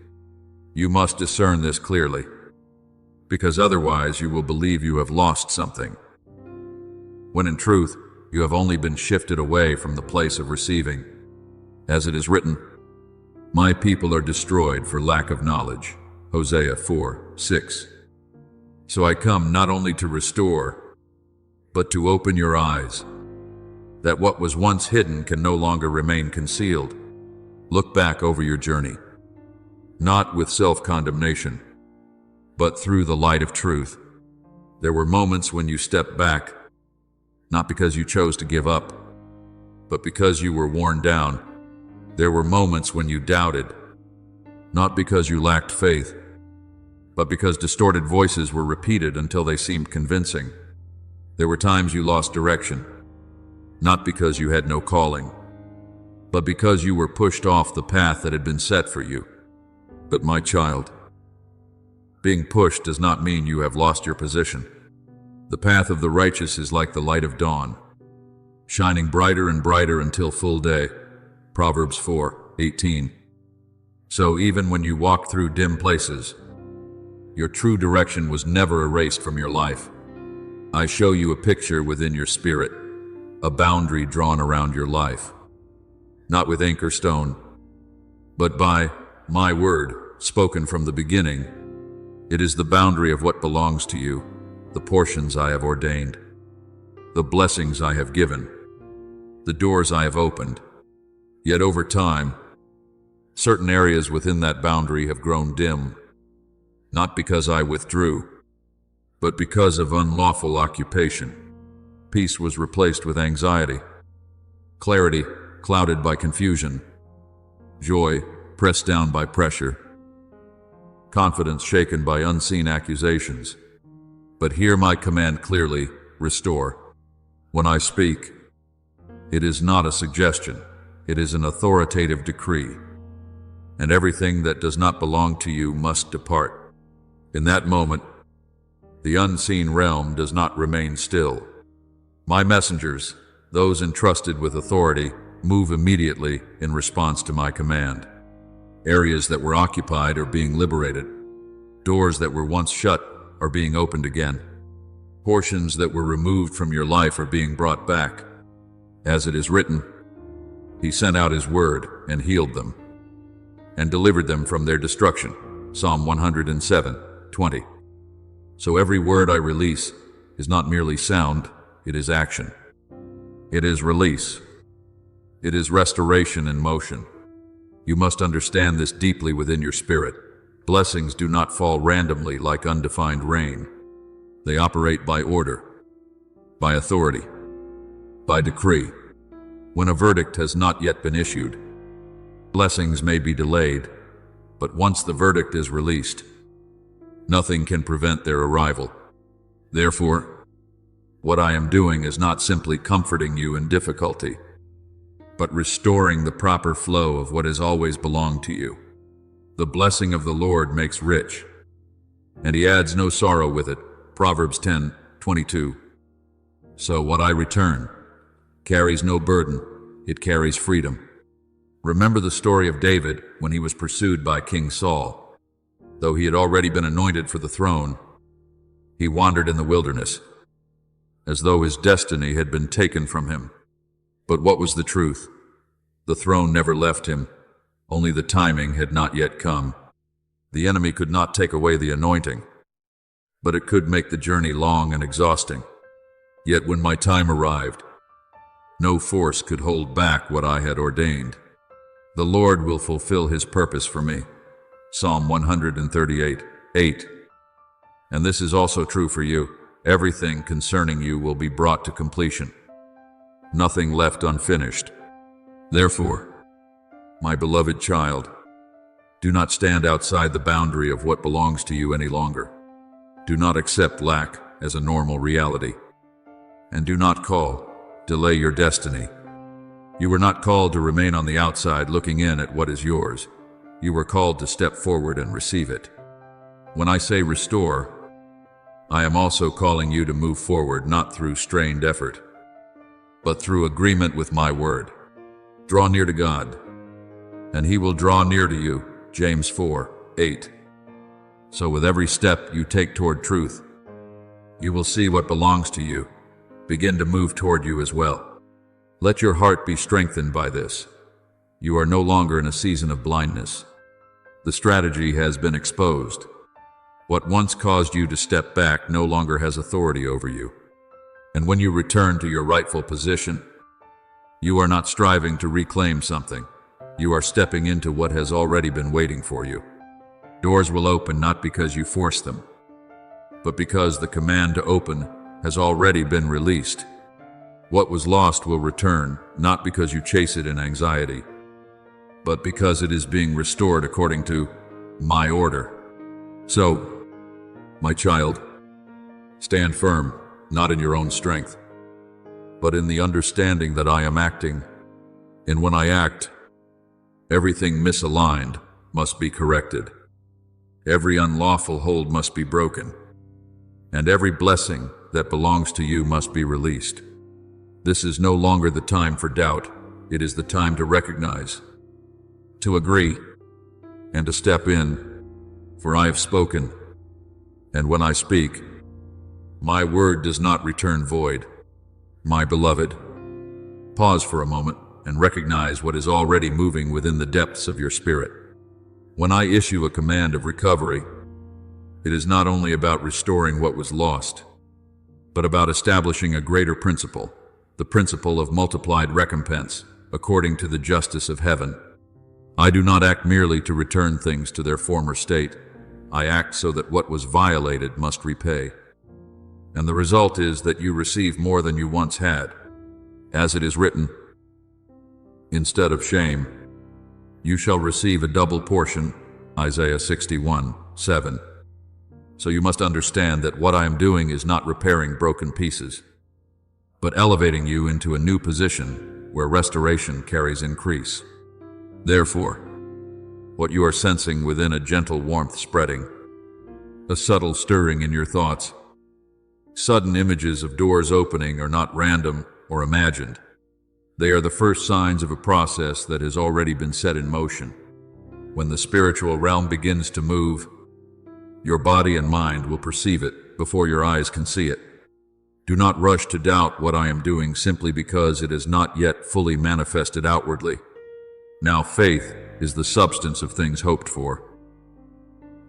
You must discern this clearly, because otherwise you will believe you have lost something, when in truth, you have only been shifted away from the place of receiving. As it is written, my people are destroyed for lack of knowledge. Hosea 4:6. So I come not only to restore, but to open your eyes, that what was once hidden can no longer remain concealed. Look back over your journey, not with self-condemnation, but through the light of truth. There were moments when you stepped back, not because you chose to give up, but because you were worn down. There were moments when you doubted, not because you lacked faith, but because distorted voices were repeated until they seemed convincing. There were times you lost direction, not because you had no calling, but because you were pushed off the path that had been set for you. But my child, being pushed does not mean you have lost your position. The path of the righteous is like the light of dawn, shining brighter and brighter until full day. Proverbs 4:18. So even when you walk through dim places, your true direction was never erased from your life. I show you a picture within your spirit, a boundary drawn around your life, not with ink or stone, but by my word, spoken from the beginning. It is the boundary of what belongs to you, the portions I have ordained, the blessings I have given, the doors I have opened. Yet over time, certain areas within that boundary have grown dim, not because I withdrew, but because of unlawful occupation. Peace was replaced with anxiety, clarity clouded by confusion, joy pressed down by pressure, confidence shaken by unseen accusations. But hear my command clearly: restore. When I speak, it is not a suggestion, it is an authoritative decree. And everything that does not belong to you must depart. In that moment, the unseen realm does not remain still. My messengers, those entrusted with authority, move immediately in response to my command. Areas that were occupied are being liberated. Doors that were once shut are being opened again. Portions that were removed from your life are being brought back. As it is written, He sent out His word and healed them, and delivered them from their destruction. Psalm 107:20. So every word I release is not merely sound, it is action. It is release. It is restoration in motion. You must understand this deeply within your spirit. Blessings do not fall randomly like undefined rain. They operate by order, by authority, by decree. When a verdict has not yet been issued, blessings may be delayed, but once the verdict is released, nothing can prevent their arrival. Therefore, what I am doing is not simply comforting you in difficulty, but restoring the proper flow of what has always belonged to you. The blessing of the Lord makes rich, and He adds no sorrow with it. Proverbs 10:22. So what I return carries no burden, it carries freedom. Remember the story of David when he was pursued by King Saul. Though he had already been anointed for the throne, he wandered in the wilderness, as though his destiny had been taken from him. But what was the truth? The throne never left him, only the timing had not yet come. The enemy could not take away the anointing, but it could make the journey long and exhausting. Yet when my time arrived, no force could hold back what I had ordained. The Lord will fulfill His purpose for me. Psalm 138:8. And this is also true for you. Everything concerning you will be brought to completion, nothing left unfinished. Therefore, my beloved child, do not stand outside the boundary of what belongs to you any longer. Do not accept lack as a normal reality, and do not delay your destiny. You were not called to remain on the outside looking in at what is yours. You were called to step forward and receive it. When I say restore, I am also calling you to move forward not through strained effort, but through agreement with my word. Draw near to God, and He will draw near to you. James 4:8. So with every step you take toward truth, you will see what belongs to you begin to move toward you as well. Let your heart be strengthened by this. You are no longer in a season of blindness. The strategy has been exposed. What once caused you to step back no longer has authority over you. And when you return to your rightful position, you are not striving to reclaim something. You are stepping into what has already been waiting for you. Doors will open not because you force them, but because the command to open has already been released. What was lost will return, not because you chase it in anxiety, but because it is being restored according to my order. So, my child, stand firm, not in your own strength, but in the understanding that I am acting, and when I act, everything misaligned must be corrected. Every unlawful hold must be broken, and every blessing that belongs to you must be released. This is no longer the time for doubt. It is the time to recognize, to agree, and to step in, for I have spoken, and when I speak, my word does not return void. My beloved, pause for a moment and recognize what is already moving within the depths of your spirit. When I issue a command of recovery, it is not only about restoring what was lost, but about establishing a greater principle, the principle of multiplied recompense, according to the justice of heaven. I do not act merely to return things to their former state. I act so that what was violated must repay. And the result is that you receive more than you once had. As it is written, instead of shame, you shall receive a double portion, Isaiah 61:7. So you must understand that what I am doing is not repairing broken pieces, but elevating you into a new position where restoration carries increase. Therefore, what you are sensing within a gentle warmth spreading, a subtle stirring in your thoughts, sudden images of doors opening are not random or imagined. They are the first signs of a process that has already been set in motion. When the spiritual realm begins to move, your body and mind will perceive it before your eyes can see it. Do not rush to doubt what I am doing simply because it is not yet fully manifested outwardly. Now faith is the substance of things hoped for,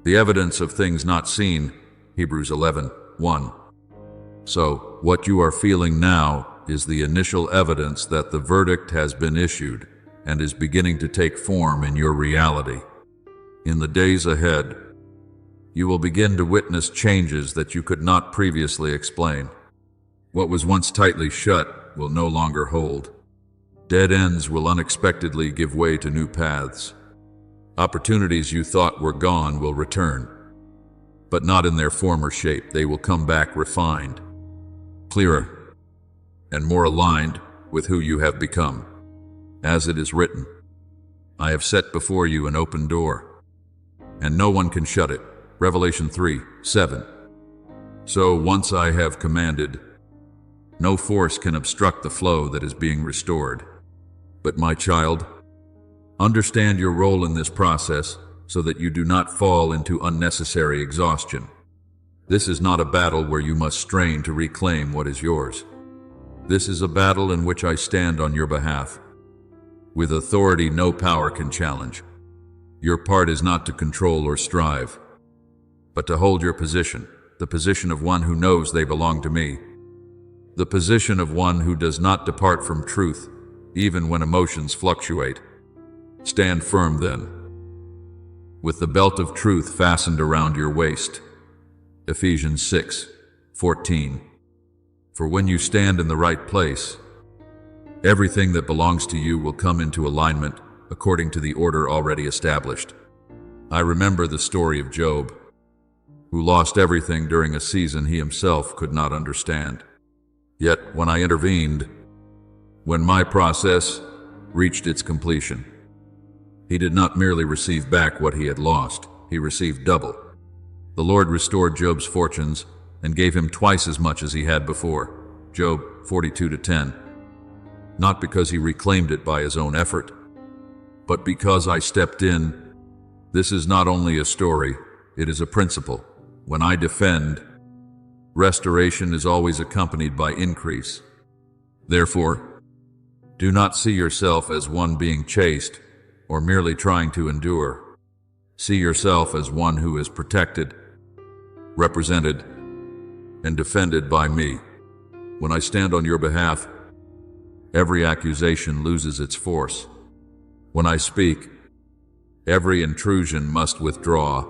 the evidence of things not seen, Hebrews 11:1. So, what you are feeling now is the initial evidence that the verdict has been issued and is beginning to take form in your reality. In the days ahead, you will begin to witness changes that you could not previously explain. What was once tightly shut will no longer hold. Dead ends will unexpectedly give way to new paths. Opportunities you thought were gone will return, but not in their former shape. They will come back refined, clearer, and more aligned with who you have become. As it is written, I have set before you an open door, and no one can shut it. Revelation 3:7. So once I have commanded, no force can obstruct the flow that is being restored. But my child, understand your role in this process so that you do not fall into unnecessary exhaustion. This is not a battle where you must strain to reclaim what is yours. This is a battle in which I stand on your behalf, with authority no power can challenge. Your part is not to control or strive, but to hold your position, the position of one who knows they belong to me, the position of one who does not depart from truth, even when emotions fluctuate. Stand firm then, with the belt of truth fastened around your waist. Ephesians 6:14. For when you stand in the right place, everything that belongs to you will come into alignment according to the order already established. I remember the story of Job, who lost everything during a season he himself could not understand. Yet when I intervened, when my process reached its completion, he did not merely receive back what he had lost, he received double. The Lord restored Job's fortunes and gave him twice as much as he had before. Job 42:10. Not because he reclaimed it by his own effort, but because I stepped in. This is not only a story, it is a principle. When I defend, restoration is always accompanied by increase. Therefore, do not see yourself as one being chased or merely trying to endure. See yourself as one who is protected, represented, and defended by me. When I stand on your behalf, every accusation loses its force. When I speak, every intrusion must withdraw.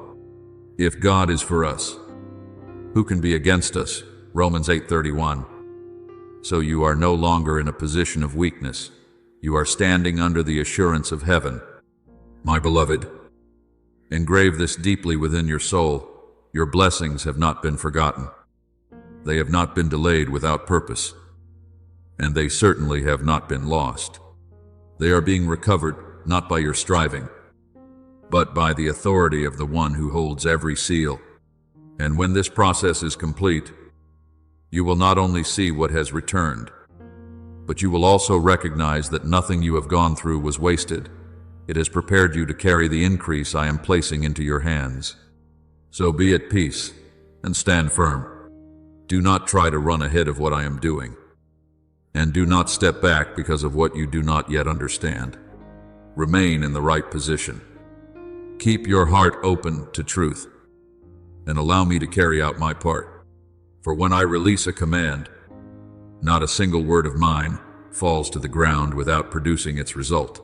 If God is for us, Who can be against us? Romans 8:31. So you are no longer in a position of weakness. You are standing under the assurance of heaven. My beloved, engrave this deeply within your soul. Your blessings have not been forgotten. They have not been delayed without purpose, and they certainly have not been lost. They are being recovered not by your striving, but by the authority of the one who holds every seal. And when this process is complete, you will not only see what has returned, but you will also recognize that nothing you have gone through was wasted. It has prepared you to carry the increase I am placing into your hands. So be at peace and stand firm. Do not try to run ahead of what I am doing, and do not step back because of what you do not yet understand. Remain in the right position. Keep your heart open to truth, and allow me to carry out my part. For when I release a command, not a single word of mine falls to the ground without producing its result.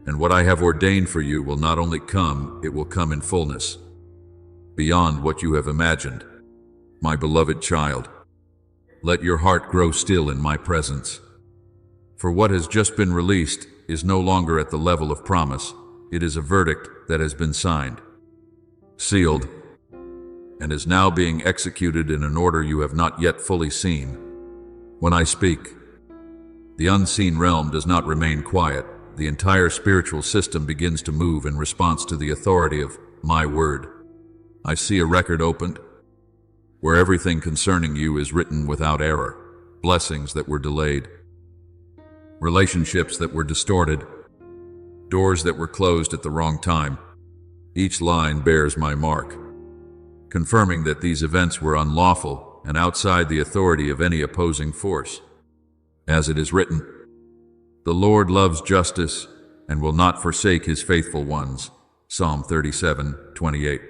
And what I have ordained for you will not only come, it will come in fullness, beyond what you have imagined. My beloved child, let your heart grow still in my presence. For what has just been released is no longer at the level of promise. It is a verdict that has been signed, sealed, and is now being executed in an order you have not yet fully seen. When I speak, the unseen realm does not remain quiet. The entire spiritual system begins to move in response to the authority of my word. I see a record opened, where everything concerning you is written without error. Blessings that were delayed, relationships that were distorted, doors that were closed at the wrong time. Each line bears my mark, confirming that these events were unlawful and outside the authority of any opposing force. As it is written, the Lord loves justice and will not forsake his faithful ones. Psalm 37:28.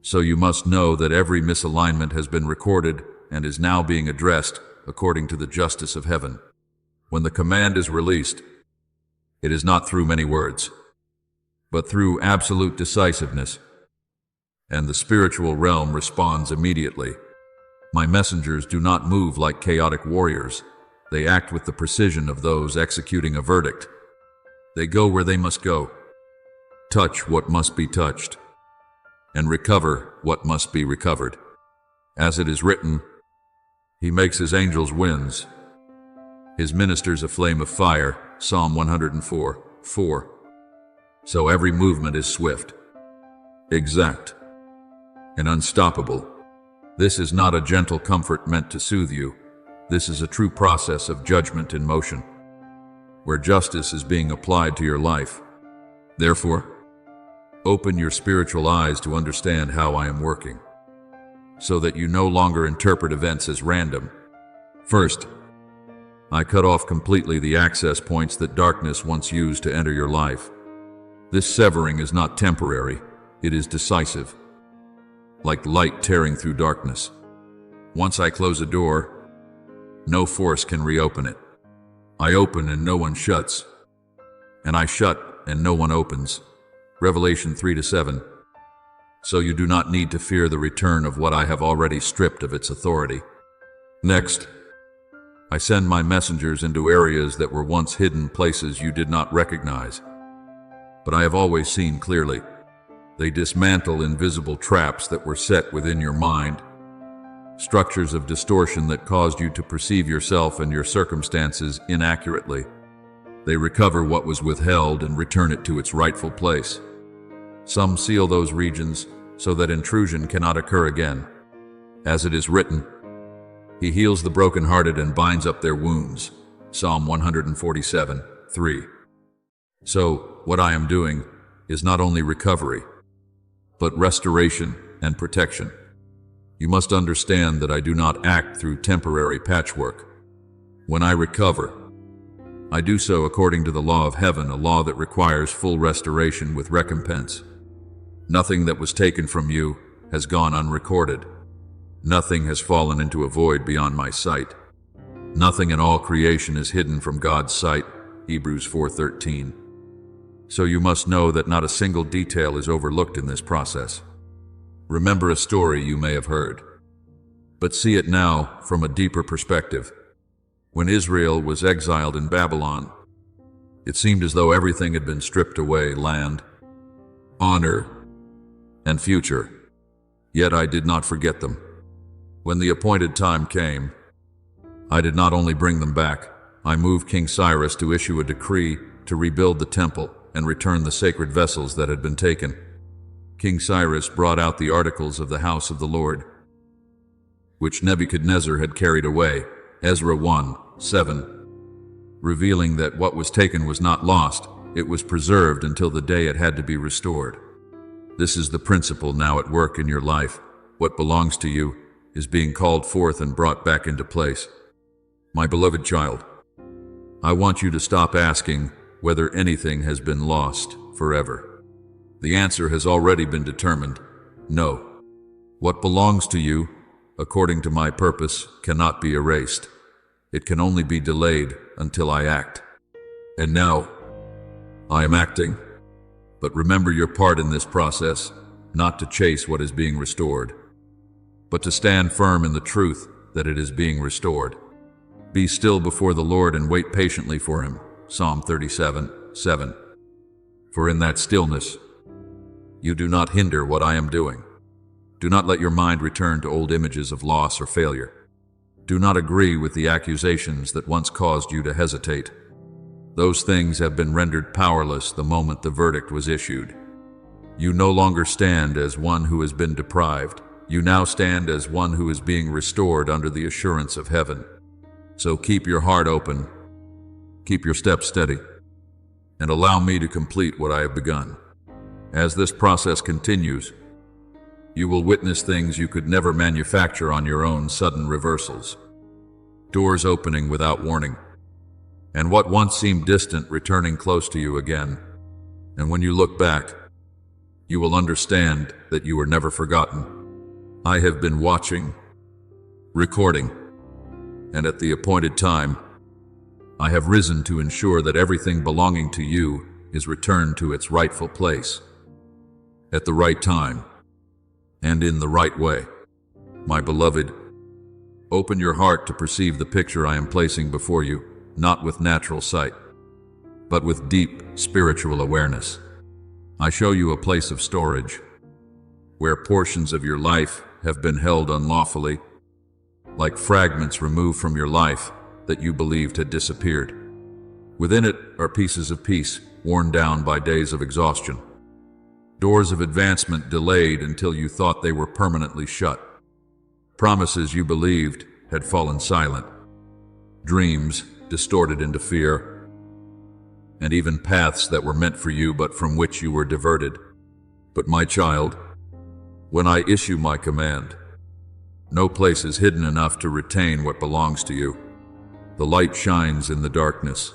So you must know that every misalignment has been recorded and is now being addressed according to the justice of heaven. When the command is released, it is not through many words, but through absolute decisiveness, and the spiritual realm responds immediately. My messengers do not move like chaotic warriors. They act with the precision of those executing a verdict. They go where they must go, touch what must be touched, and recover what must be recovered. As it is written, he makes his angels winds, his ministers a flame of fire. Psalm 104:4. So every movement is swift, exact, and unstoppable. This is not a gentle comfort meant to soothe you. This is a true process of judgment in motion, where justice is being applied to your life. Therefore, open your spiritual eyes to understand how I am working, so that you no longer interpret events as random. First, I cut off completely the access points that darkness once used to enter your life. This severing is not temporary, it is decisive, like light tearing through darkness. Once I close a door, no force can reopen it. I open and no one shuts, and I shut and no one opens. Revelation 3-7. So you do not need to fear the return of what I have already stripped of its authority. Next, I send my messengers into areas that were once hidden places you did not recognize, but I have always seen clearly. They dismantle invisible traps that were set within your mind, structures of distortion that caused you to perceive yourself and your circumstances inaccurately. They recover what was withheld and return it to its rightful place. Some seal those regions so that intrusion cannot occur again. As it is written, he heals the brokenhearted and binds up their wounds. Psalm 147:3. So, what I am doing is not only recovery, but restoration and protection. You must understand that I do not act through temporary patchwork. When I recover, I do so according to the law of heaven, a law that requires full restoration with recompense. Nothing that was taken from you has gone unrecorded. Nothing has fallen into a void beyond my sight. Nothing in all creation is hidden from God's sight. Hebrews 4:13. So you must know that not a single detail is overlooked in this process. Remember a story you may have heard. But see it now from a deeper perspective. When Israel was exiled in Babylon, it seemed as though everything had been stripped away: land, honor, and future. Yet I did not forget them. When the appointed time came, I did not only bring them back, I moved King Cyrus to issue a decree to rebuild the temple and return the sacred vessels that had been taken. King Cyrus brought out the articles of the house of the Lord, which Nebuchadnezzar had carried away, Ezra 1:7, revealing that what was taken was not lost, it was preserved until the day it had to be restored. This is the principle now at work in your life. What belongs to you is being called forth and brought back into place. My beloved child, I want you to stop asking whether anything has been lost forever. The answer has already been determined: no. What belongs to you, according to my purpose, cannot be erased. It can only be delayed until I act. And now, I am acting. But remember your part in this process, not to chase what is being restored, but to stand firm in the truth that it is being restored. Be still before the Lord and wait patiently for Him. Psalm 37:7. For in that stillness, you do not hinder what I am doing. Do not let your mind return to old images of loss or failure. Do not agree with the accusations that once caused you to hesitate. Those things have been rendered powerless the moment the verdict was issued. You no longer stand as one who has been deprived. You now stand as one who is being restored under the assurance of heaven. So keep your heart open, keep your steps steady, and allow me to complete what I have begun. As this process continues, you will witness things you could never manufacture on your own: sudden reversals, doors opening without warning, and what once seemed distant returning close to you again. And when you look back, you will understand that you were never forgotten. I have been watching, recording, and at the appointed time, I have risen to ensure that everything belonging to you is returned to its rightful place, at the right time, and in the right way. My beloved, open your heart to perceive the picture I am placing before you, not with natural sight, but with deep spiritual awareness. I show you a place of storage, where portions of your life have been held unlawfully, like fragments removed from your life that you believed had disappeared. Within it are pieces of peace worn down by days of exhaustion, doors of advancement delayed until you thought they were permanently shut, promises you believed had fallen silent, dreams distorted into fear, and even paths that were meant for you but from which you were diverted. But my child, when I issue my command, no place is hidden enough to retain what belongs to you. The light shines in the darkness,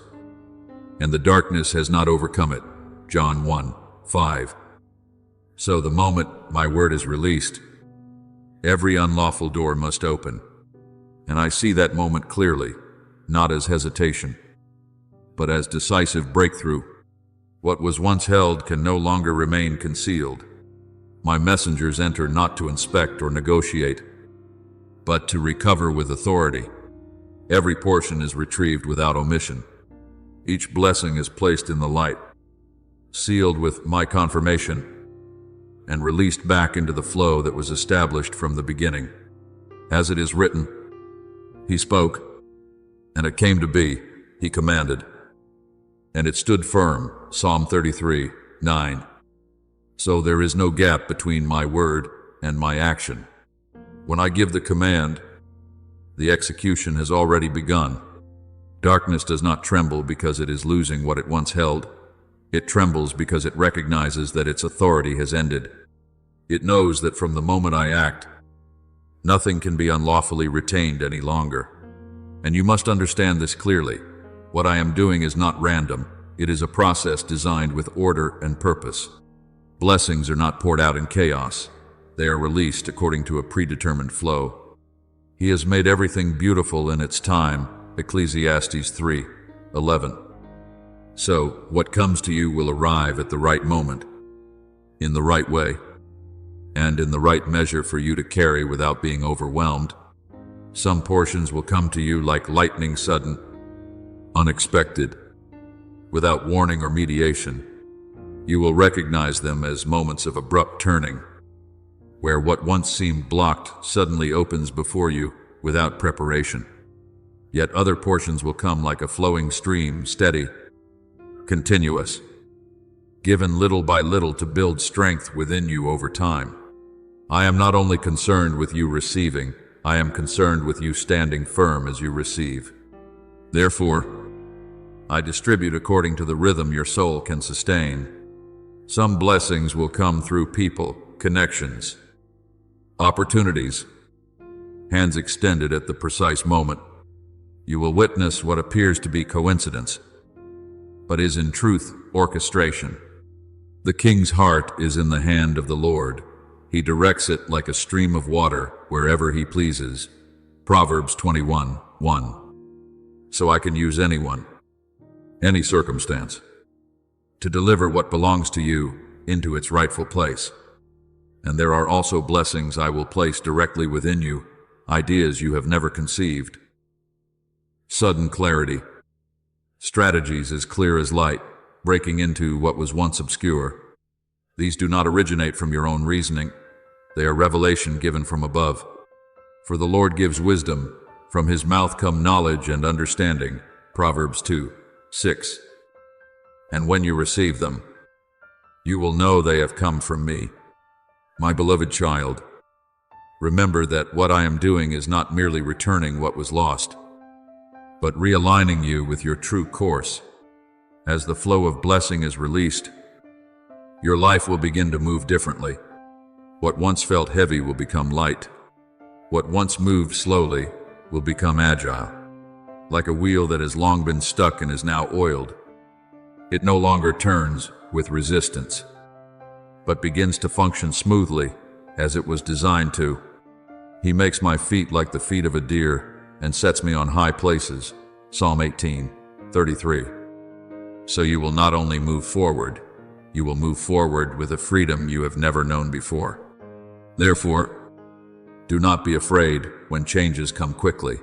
and the darkness has not overcome it. John 1:5. So the moment my word is released, every unlawful door must open. And I see that moment clearly, not as hesitation, but as decisive breakthrough. What was once held can no longer remain concealed. My messengers enter not to inspect or negotiate, but to recover with authority. Every portion is retrieved without omission. Each blessing is placed in the light, sealed with my confirmation, and released back into the flow that was established from the beginning. As it is written, He spoke, and it came to be. He commanded, and it stood firm. Psalm 33:9. So there is no gap between my word and my action. When I give the command, the execution has already begun. Darkness does not tremble because it is losing what it once held. It trembles because it recognizes that its authority has ended. It knows that from the moment I act, nothing can be unlawfully retained any longer. And you must understand this clearly. What I am doing is not random. It is a process designed with order and purpose. Blessings are not poured out in chaos. They are released according to a predetermined flow. He has made everything beautiful in its time. Ecclesiastes 3:11. So, what comes to you will arrive at the right moment, in the right way, and in the right measure for you to carry without being overwhelmed. Some portions will come to you like lightning, sudden, unexpected, without warning or mediation. You will recognize them as moments of abrupt turning, where what once seemed blocked suddenly opens before you without preparation. Yet other portions will come like a flowing stream, steady, continuous, given little by little to build strength within you over time. I am not only concerned with you receiving, I am concerned with you standing firm as you receive. Therefore, I distribute according to the rhythm your soul can sustain. Some blessings will come through people, connections, opportunities, hands extended at the precise moment. You will witness what appears to be coincidence, but is in truth orchestration. The king's heart is in the hand of the Lord. He directs it like a stream of water wherever he pleases. Proverbs 21:1. So I can use anyone, any circumstance, to deliver what belongs to you into its rightful place. And there are also blessings I will place directly within you, ideas you have never conceived. Sudden clarity, strategies as clear as light, breaking into what was once obscure. These do not originate from your own reasoning. They are revelation given from above. For the Lord gives wisdom, from his mouth come knowledge and understanding. Proverbs 2:6. And when you receive them, you will know they have come from me. My beloved child, remember that what I am doing is not merely returning what was lost, but realigning you with your true course. As the flow of blessing is released, your life will begin to move differently. What once felt heavy will become light. What once moved slowly will become agile, like a wheel that has long been stuck and is now oiled. It no longer turns with resistance, but begins to function smoothly as it was designed to. He makes my feet like the feet of a deer and sets me on high places. Psalm 18:33. So you will not only move forward, you will move forward with a freedom you have never known before. Therefore, do not be afraid when changes come quickly,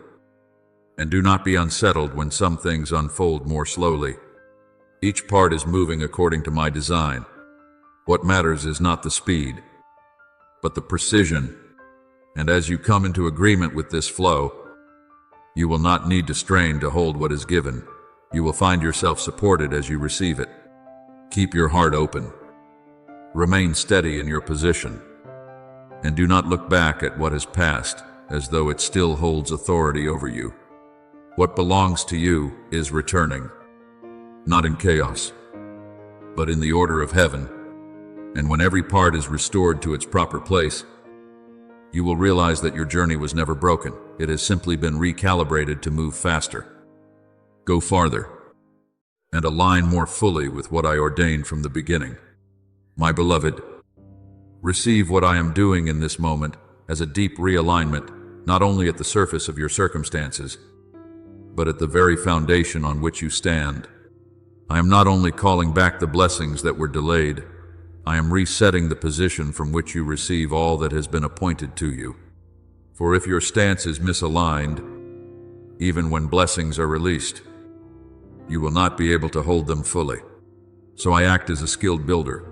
and do not be unsettled when some things unfold more slowly. Each part is moving according to my design. What matters is not the speed, but the precision. And as you come into agreement with this flow, you will not need to strain to hold what is given. You will find yourself supported as you receive it. Keep your heart open. Remain steady in your position. And do not look back at what has passed as though it still holds authority over you. What belongs to you is returning, not in chaos, but in the order of heaven. And when every part is restored to its proper place, you will realize that your journey was never broken. It has simply been recalibrated to move faster, go farther, and align more fully with what I ordained from the beginning. My beloved, receive what I am doing in this moment as a deep realignment, not only at the surface of your circumstances, but at the very foundation on which you stand. I am not only calling back the blessings that were delayed, I am resetting the position from which you receive all that has been appointed to you. For if your stance is misaligned, even when blessings are released, you will not be able to hold them fully. So I act as a skilled builder,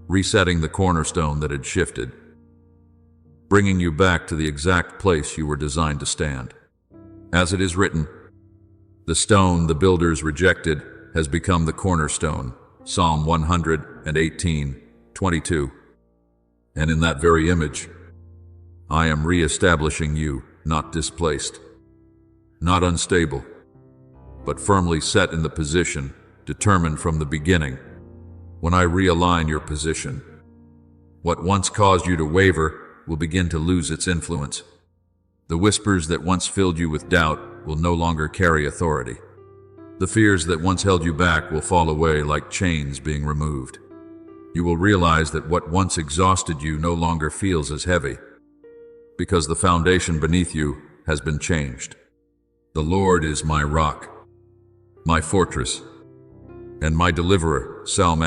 resetting the cornerstone that had shifted, bringing you back to the exact place you were designed to stand. As it is written, the stone the builders rejected has become the cornerstone. Psalm 118:22. And in that very image, I am re-establishing you, not displaced, not unstable, but firmly set in the position determined from the beginning. When I realign your position, what once caused you to waver will begin to lose its influence. The whispers that once filled you with doubt will no longer carry authority. The fears that once held you back will fall away like chains being removed. You will realize that what once exhausted you no longer feels as heavy, because the foundation beneath you has been changed. The Lord is my rock, my fortress, and my deliverer. Psalm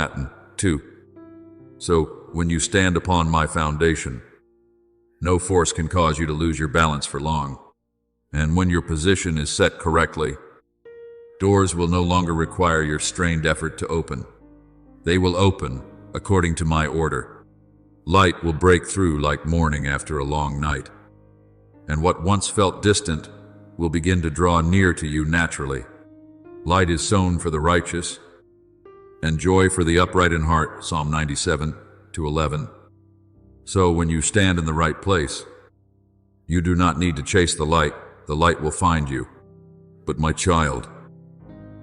2. So, when you stand upon my foundation, no force can cause you to lose your balance for long. And when your position is set correctly, doors will no longer require your strained effort to open. They will open according to my order. Light will break through like morning after a long night. And what once felt distant will begin to draw near to you naturally. Light is sown for the righteous, and joy for the upright in heart, Psalm 97:11. So when you stand in the right place, you do not need to chase the light will find you. But my child,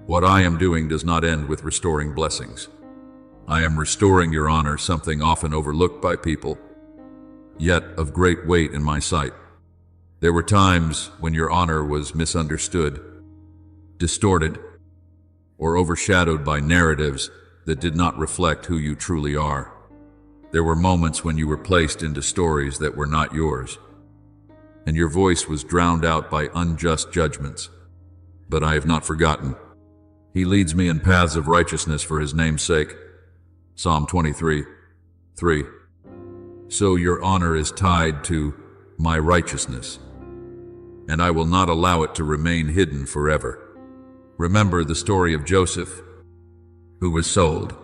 what I am doing does not end with restoring blessings. I am restoring your honor, something often overlooked by people, yet of great weight in my sight. There were times when your honor was misunderstood, distorted, or overshadowed by narratives that did not reflect who you truly are. There were moments when you were placed into stories that were not yours, and your voice was drowned out by unjust judgments. But I have not forgotten. He leads me in paths of righteousness for his name's sake. Psalm 23:3. So your honor is tied to my righteousness, and I will not allow it to remain hidden forever. Remember the story of Joseph, who was sold,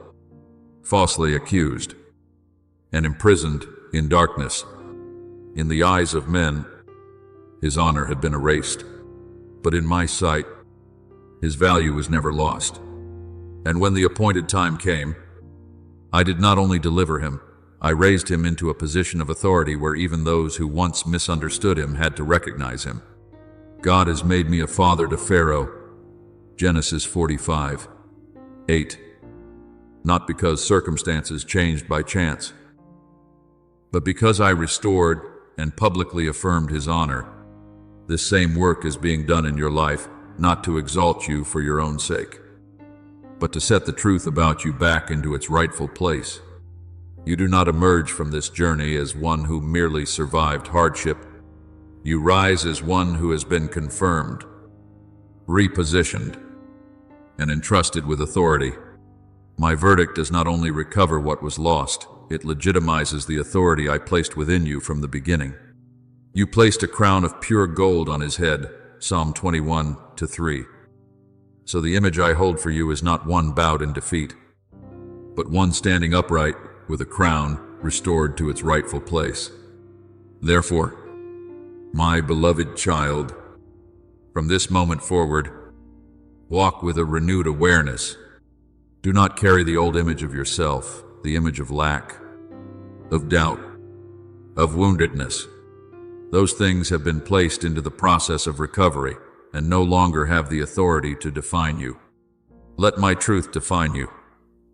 falsely accused, and imprisoned in darkness. In the eyes of men, his honor had been erased, but in my sight, his value was never lost. And when the appointed time came, I did not only deliver him, I raised him into a position of authority where even those who once misunderstood him had to recognize him. God has made me a father to Pharaoh, Genesis 45:8. Not because circumstances changed by chance, but because I restored and publicly affirmed his honor. This same work is being done in your life, not to exalt you for your own sake, but to set the truth about you back into its rightful place. You do not emerge from this journey as one who merely survived hardship. You rise as one who has been confirmed, repositioned, and entrusted with authority. My verdict does not only recover what was lost, it legitimizes the authority I placed within you from the beginning. You placed a crown of pure gold on his head, Psalm 21:3. So the image I hold for you is not one bowed in defeat, but one standing upright with a crown restored to its rightful place. Therefore, my beloved child, from this moment forward, walk with a renewed awareness. Do not carry the old image of yourself, the image of lack, of doubt, of woundedness. Those things have been placed into the process of recovery and no longer have the authority to define you. Let my truth define you.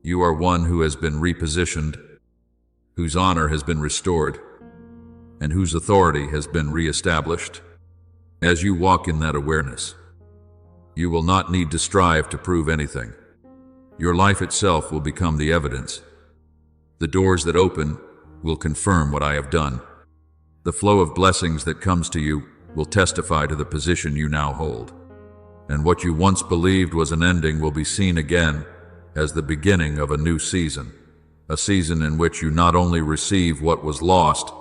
You are one who has been repositioned, whose honor has been restored, and whose authority has been reestablished. As you walk in that awareness, you will not need to strive to prove anything. Your life itself will become the evidence. The doors that open will confirm what I have done. The flow of blessings that comes to you will testify to the position you now hold. And what you once believed was an ending will be seen again as the beginning of a new season, a season in which you not only receive what was lost,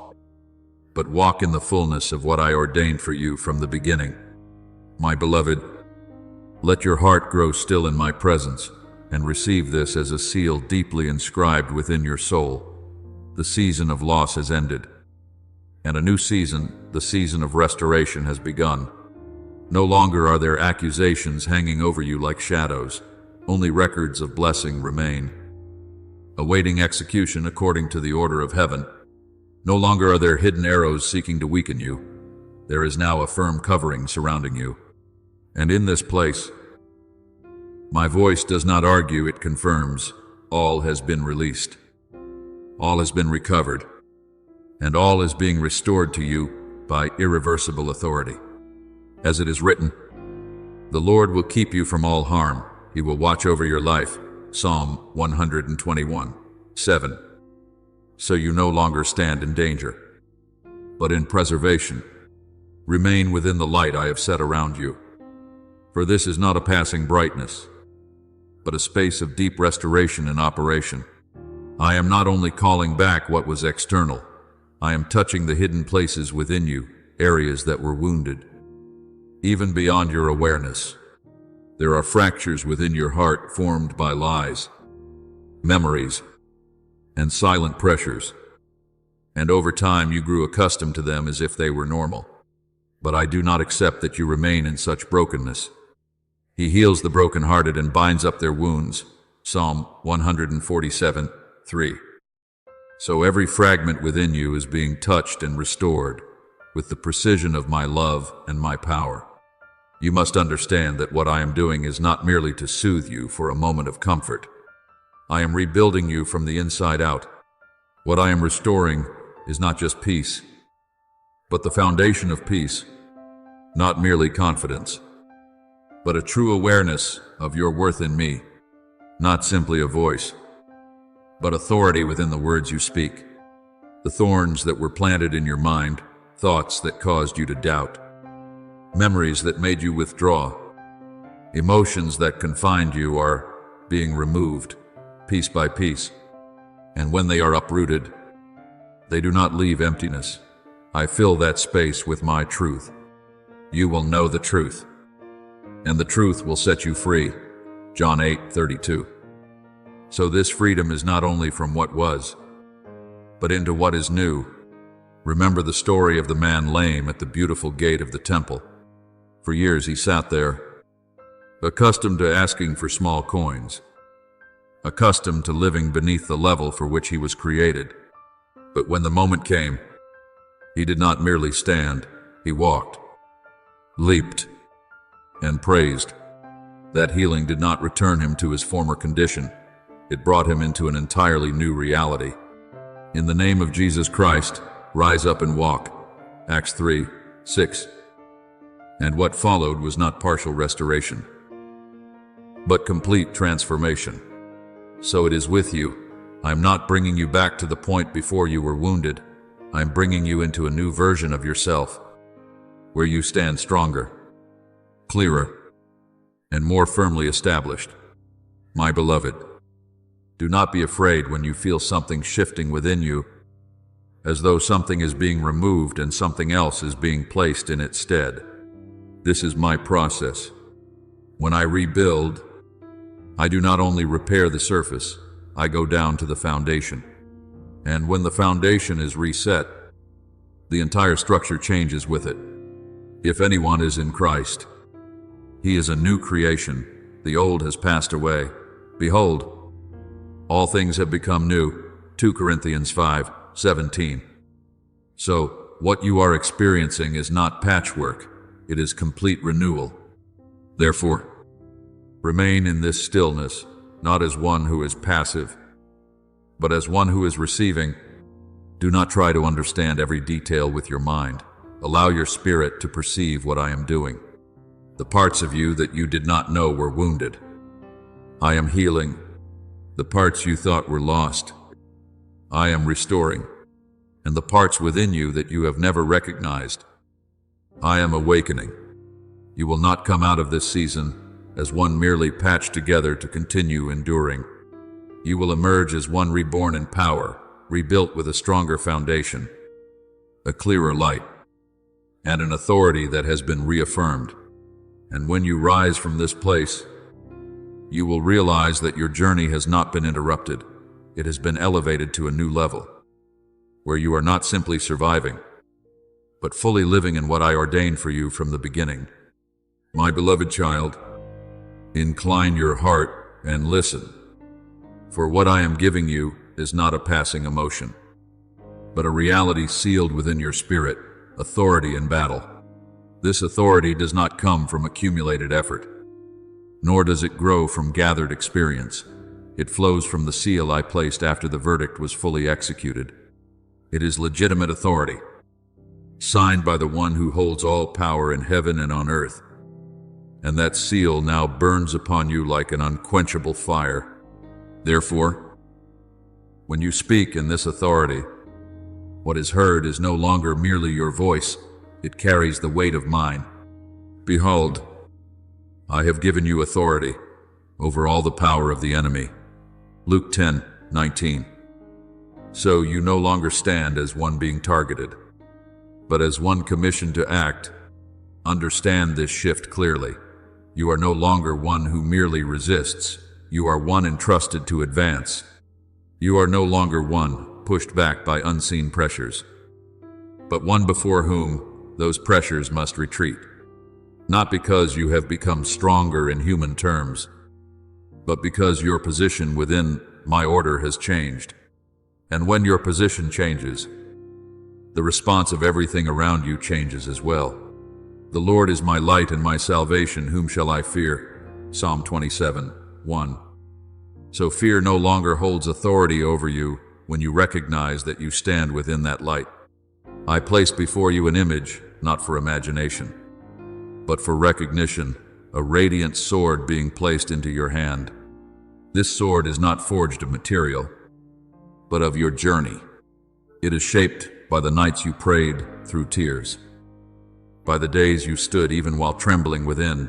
but walk in the fullness of what I ordained for you from the beginning. My beloved, let your heart grow still in my presence and receive this as a seal deeply inscribed within your soul. The season of loss has ended, and a new season, the season of restoration, has begun. No longer are there accusations hanging over you like shadows. Only records of blessing remain, awaiting execution according to the order of heaven. No longer are there hidden arrows seeking to weaken you. There is now a firm covering surrounding you. And in this place, my voice does not argue, it confirms. All has been released. All has been recovered. And all is being restored to you by irreversible authority. As it is written, the Lord will keep you from all harm. He will watch over your life. Psalm 121:7. So you no longer stand in danger, but in preservation. Remain within the light I have set around you. For this is not a passing brightness, but a space of deep restoration and operation. I am not only calling back what was external, I am touching the hidden places within you, areas that were wounded, even beyond your awareness. There are fractures within your heart formed by lies, memories, and silent pressures. And over time you grew accustomed to them as if they were normal. But I do not accept that you remain in such brokenness. He heals the brokenhearted and binds up their wounds. Psalm 147:3. So every fragment within you is being touched and restored with the precision of my love and my power. You must understand that what I am doing is not merely to soothe you for a moment of comfort. I am rebuilding you from the inside out. What I am restoring is not just peace, but the foundation of peace, not merely confidence, but a true awareness of your worth in me, not simply a voice, but authority within the words you speak. The thorns that were planted in your mind, thoughts that caused you to doubt, memories that made you withdraw, emotions that confined you are being removed piece by piece. And when they are uprooted, they do not leave emptiness. I fill that space with my truth. You will know the truth, and the truth will set you free. John 8:32. So this freedom is not only from what was, but into what is new. Remember the story of the man lame at the beautiful gate of the temple. For years he sat there, accustomed to asking for small coins, accustomed to living beneath the level for which he was created. But when the moment came, he did not merely stand, he walked, leaped, and praised. That healing did not return him to his former condition. It brought him into an entirely new reality. In the name of Jesus Christ, rise up and walk. Acts 3:6. And what followed was not partial restoration, but complete transformation. So it is with you. I am not bringing you back to the point before you were wounded. I am bringing you into a new version of yourself, where you stand stronger, clearer, and more firmly established. My beloved, do not be afraid when you feel something shifting within you, as though something is being removed and something else is being placed in its stead. This is my process. When I rebuild, I do not only repair the surface, I go down to the foundation. And when the foundation is reset, the entire structure changes with it. If anyone is in Christ, he is a new creation. The old has passed away. Behold, all things have become new. 2 Corinthians 5:17. So, what you are experiencing is not patchwork, it is complete renewal. Therefore, remain in this stillness, not as one who is passive, but as one who is receiving. Do not try to understand every detail with your mind. Allow your spirit to perceive what I am doing. The parts of you that you did not know were wounded, I am healing. The parts you thought were lost, I am restoring. And the parts within you that you have never recognized, I am awakening. You will not come out of this season as one merely patched together to continue enduring. You will emerge as one reborn in power, rebuilt with a stronger foundation, a clearer light, and an authority that has been reaffirmed. And when you rise from this place, you will realize that your journey has not been interrupted. It has been elevated to a new level, where you are not simply surviving, but fully living in what I ordained for you from the beginning. My beloved child, incline your heart and listen, for what I am giving you is not a passing emotion, but a reality sealed within your spirit, authority in battle. This authority does not come from accumulated effort, nor does it grow from gathered experience. It flows from the seal I placed after the verdict was fully executed. It is legitimate authority, signed by the one who holds all power in heaven and on earth. And that seal now burns upon you like an unquenchable fire. Therefore, when you speak in this authority, what is heard is no longer merely your voice, it carries the weight of mine. Behold, I have given you authority over all the power of the enemy. Luke 10:19. So you no longer stand as one being targeted, but as one commissioned to act Understand this shift clearly. You are no longer one who merely resists. You are one entrusted to advance. You are no longer one pushed back by unseen pressures, but one before whom those pressures must retreat. Not because you have become stronger in human terms, but because your position within my order has changed. And when your position changes, the response of everything around you changes as well. The Lord is my light and my salvation, whom shall I fear? Psalm 27:1. So fear no longer holds authority over you when you recognize that you stand within that light. I place before you an image, not for imagination, but for recognition, a radiant sword being placed into your hand. This sword is not forged of material, but of your journey. It is shaped by the nights you prayed through tears, by the days you stood even while trembling within,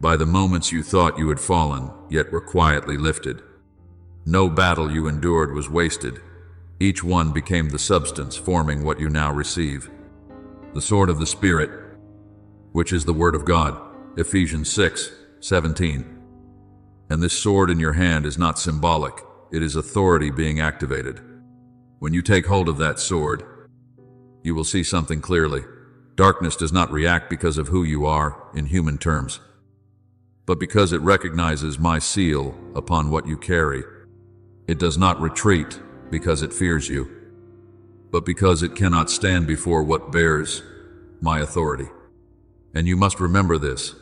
by the moments you thought you had fallen, yet were quietly lifted. No battle you endured was wasted. Each one became the substance forming what you now receive. The sword of the Spirit, which is the Word of God, Ephesians 6:17. And this sword in your hand is not symbolic, it is authority being activated. When you take hold of that sword, you will see something clearly. Darkness does not react because of who you are in human terms, but because it recognizes my seal upon what you carry. It does not retreat because it fears you, but because it cannot stand before what bears my authority. And you must remember this.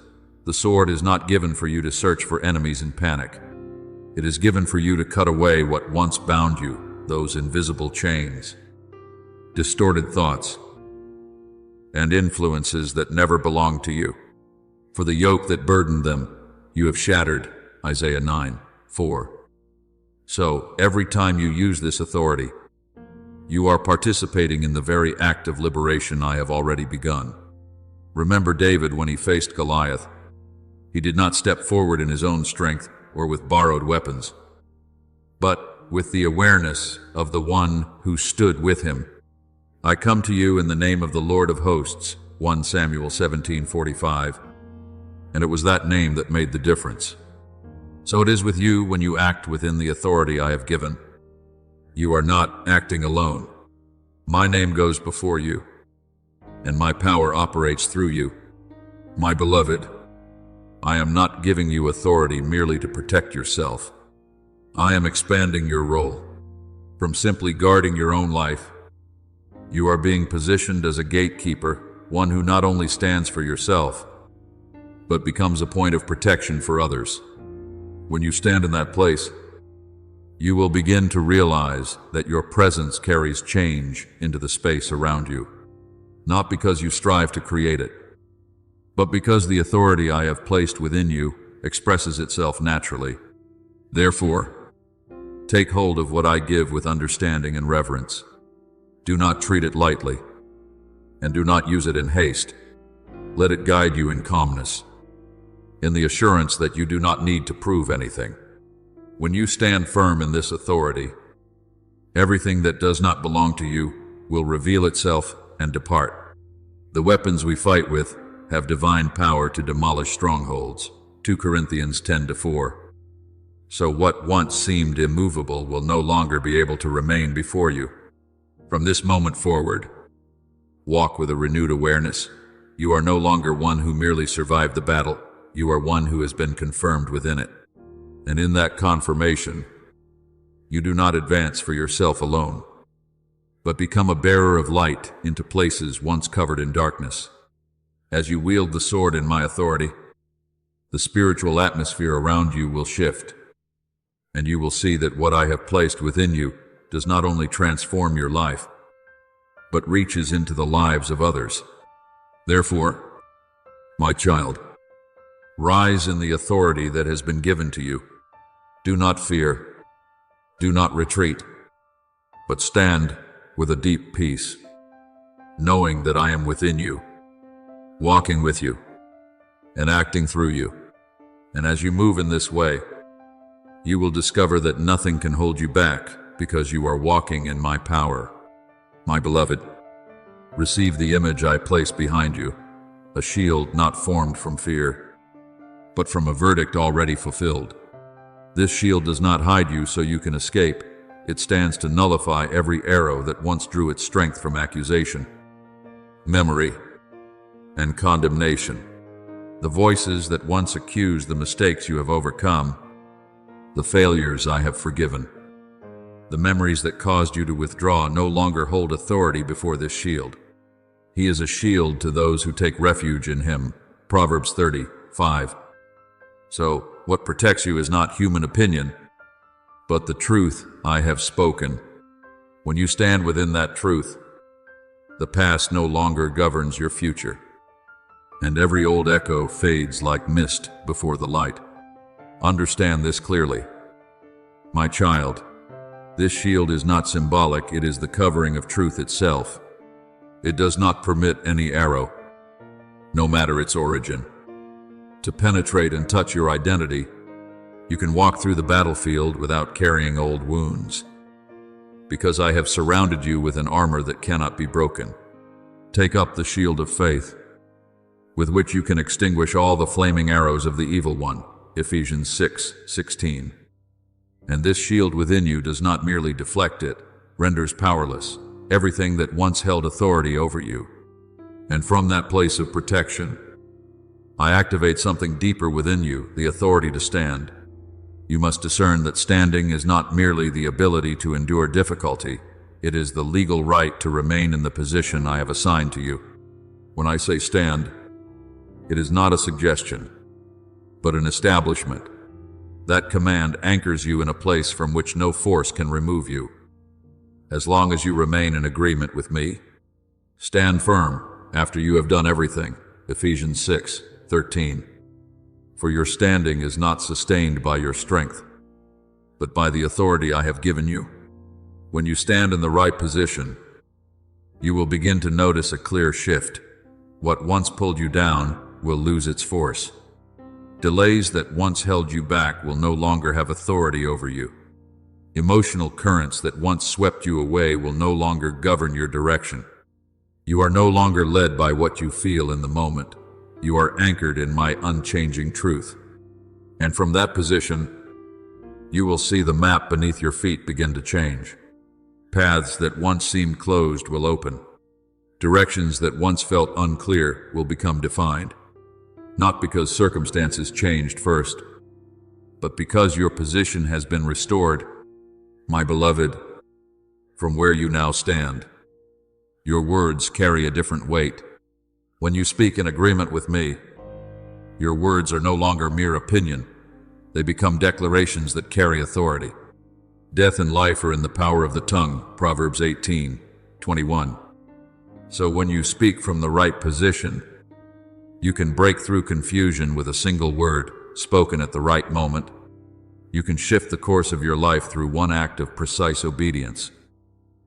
The sword is not given for you to search for enemies in panic. It is given for you to cut away what once bound you, those invisible chains, distorted thoughts, and influences that never belonged to you. For the yoke that burdened them, you have shattered, Isaiah 9:4. So, every time you use this authority, you are participating in the very act of liberation I have already begun. Remember David when he faced Goliath. He did not step forward in his own strength or with borrowed weapons, but with the awareness of the one who stood with him. I come to you in the name of the Lord of hosts, 1 Samuel 17:45. And it was that name that made the difference. So it is with you when you act within the authority I have given. You are not acting alone. My name goes before you, and my power operates through you. My beloved, I am not giving you authority merely to protect yourself. I am expanding your role. From simply guarding your own life, you are being positioned as a gatekeeper, one who not only stands for yourself, but becomes a point of protection for others. When you stand in that place, you will begin to realize that your presence carries change into the space around you, not because you strive to create it, but because the authority I have placed within you expresses itself naturally. Therefore, take hold of what I give with understanding and reverence. Do not treat it lightly, and do not use it in haste. Let it guide you in calmness, in the assurance that you do not need to prove anything. When you stand firm in this authority, everything that does not belong to you will reveal itself and depart. The weapons we fight with have divine power to demolish strongholds, 2 Corinthians 10:4. So what once seemed immovable will no longer be able to remain before you. From this moment forward, walk with a renewed awareness. You are no longer one who merely survived the battle. You are one who has been confirmed within it. And in that confirmation, you do not advance for yourself alone, but become a bearer of light into places once covered in darkness. As you wield the sword in my authority, the spiritual atmosphere around you will shift, and you will see that what I have placed within you does not only transform your life, but reaches into the lives of others. Therefore, my child, rise in the authority that has been given to you. Do not fear, do not retreat, but stand with a deep peace, knowing that I am within you, walking with you, and acting through you. And as you move in this way, you will discover that nothing can hold you back because you are walking in my power. My beloved, receive the image I place behind you, a shield not formed from fear, but from a verdict already fulfilled. This shield does not hide you so you can escape. It stands to nullify every arrow that once drew its strength from accusation, memory, and condemnation. The voices that once accused the mistakes you have overcome, the failures I have forgiven. The memories that caused you to withdraw no longer hold authority before this shield. He is a shield to those who take refuge in him. Proverbs 30:5. So, what protects you is not human opinion, but the truth I have spoken. When you stand within that truth, the past no longer governs your future, and every old echo fades like mist before the light. Understand this clearly. My child, this shield is not symbolic, it is the covering of truth itself. It does not permit any arrow, no matter its origin, to penetrate and touch your identity. You can walk through the battlefield without carrying old wounds, because I have surrounded you with an armor that cannot be broken. Take up the shield of faith, with which you can extinguish all the flaming arrows of the evil one. Ephesians 6:16. And this shield within you does not merely deflect it, renders powerless everything that once held authority over you. And from that place of protection, I activate something deeper within you, the authority to stand. You must discern that standing is not merely the ability to endure difficulty, it is the legal right to remain in the position I have assigned to you. When I say stand, it is not a suggestion, but an establishment. That command anchors you in a place from which no force can remove you. As long as you remain in agreement with me, stand firm after you have done everything. Ephesians 6:13. For your standing is not sustained by your strength, but by the authority I have given you. When you stand in the right position, you will begin to notice a clear shift. What once pulled you down will lose its force. Delays that once held you back will no longer have authority over you. Emotional currents that once swept you away will no longer govern your direction. You are no longer led by what you feel in the moment. You are anchored in my unchanging truth. And from that position, you will see the map beneath your feet begin to change. Paths that once seemed closed will open. Directions that once felt unclear will become defined. Not because circumstances changed first, but because your position has been restored. My beloved, from where you now stand, your words carry a different weight. When you speak in agreement with me, your words are no longer mere opinion. They become declarations that carry authority. Death and life are in the power of the tongue. Proverbs 18:21. So when you speak from the right position, you can break through confusion with a single word spoken at the right moment. You can shift the course of your life through one act of precise obedience.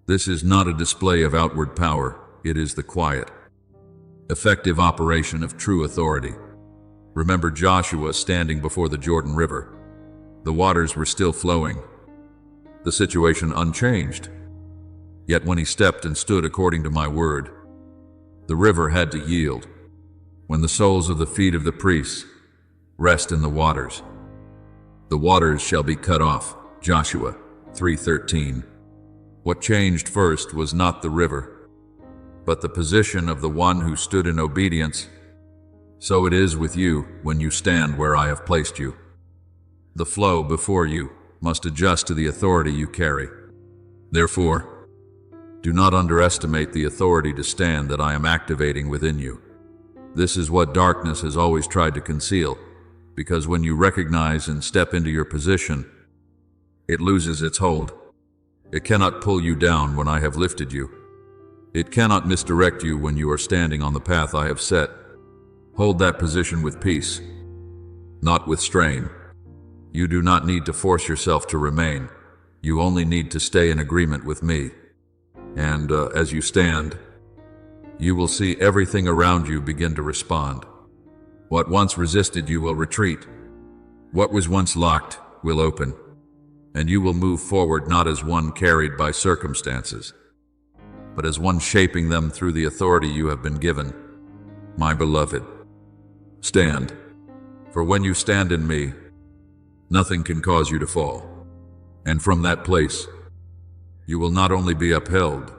This is not a display of outward power, it is the quiet, effective operation of true authority. Remember Joshua standing before the Jordan River. The waters were still flowing, the situation unchanged. Yet when he stepped and stood according to my word, the river had to yield. When the soles of the feet of the priests rest in the waters shall be cut off. Joshua 3:13. What changed first was not the river, but the position of the one who stood in obedience. So it is with you when you stand where I have placed you. The flow before you must adjust to the authority you carry. Therefore, do not underestimate the authority to stand that I am activating within you. This is what darkness has always tried to conceal, because when you recognize and step into your position, it loses its hold. It cannot pull you down when I have lifted you. It cannot misdirect you when you are standing on the path I have set. Hold that position with peace, not with strain. You do not need to force yourself to remain. You only need to stay in agreement with me. And as you stand, you will see everything around you begin to respond. What once resisted you will retreat. What was once locked will open. And you will move forward not as one carried by circumstances, but as one shaping them through the authority you have been given. My beloved, stand. For when you stand in me, nothing can cause you to fall. And from that place, you will not only be upheld,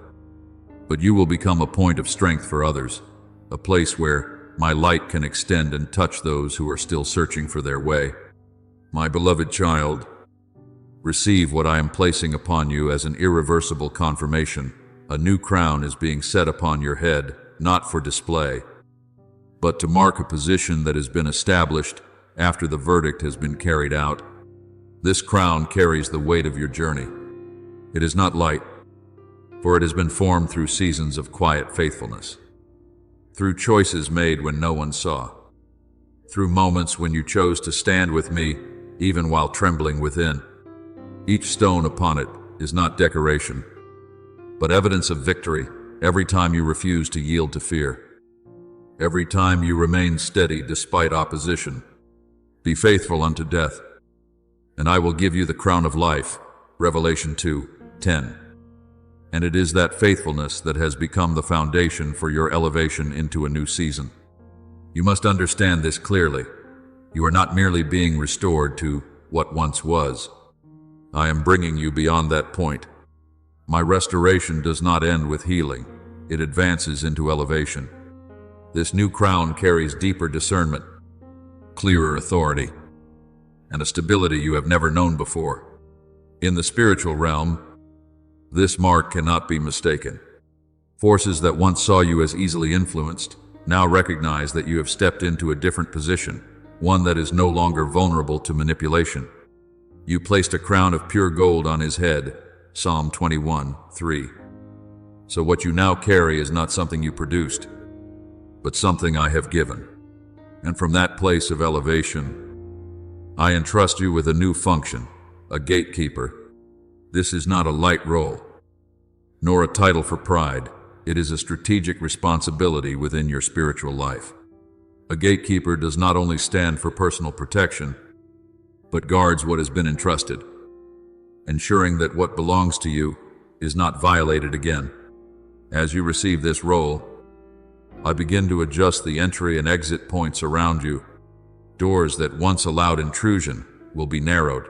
but you will become a point of strength for others, a place where my light can extend and touch those who are still searching for their way. My beloved child, receive what I am placing upon you as an irreversible confirmation. A new crown is being set upon your head, not for display, but to mark a position that has been established after the verdict has been carried out. This crown carries the weight of your journey. It is not light, for it has been formed through seasons of quiet faithfulness, through choices made when no one saw, through moments when you chose to stand with me even while trembling within. Each stone upon it is not decoration, but evidence of victory every time you refuse to yield to fear, every time you remain steady despite opposition. Be faithful unto death, and I will give you the crown of life. Revelation 2:10. And it is that faithfulness that has become the foundation for your elevation into a new season. You must understand this clearly. You are not merely being restored to what once was. I am bringing you beyond that point. My restoration does not end with healing. It advances into elevation. This new crown carries deeper discernment, clearer authority, and a stability you have never known before. In the spiritual realm, this mark cannot be mistaken. Forces that once saw you as easily influenced now recognize that you have stepped into a different position, one that is no longer vulnerable to manipulation. You placed a crown of pure gold on his head, Psalm 21:3. So what you now carry is not something you produced, but something I have given. And from that place of elevation, I entrust you with a new function, a gatekeeper. This is not a light role, nor a title for pride. It is a strategic responsibility within your spiritual life. A gatekeeper does not only stand for personal protection, but guards what has been entrusted, ensuring that what belongs to you is not violated again. As you receive this role, I begin to adjust the entry and exit points around you. Doors that once allowed intrusion will be narrowed.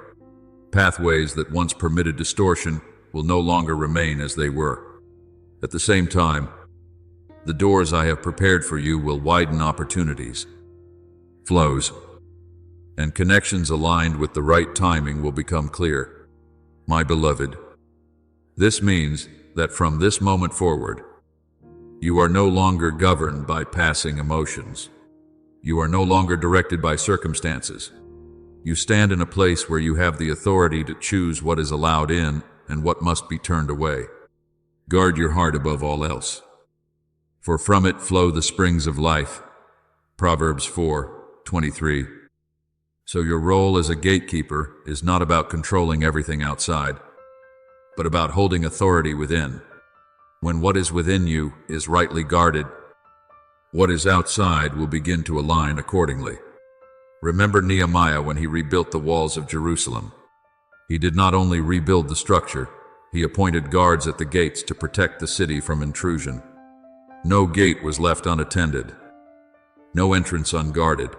Pathways that once permitted distortion will no longer remain as they were. At the same time, the doors I have prepared for you will widen opportunities, flows, and connections aligned with the right timing will become clear. My beloved, this means that from this moment forward, you are no longer governed by passing emotions. You are no longer directed by circumstances. You stand in a place where you have the authority to choose what is allowed in and what must be turned away. Guard your heart above all else, for from it flow the springs of life. Proverbs 4:23. So your role as a gatekeeper is not about controlling everything outside, but about holding authority within. When what is within you is rightly guarded, what is outside will begin to align accordingly. Remember Nehemiah when he rebuilt the walls of Jerusalem. He did not only rebuild the structure, he appointed guards at the gates to protect the city from intrusion. No gate was left unattended, no entrance unguarded.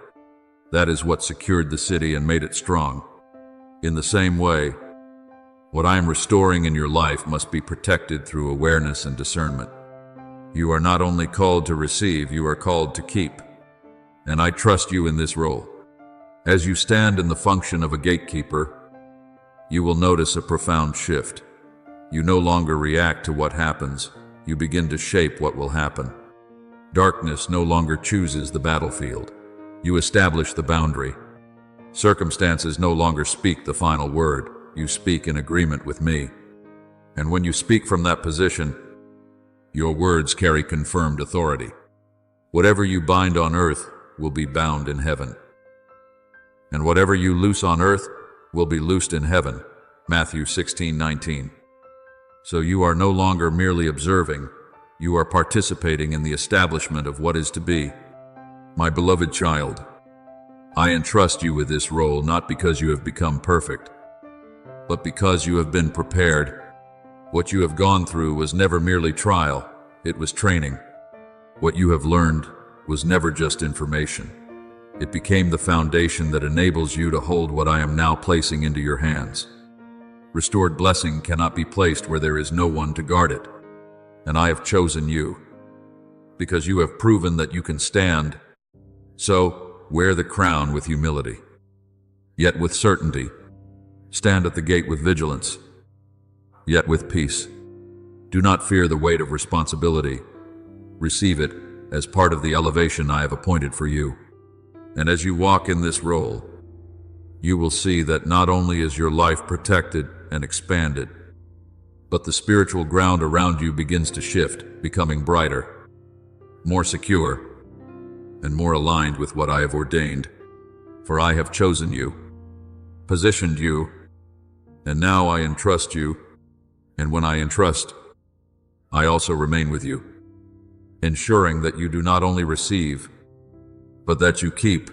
That is what secured the city and made it strong. In the same way, what I am restoring in your life must be protected through awareness and discernment. You are not only called to receive, you are called to keep. And I trust you in this role. As you stand in the function of a gatekeeper, you will notice a profound shift. You no longer react to what happens, you begin to shape what will happen. Darkness no longer chooses the battlefield. You establish the boundary. Circumstances no longer speak the final word. You speak in agreement with me. And when you speak from that position, your words carry confirmed authority. Whatever you bind on earth will be bound in heaven, and whatever you loose on earth will be loosed in heaven. Matthew 16:19. So you are no longer merely observing, you are participating in the establishment of what is to be. My beloved child, I entrust you with this role not because you have become perfect, but because you have been prepared. What you have gone through was never merely trial, it was training. What you have learned was never just information. It became the foundation that enables you to hold what I am now placing into your hands. Restored blessing cannot be placed where there is no one to guard it. And I have chosen you, because you have proven that you can stand. So, wear the crown with humility, yet with certainty. Stand at the gate with vigilance, yet with peace. Do not fear the weight of responsibility. Receive it as part of the elevation I have appointed for you. And as you walk in this role, you will see that not only is your life protected and expanded, but the spiritual ground around you begins to shift, becoming brighter, more secure, and more aligned with what I have ordained. For I have chosen you, positioned you, and now I entrust you. And when I entrust, I also remain with you, ensuring that you do not only receive, but that you keep,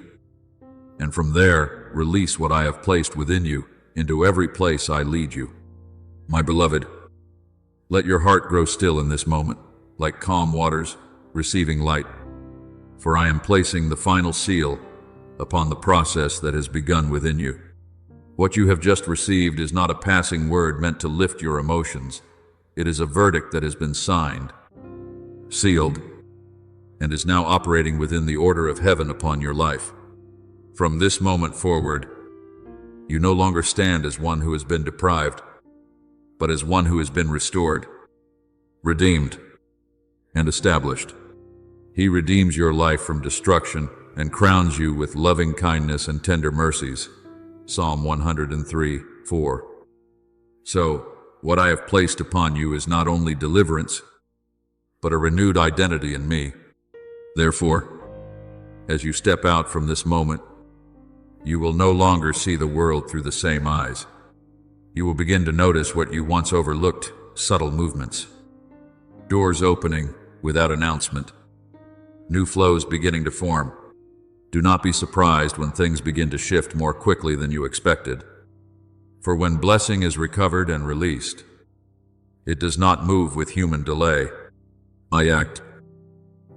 and from there release what I have placed within you into every place I lead you. My beloved, let your heart grow still in this moment, like calm waters receiving light, for I am placing the final seal upon the process that has begun within you. What you have just received is not a passing word meant to lift your emotions. It is a verdict that has been signed, sealed, and is now operating within the order of heaven upon your life. From this moment forward, you no longer stand as one who has been deprived, but as one who has been restored, redeemed, and established. He redeems your life from destruction and crowns you with loving kindness and tender mercies. Psalm 103:4. So, what I have placed upon you is not only deliverance, but a renewed identity in me. Therefore, as you step out from this moment, you will no longer see the world through the same eyes. You will begin to notice what you once overlooked, subtle movements, doors opening without announcement, new flows beginning to form. Do not be surprised when things begin to shift more quickly than you expected. For when blessing is recovered and released, it does not move with human delay. I act,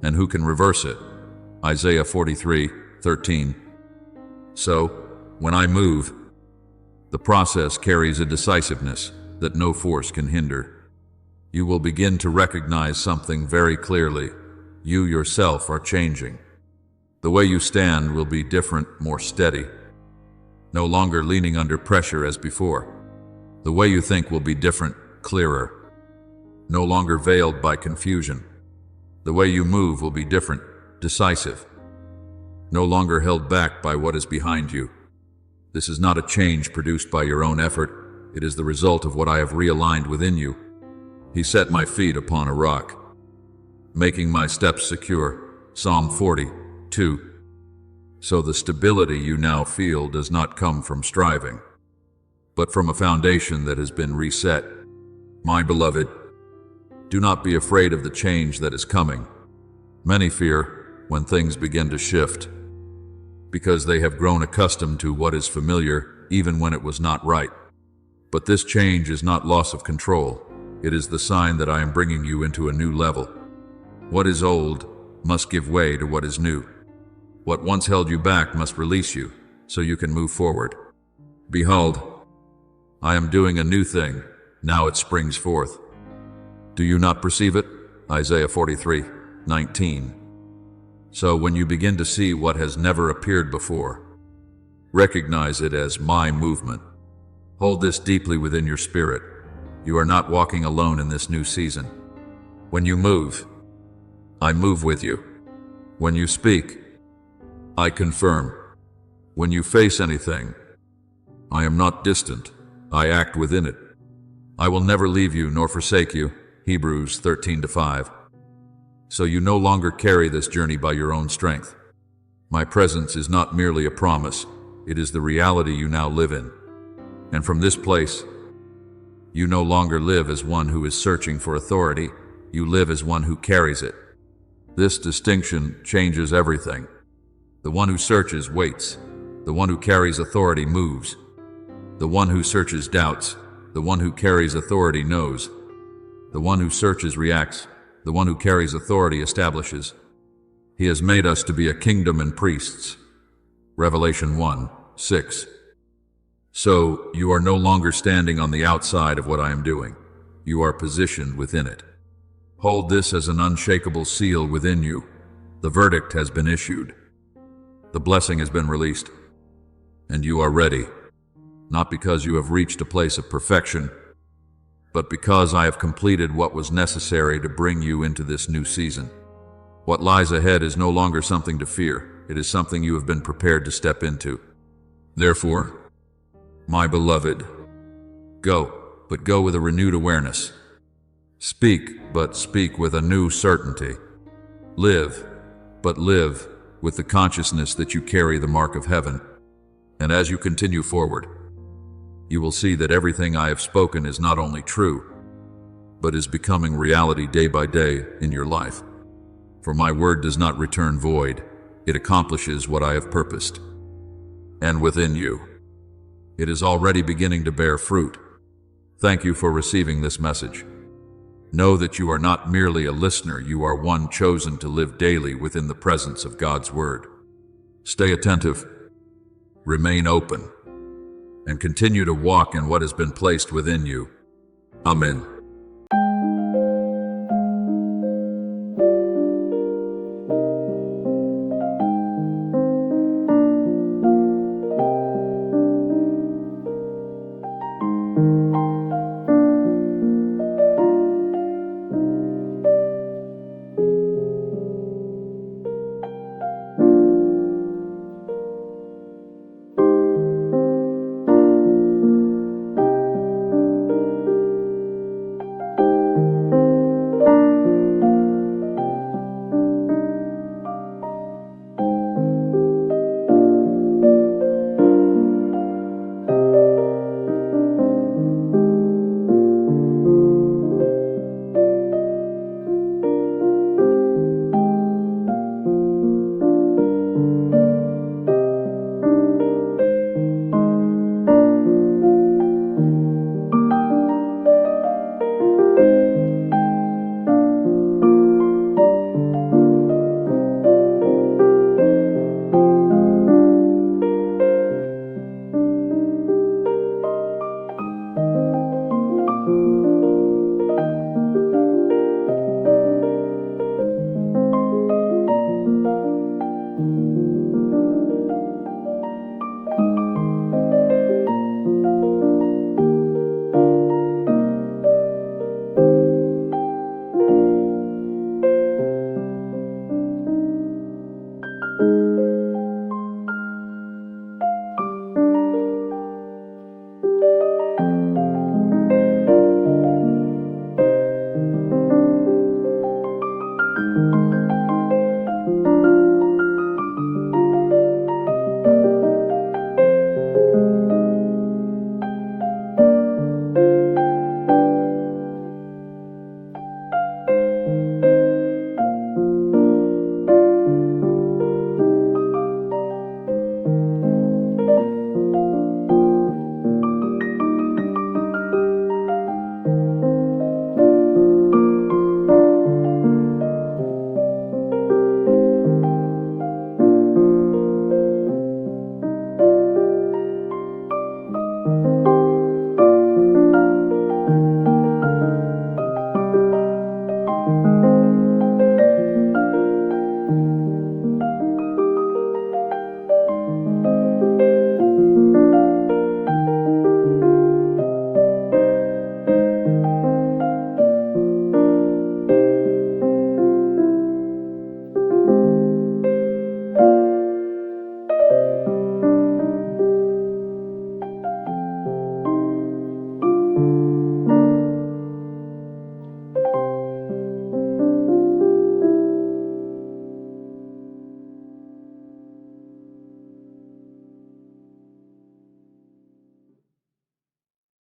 and who can reverse it? Isaiah 43:13. So, when I move, the process carries a decisiveness that no force can hinder. You will begin to recognize something very clearly. You yourself are changing. The way you stand will be different, more steady, no longer leaning under pressure as before. The way you think will be different, clearer, no longer veiled by confusion. The way you move will be different, decisive, no longer held back by what is behind you. This is not a change produced by your own effort. It is the result of what I have realigned within you. He set my feet upon a rock, making my steps secure. Psalm 40:2. So the stability you now feel does not come from striving, but from a foundation that has been reset. My beloved, do not be afraid of the change that is coming. Many fear when things begin to shift, because they have grown accustomed to what is familiar, even when it was not right. But this change is not loss of control. It is the sign that I am bringing you into a new level. What is old must give way to what is new. What once held you back must release you, so you can move forward. Behold, I am doing a new thing. Now it springs forth. Do you not perceive it? Isaiah 43:19. So when you begin to see what has never appeared before, recognize it as my movement. Hold this deeply within your spirit. You are not walking alone in this new season. When you move, I move with you. When you speak, I confirm. When you face anything, I am not distant. I act within it. I will never leave you nor forsake you. Hebrews 13:5. So you no longer carry this journey by your own strength. My presence is not merely a promise. It is the reality you now live in. And from this place, you no longer live as one who is searching for authority. You live as one who carries it. This distinction changes everything. The one who searches waits. The one who carries authority moves. The one who searches doubts. The one who carries authority knows. The one who searches reacts. The one who carries authority establishes. He has made us to be a kingdom and priests. Revelation 1:6. So, you are no longer standing on the outside of what I am doing. You are positioned within it. Hold this as an unshakable seal within you. The verdict has been issued. The blessing has been released. And you are ready, not because you have reached a place of perfection, but because I have completed what was necessary to bring you into this new season. What lies ahead is no longer something to fear. It is something you have been prepared to step into. Therefore, my beloved, go, but go with a renewed awareness. Speak, but speak with a new certainty. Live, but live with the consciousness that you carry the mark of heaven. And as you continue forward, you will see that everything I have spoken is not only true, but is becoming reality day by day in your life. For my word does not return void. It accomplishes what I have purposed. And within you, it is already beginning to bear fruit. Thank you for receiving this message. Know that you are not merely a listener, you are one chosen to live daily within the presence of God's word. Stay attentive, remain open, and continue to walk in what has been placed within you. Amen.